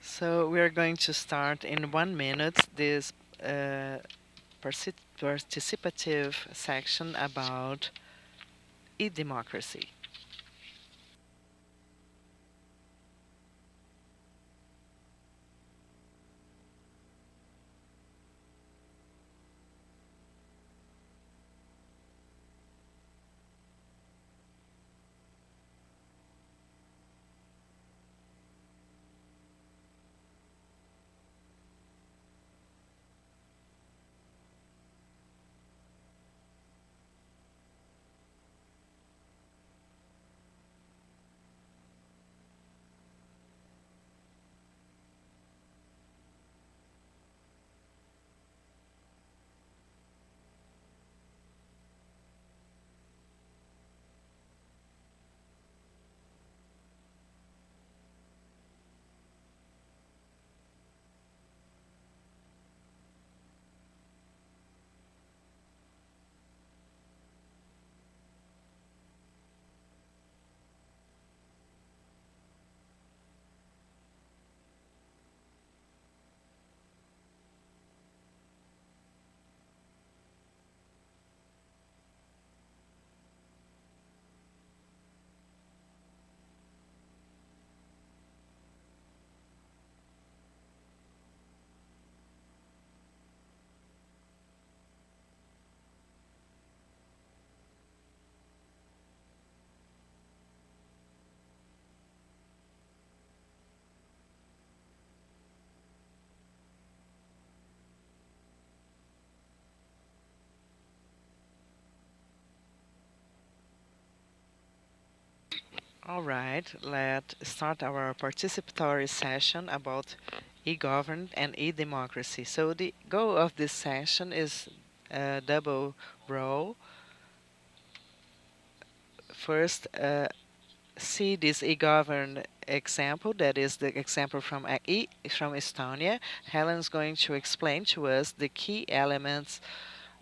So we are going to start in 1 minute this participative section about e-democracy. All right, let's start our participatory session about e-government and e-democracy. So the goal of this session is a double role. First, see this e-governed example, that is the example from from Estonia. Helen's going to explain to us the key elements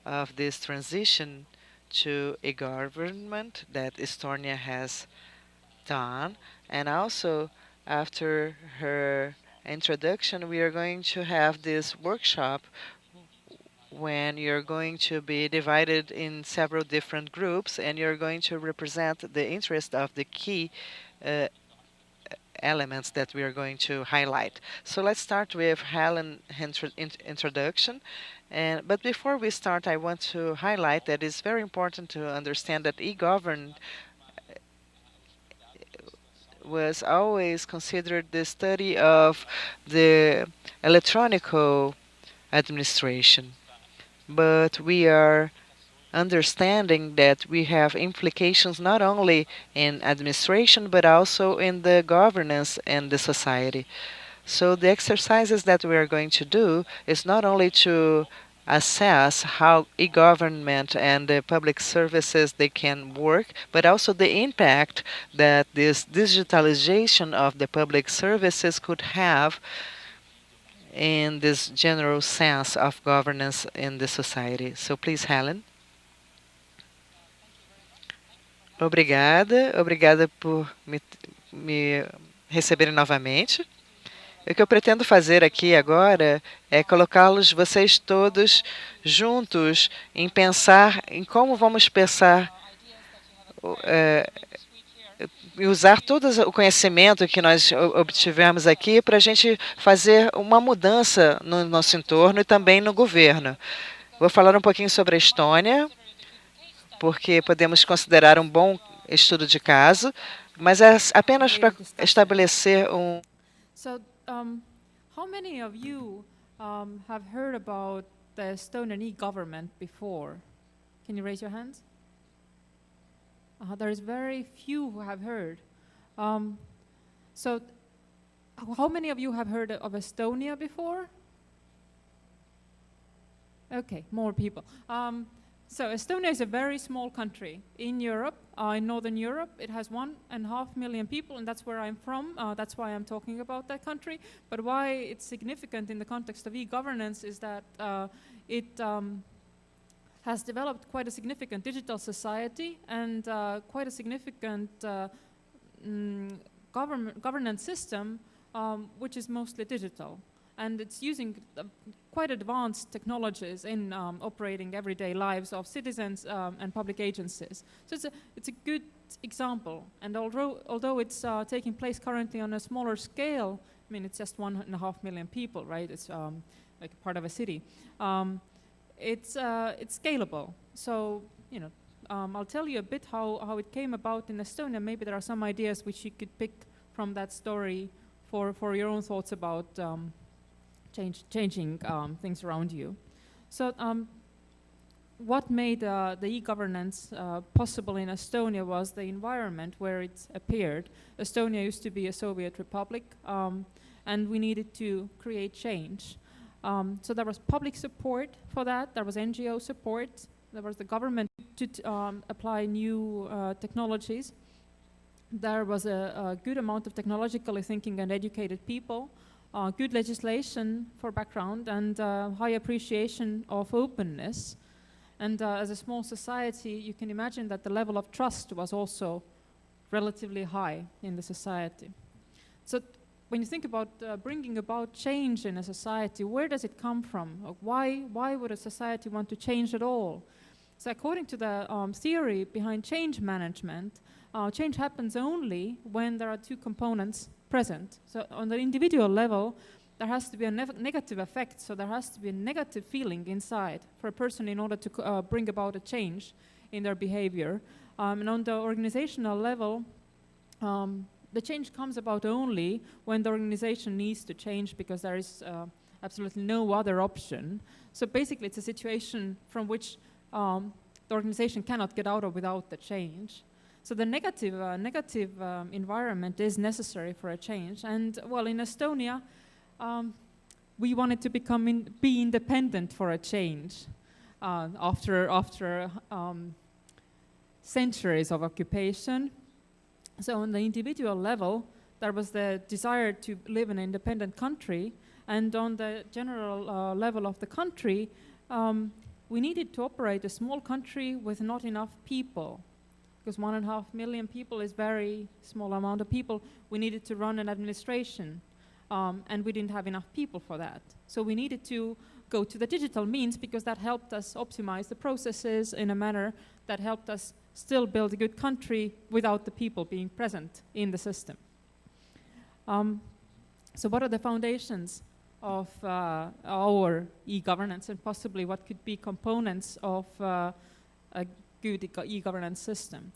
of this transition to e-government that Estonia has done. And also, after her introduction, we are going to have this workshop when you're going to be divided in several different groups and you're going to represent the interest of the key uh, elements that we are going to highlight. So let's start with Helen's introduction. But before we start, I want to highlight that it's very important to understand that e-government was always considered the study of the electronic administration. But we are understanding that we have implications not only in administration but also in the governance and the society. So the exercises that we are going to do is not only to assess how e-government and the public services they can work, but also the impact that this digitalization of the public services could have in this general sense of governance in the society. So please, Helen. Obrigada por me receberem novamente. O que eu pretendo fazer aqui agora é colocá-los, vocês todos, juntos em pensar em como vamos pensar e usar todo o conhecimento que nós obtivemos aqui para a gente fazer uma mudança no nosso entorno e também no governo. Vou falar um pouquinho sobre a Estônia, porque podemos considerar um bom estudo de caso, mas é apenas para estabelecer um. So, how many of you have heard about the Estonian e-government before? Can you raise your hands? There is very few who have heard. So, how many of you have heard of Estonia before? Okay, more people. So Estonia is a very small country in Europe, in Northern Europe. It has 1.5 million people, and that's where I'm from. That's why I'm talking about that country. But why it's significant in the context of e-governance is that it has developed quite a significant digital society and quite a significant governance system which is mostly digital. And it's using quite advanced technologies in operating everyday lives of citizens and public agencies. So it's a good example. And although it's taking place currently on a smaller scale, I mean, it's just 1.5 million people, right? It's like part of a city. It's scalable. So, you know, I'll tell you a bit how it came about in Estonia. Maybe there are some ideas which you could pick from that story for your own thoughts about changing things around you. So what made the e-governance possible in Estonia was the environment where it appeared. Estonia used to be a Soviet republic, and we needed to create change. So there was public support for that, there was NGO support, there was the government to apply new technologies. There was a good amount of technologically thinking and educated people, good legislation for background, and high appreciation of openness. And as a small society, you can imagine that the level of trust was also relatively high in the society. So when you think about bringing about change in a society, where does it come from? Why would a society want to change at all? So according to the theory behind change management, change happens only when there are two components present. So on the individual level, there has to be a negative effect, so there has to be a negative feeling inside for a person in order to bring about a change in their behavior. And on the organizational level, the change comes about only when the organization needs to change because there is absolutely no other option. So basically it's a situation from which the organization cannot get out of without the change. So the negative environment is necessary for a change. And well, in Estonia, we wanted to be independent for a change after centuries of occupation. So on the individual level, there was the desire to live in an independent country, and on the general level of the country, we needed to operate a small country with not enough people, because 1.5 million people is very small amount of people. We needed to run an administration, and we didn't have enough people for that. So we needed to go to the digital means because that helped us optimize the processes in a manner that helped us still build a good country without the people being present in the system. So what are the foundations of our e-governance, and possibly what could be components of a good e-governance system?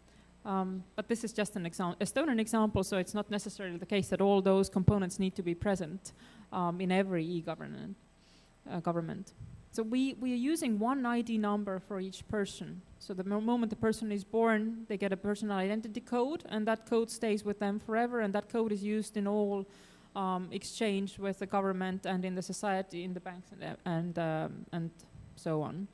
But this is just an Estonian example, so it's not necessarily the case that all those components need to be present in every e-government government. So we are using one ID number for each person. So the moment the person is born, they get a personal identity code, and that code stays with them forever, and that code is used in all exchange with the government and in the society, in the banks, and so on.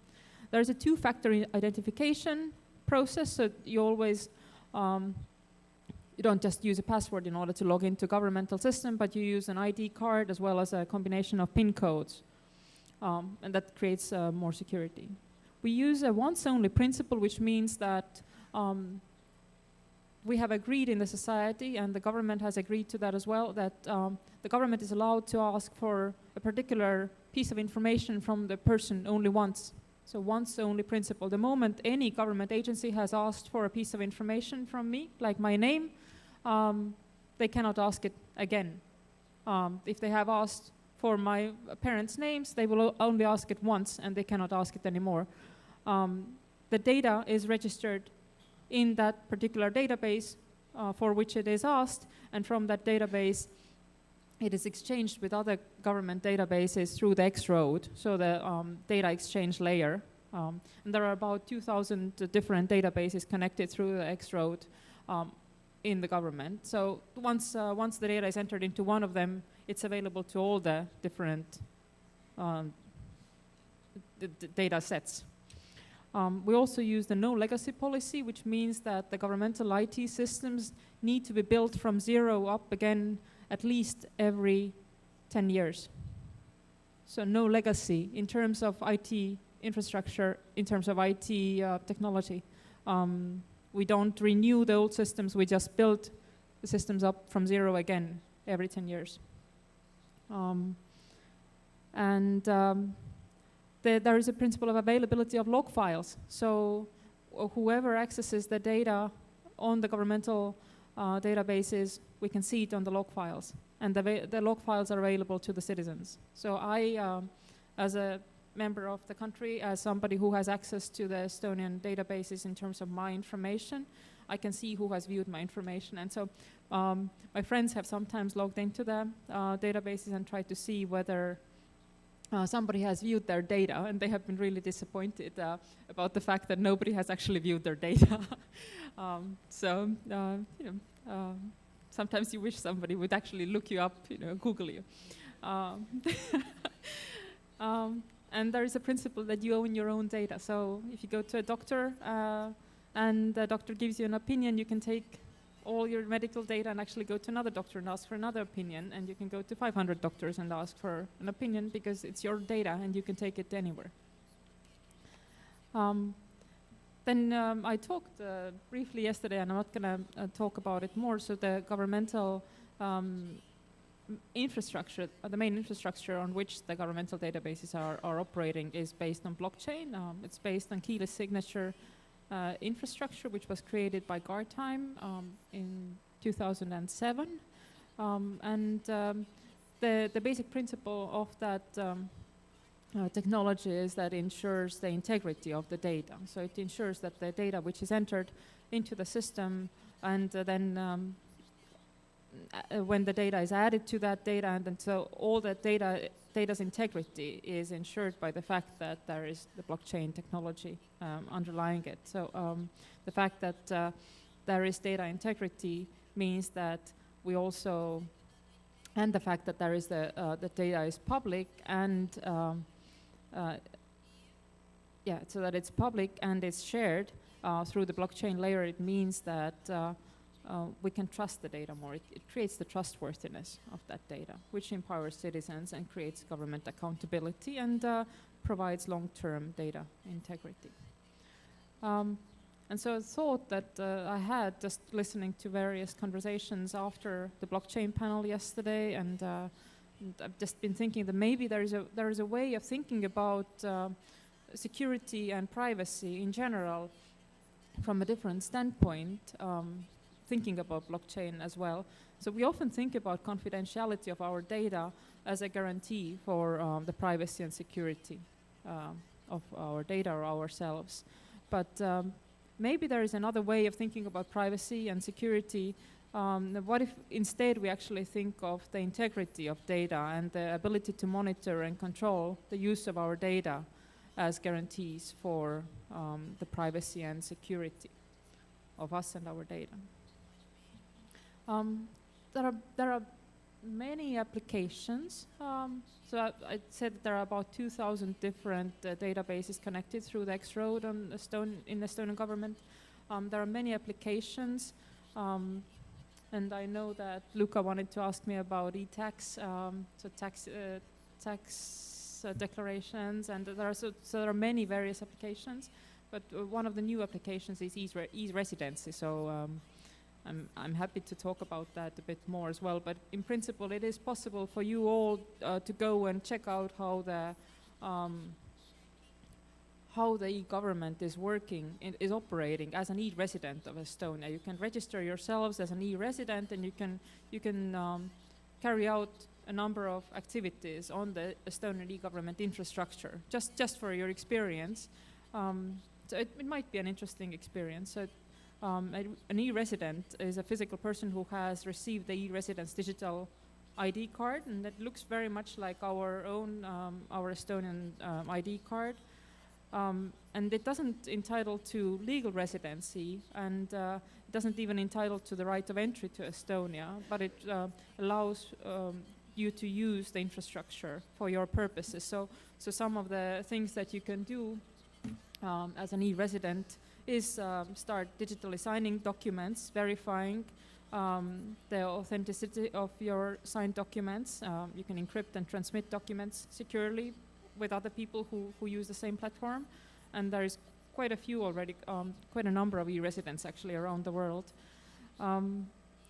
There's a two-factor identification process, so you always you don't just use a password in order to log into governmental system, but you use an ID card as well as a combination of PIN codes, and that creates more security. We use a once-only principle, which means that we have agreed in the society, and the government has agreed to that as well, that the government is allowed to ask for a particular piece of information from the person only once. So once-only principle. The moment any government agency has asked for a piece of information from me, like my name, they cannot ask it again. If they have asked for my parents' names, they will only ask it once, and they cannot ask it anymore. The data is registered in that particular database for which it is asked, and from that database it is exchanged with other government databases through the X-road, so the data exchange layer. And there are about 2,000 different databases connected through the X-road in the government. So once the data is entered into one of them, it's available to all the different data sets. We also use the no legacy policy, which means that the governmental IT systems need to be built from zero up again at least every 10 years. So no legacy in terms of IT infrastructure, in terms of IT technology. We don't renew the old systems, we just build the systems up from zero again every 10 years. And there is a principle of availability of log files. So whoever accesses the data on the governmental databases, we can see it on the log files. And the log files are available to the citizens. So I, as a member of the country, as somebody who has access to the Estonian databases in terms of my information, I can see who has viewed my information. And so my friends have sometimes logged into the databases and tried to see whether somebody has viewed their data, and they have been really disappointed about the fact that nobody has actually viewed their data. Sometimes you wish somebody would actually look you up, Google you. And there is a principle that you own your own data. So if you go to a doctor and the doctor gives you an opinion, you can take all your medical data and actually go to another doctor and ask for another opinion. And you can go to 500 doctors and ask for an opinion because it's your data and you can take it anywhere. Then I talked briefly yesterday, and I'm not going to talk about it more. So the governmental infrastructure, the main infrastructure on which the governmental databases are operating is based on blockchain. It's based on keyless signature infrastructure, which was created by Guardtime in 2007. The basic principle of that technology is that it ensures the integrity of the data. So it ensures that the data which is entered into the system and then when the data is added to that data, and then so all that data's integrity is ensured by the fact that there is the blockchain technology underlying it. So the fact that there is data integrity means that we also, and the fact that there is the data is public and so that it's public and it's shared through the blockchain layer, it means that we can trust the data more. It creates the trustworthiness of that data, which empowers citizens and creates government accountability and provides long-term data integrity. And so I thought that I had just listening to various conversations after the blockchain panel yesterday, and I've just been thinking that maybe there is a way of thinking about security and privacy in general from a different standpoint, thinking about blockchain as well. So we often think about confidentiality of our data as a guarantee for the privacy and security of our data or ourselves. But maybe there is another way of thinking about privacy and security. What if instead we actually think of the integrity of data and the ability to monitor and control the use of our data as guarantees for the privacy and security of us and our data? There are many applications. So I said that there are about 2,000 different databases connected through the X-Road in the Estonian government. There are many applications. And I know that Luca wanted to ask me about e-tax, so tax declarations, and there are many various applications. But one of the new applications is e-residency. So I'm happy to talk about that a bit more as well. But in principle, it is possible for you all to go and check out how the e-government is working, is operating as an e-resident of Estonia. You can register yourselves as an e-resident, and you can carry out a number of activities on the Estonian e-government infrastructure, just for your experience. So it might be an interesting experience. So, an e-resident is a physical person who has received the e-residence digital ID card, and that looks very much like our own, our Estonian ID card. And it doesn't entitle to legal residency, and it doesn't even entitle to the right of entry to Estonia, but it allows you to use the infrastructure for your purposes. So some of the things that you can do as an e-resident is start digitally signing documents, verifying the authenticity of your signed documents. You can encrypt and transmit documents securely with other people who use the same platform. And there is quite a few already, quite a number of e-residents actually around the world.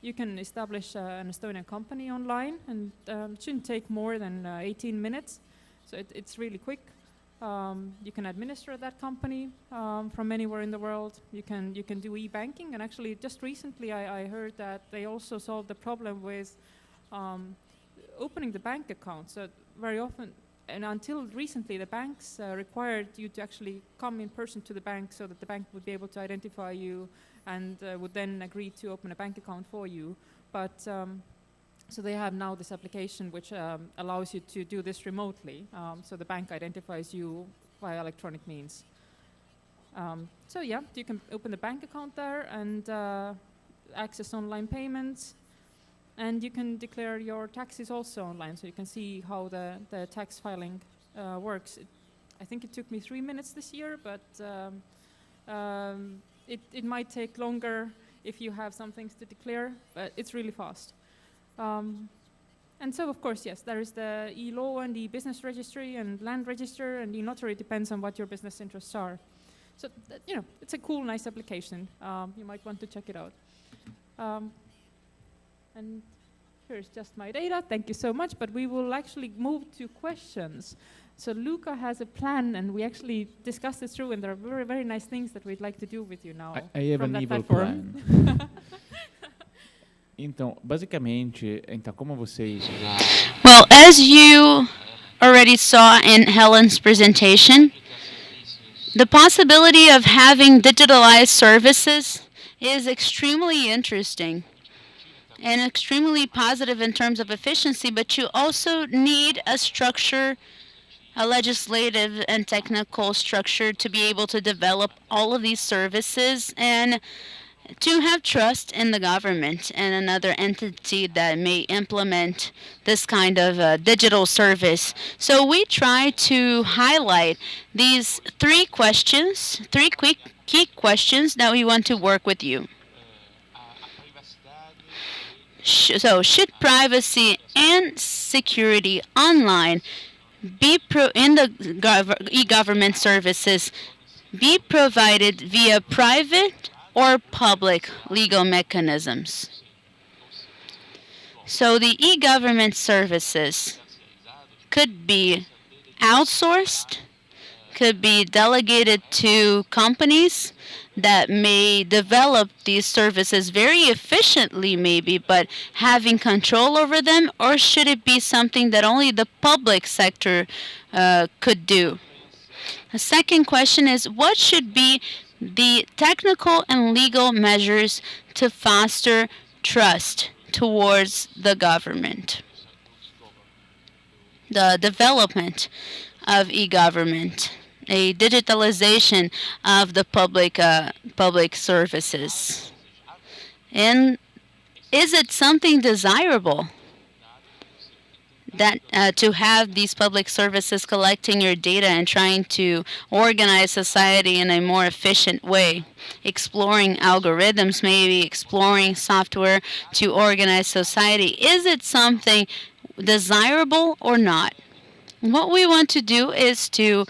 you can establish an Estonian company online, and it shouldn't take more than 18 minutes. So it's really quick. You can administer that company from anywhere in the world. You can do e-banking, and actually just recently I heard that they also solved the problem with opening the bank account. So very often, and until recently, the banks required you to actually come in person to the bank so that the bank would be able to identify you and would then agree to open a bank account for you. But so they have now this application which allows you to do this remotely. So the bank identifies you via electronic means. So yeah, you can open the bank account there and access online payments. And you can declare your taxes also online, so you can see how the tax filing works. I think it took me 3 minutes this year, but it might take longer if you have some things to declare, but it's really fast. And so, of course, yes, there is the e-law and e-business registry and land register, and e-notary depends on what your business interests are. So, it's a cool, nice application. You might want to check it out. And here's just my data. Thank you so much. But we will actually move to questions. So Luca has a plan, and we actually discussed it through, and there are very, very nice things that we'd like to do with you now. I have from an that evil platform. plan. Então, basicamente, como vocês Well, as you already saw in Helen's presentation, the possibility of having digitalized services is extremely interesting and extremely positive in terms of efficiency, but you also need a structure, a legislative and technical structure to be able to develop all of these services and to have trust in the government and another entity that may implement this kind of digital service. So we try to highlight these three quick key questions that we want to work with you. So should privacy and security online be in the e-government services be provided via private or public legal mechanisms? So the e-government services could be outsourced, could be delegated to companies that may develop these services very efficiently maybe, but having control over them, or should it be something that only the public sector could do? The second question is, what should be the technical and legal measures to foster trust towards the government? The development of e-government, a digitalization of the public services. And is it something desirable that to have these public services collecting your data and trying to organize society in a more efficient way, exploring algorithms, maybe exploring software to organize society? Is it something desirable or not? What we want to do is to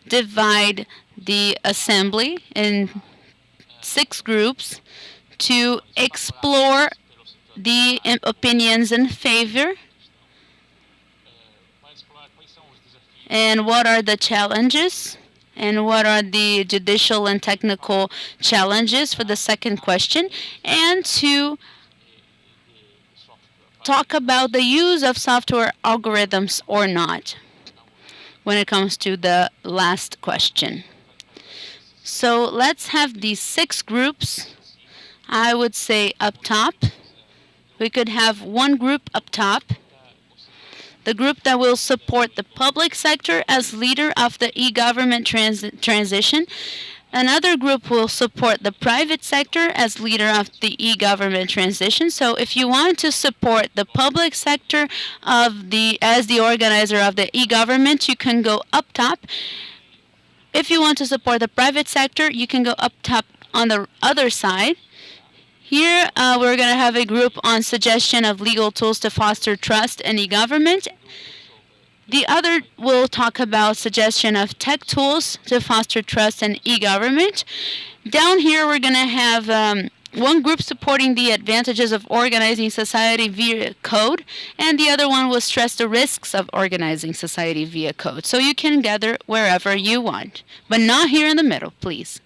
divide the assembly in 6 groups to explore the opinions in favor and what are the challenges and what are the judicial and technical challenges for the second question, and to talk about the use of software algorithms or not when it comes to the last question. So let's have these 6 groups. I would say up top, we could have one group up top, the group that will support the public sector as leader of the e-government transition. Another group will support the private sector as leader of the e-government transition. So if you want to support the public sector as the organizer of the e-government, you can go up top. If you want to support the private sector, you can go up top on the other side. Here we're going to have a group on suggestion of legal tools to foster trust in e-government. The other will talk about suggestion of tech tools to foster trust in e-government. Down here we're going to have one group supporting the advantages of organizing society via code, and the other one will stress the risks of organizing society via code. So you can gather wherever you want, but not here in the middle, please.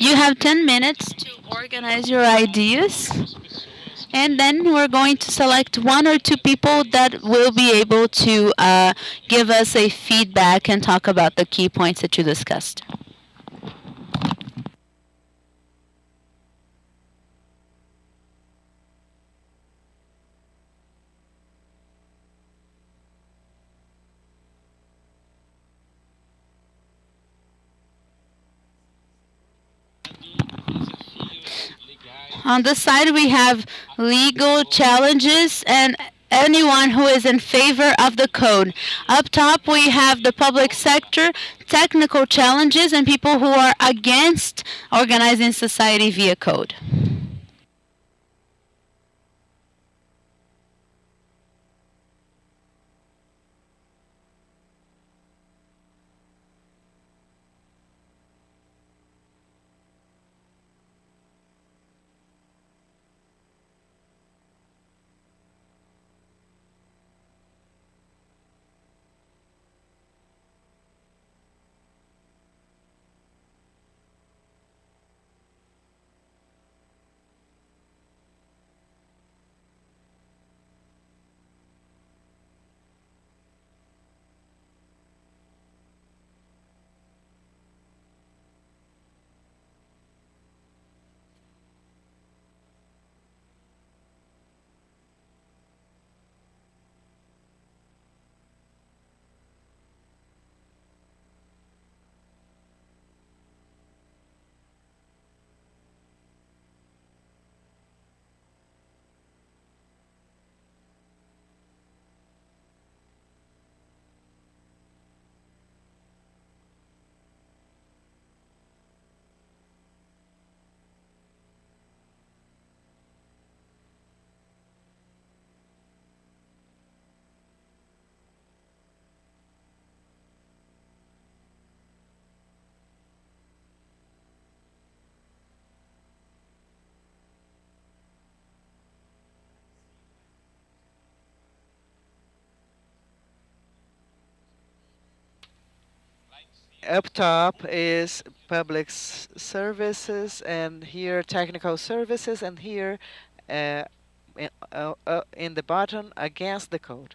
You have 10 minutes to organize your ideas, and then we're going to select one or two people that will be able to give us a feedback and talk about the key points that you discussed. On this side, we have legal challenges and anyone who is in favor of the code. Up top, we have the public sector, technical challenges, and people who are against organizing society via code. Up top is public services, and here technical services, and here in the bottom against the code.